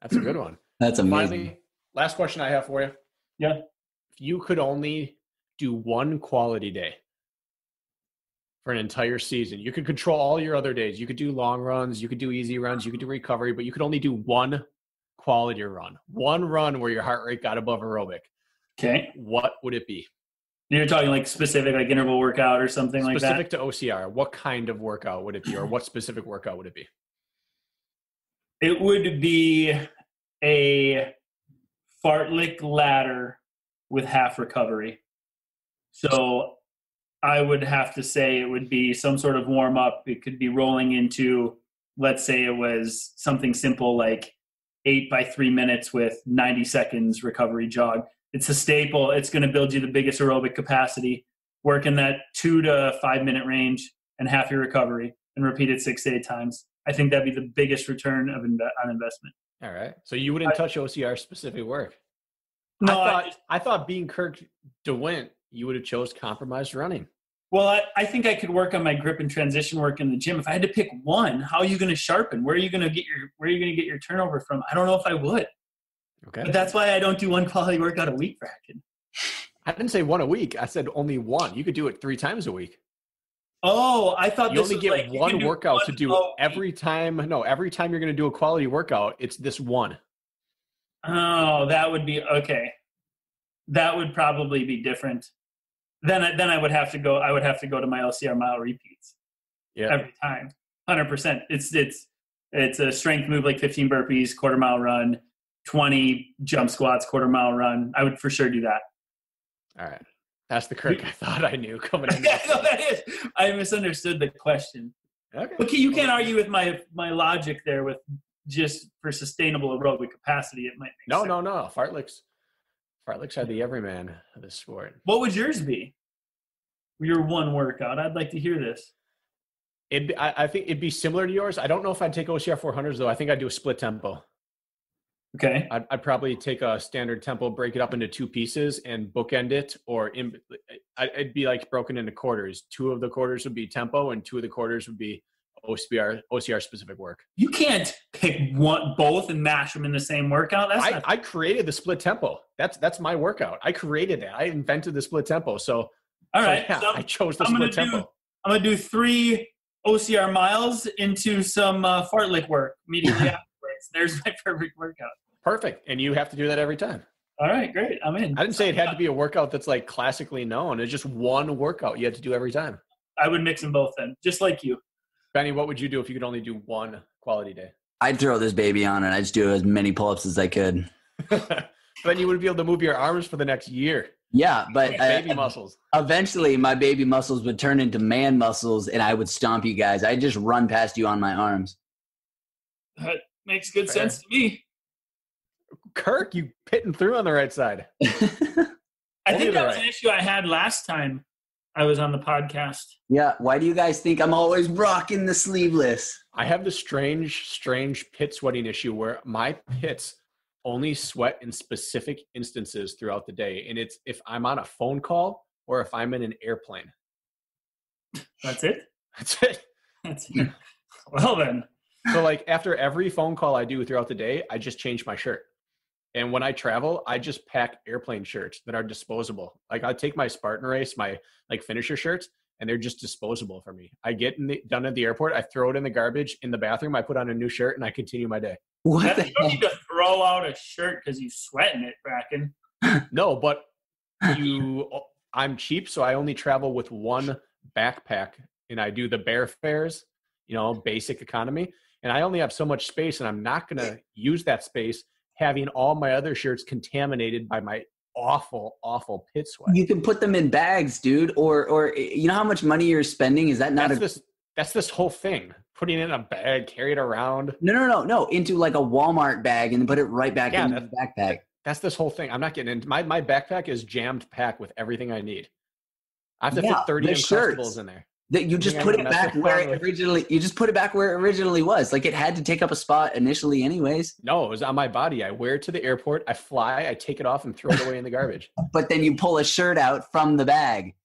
That's a good one. That's amazing. Finally, last question I have for you. Yeah. If you could only do one quality day for an entire season, you could control all your other days. You could do long runs, you could do easy runs, you could do recovery, but you could only do one quality run. One run where your heart rate got above aerobic. Okay. What would it be? You're talking like specific, like interval workout or something like that? Specific to OCR. What kind of workout would it be, or what specific workout would it be? It would be a fartlek ladder with half recovery. So I would have to say it would be some sort of warm up. It could be rolling into, let's say it was something simple like 8 by 3 minutes with 90 seconds recovery jog. It's a staple. It's going to build you the biggest aerobic capacity. Work in that 2 to 5 minute range and half your recovery and repeat it 6 to 8 times. I think that'd be the biggest return on investment. All right. So you wouldn't touch OCR specific work. No, I thought being Kirk Dewindt, you would have chose compromised running. Well, I think I could work on my grip and transition work in the gym. If I had to pick one, how are you going to sharpen? Where are you going to get your turnover from? I don't know if I would. Okay. But that's why I don't do one quality workout a week, Brakken. I didn't say one a week. I said only one. You could do it 3 times a week. Oh, I thought you only get one workout to do every time. No, every time you're going to do a quality workout, it's this one. Oh, that would be okay. That would probably be different. Then I would have to go. I would have to go to my LCR mile repeats. Yeah. Every time, 100%. It's a strength move like 15 burpees, quarter mile run, 20 jump squats, quarter mile run. I would for sure do that. All right. That's the Kirk I thought I knew coming in. Yeah, no, that is. I misunderstood the question. Okay, you can't argue with my logic there with just for sustainable aerobic capacity. It might make sense. No. Fartleks are the everyman of this sport. What would yours be? Your one workout. I'd like to hear this. I think it'd be similar to yours. I don't know if I'd take OCR 400s though. I think I'd do a split tempo. Okay. I'd probably take a standard tempo, break it up into 2 pieces and bookend it, or it'd be like broken into quarters. 2 of the quarters would be tempo and 2 of the quarters would be OCR specific work. You can't pick both and mash them in the same workout. I created the split tempo. That's my workout. I created that. I invented the split tempo. So, all right. Yeah, so I chose the split tempo. I'm going to do 3 OCR miles into some fartlek work immediately afterwards. There's my perfect workout. Perfect. And you have to do that every time. All right, great. I'm in. I didn't say it had to be a workout that's like classically known. It's just one workout you had to do every time. I would mix them both then, just like you. Beni, what would you do if you could only do one quality day? I'd throw this baby on and I'd just do as many pull-ups as I could. then you would be able to move your arms for the next year. Yeah, but baby muscles. Eventually, my baby muscles would turn into man muscles, and I would stomp you guys. I'd just run past you on my arms. That makes good sense to me. Kirk, you pitting through on the right side. I think that was an issue I had last time I was on the podcast. Yeah, why do you guys think I'm always rocking the sleeveless? I have the strange pit sweating issue where my pits only sweat in specific instances throughout the day. And it's if I'm on a phone call or if I'm in an airplane. That's it? That's it. That's it. Well then. So like after every phone call I do throughout the day, I just change my shirt. And when I travel, I just pack airplane shirts that are disposable. Like I take my Spartan race, my like finisher shirts, and they're just disposable for me. I get done at the airport, I throw it in the garbage in the bathroom, I put on a new shirt, and I continue my day. What? You don't need to throw out a shirt because you sweat in it, Brakken. No, but I'm cheap, so I only travel with one backpack, and I do the bear fares, basic economy. And I only have so much space, and I'm not going to use that space having all my other shirts contaminated by my awful pit sweat. You can put them in bags, dude, or you know how much money you're spending? Is that not that's this whole thing. Putting it in a bag, carry it around. No. Into like a Walmart bag and then put it right back in the backpack. That's this whole thing. I'm not getting into my backpack is jammed packed with everything I need. I have to fit 30 Uncrustables in there. That you just put it back where it originally was. Like it had to take up a spot initially anyways. No, it was on my body. I wear it to the airport. I fly, I take it off and throw it away in the garbage. But then you pull a shirt out from the bag.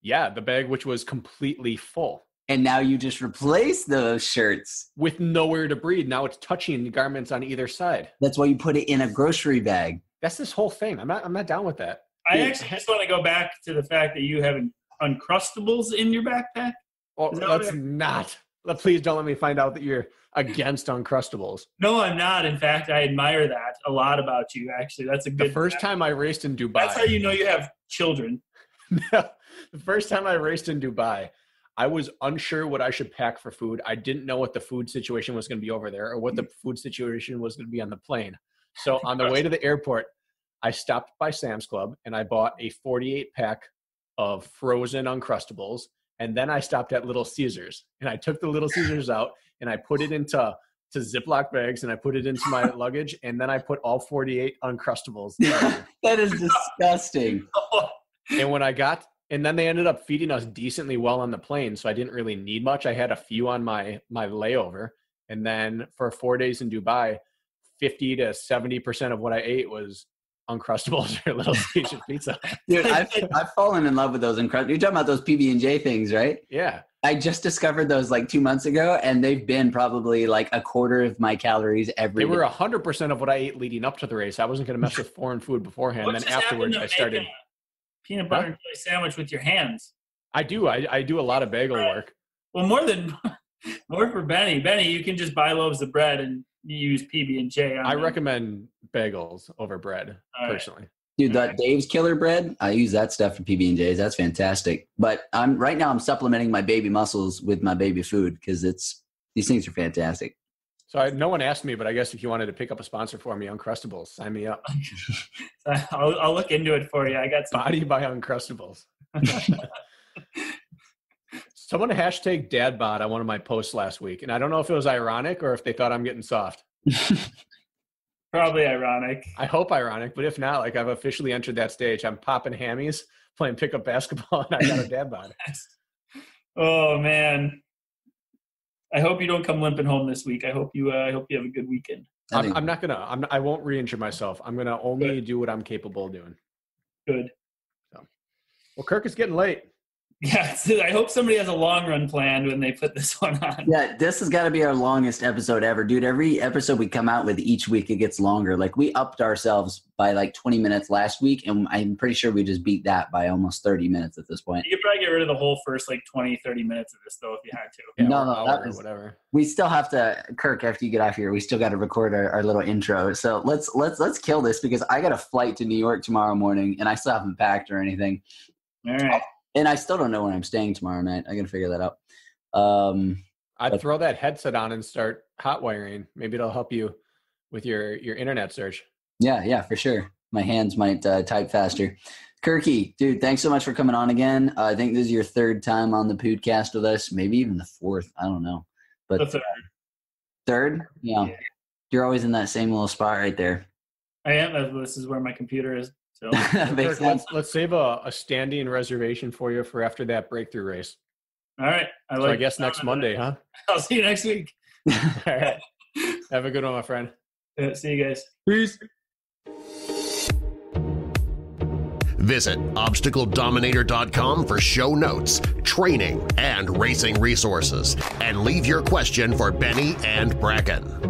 Yeah, the bag which was completely full. And now you just replace those shirts. With nowhere to breathe. Now it's touching the garments on either side. That's why you put it in a grocery bag. That's this whole thing. I'm not down with that. I actually just want to go back to the fact that you have Uncrustables in your backpack. Oh, please don't let me find out that you're against Uncrustables. No, I'm not. In fact, I admire that a lot about you, actually. That's a good. The first time I raced in Dubai. That's how you know you have children. The first time I raced in Dubai, I was unsure what I should pack for food. I didn't know what the food situation was going to be over there or what the food situation was going to be on the plane. So on the way to the airport, I stopped by Sam's Club and I bought a 48 pack of frozen Uncrustables. And then I stopped at Little Caesars and I took the Little Caesars out and I put it into Ziploc bags and I put it into my luggage. And then I put all 48 Uncrustables. That is disgusting. And then they ended up feeding us decently well on the plane. So I didn't really need much. I had a few on my layover. And then for 4 days in Dubai, 50 to 70% of what I ate was Uncrustables or Little Caesars pizza. Dude, I've fallen in love with those Uncrustables. You're talking about those PB&J things, right? Yeah. I just discovered those like 2 months ago, and they've been probably like a quarter of my calories every day. They were 100% of what I ate leading up to the race. I wasn't going to mess with foreign food beforehand. And then afterwards, I started peanut butter and jelly sandwich with your hands. I do. I do a lot of bagel work. Well, more for Beni. Beni, you can just buy loaves of bread and you use PB&J. I recommend bagels over bread, personally. Dude, that Dave's Killer Bread, I use that stuff for PB&Js. That's fantastic. But right now I'm supplementing my baby muscles with my baby food because these things are fantastic. So no one asked me, but I guess if you wanted to pick up a sponsor for me, Uncrustables, sign me up. I'll look into it for you. I got some. Body by Uncrustables. Someone hashtag dadbod on one of my posts last week, and I don't know if it was ironic or if they thought I'm getting soft. Probably ironic. I hope ironic, but if not, like I've officially entered that stage. I'm popping hammies, playing pickup basketball, and I got a dad bod. Oh man. I hope you don't come limping home this week. I hope you have a good weekend. I won't re-injure myself. I'm gonna only do what I'm capable of doing. Good. So, well, Kirk is getting late. Yeah, so I hope somebody has a long run planned when they put this one on. Yeah, this has got to be our longest episode ever. Dude, every episode we come out with each week, it gets longer. Like we upped ourselves by like 20 minutes last week, and I'm pretty sure we just beat that by almost 30 minutes at this point. You could probably get rid of the whole first like 20, 30 minutes of this, though, if you had to. Yeah, no, whatever. We still have to, Kirk, after you get off here, we still got to record our little intro. So let's kill this because I got a flight to New York tomorrow morning, and I still haven't packed or anything. All right. And I still don't know where I'm staying tomorrow night. I got to figure that out. I'd throw that headset on and start hot wiring. Maybe it'll help you with your internet search. Yeah, for sure. My hands might type faster. Kirky, dude, thanks so much for coming on again. I think this is your third time on the podcast with us, maybe even the fourth. I don't know. But The third. Third? Yeah. You're always in that same little spot right there. I am. This is where my computer is. So Makes Kirk, sense. let's save a standing reservation for you for after that breakthrough race. all right. So I guess next Monday, huh? I'll see you next week. All right. Have a good one, my friend. Yeah, see you guys. Peace. Visit ObstacleDominator.com for show notes, training, and racing resources. And leave your question for Beni and Brakken.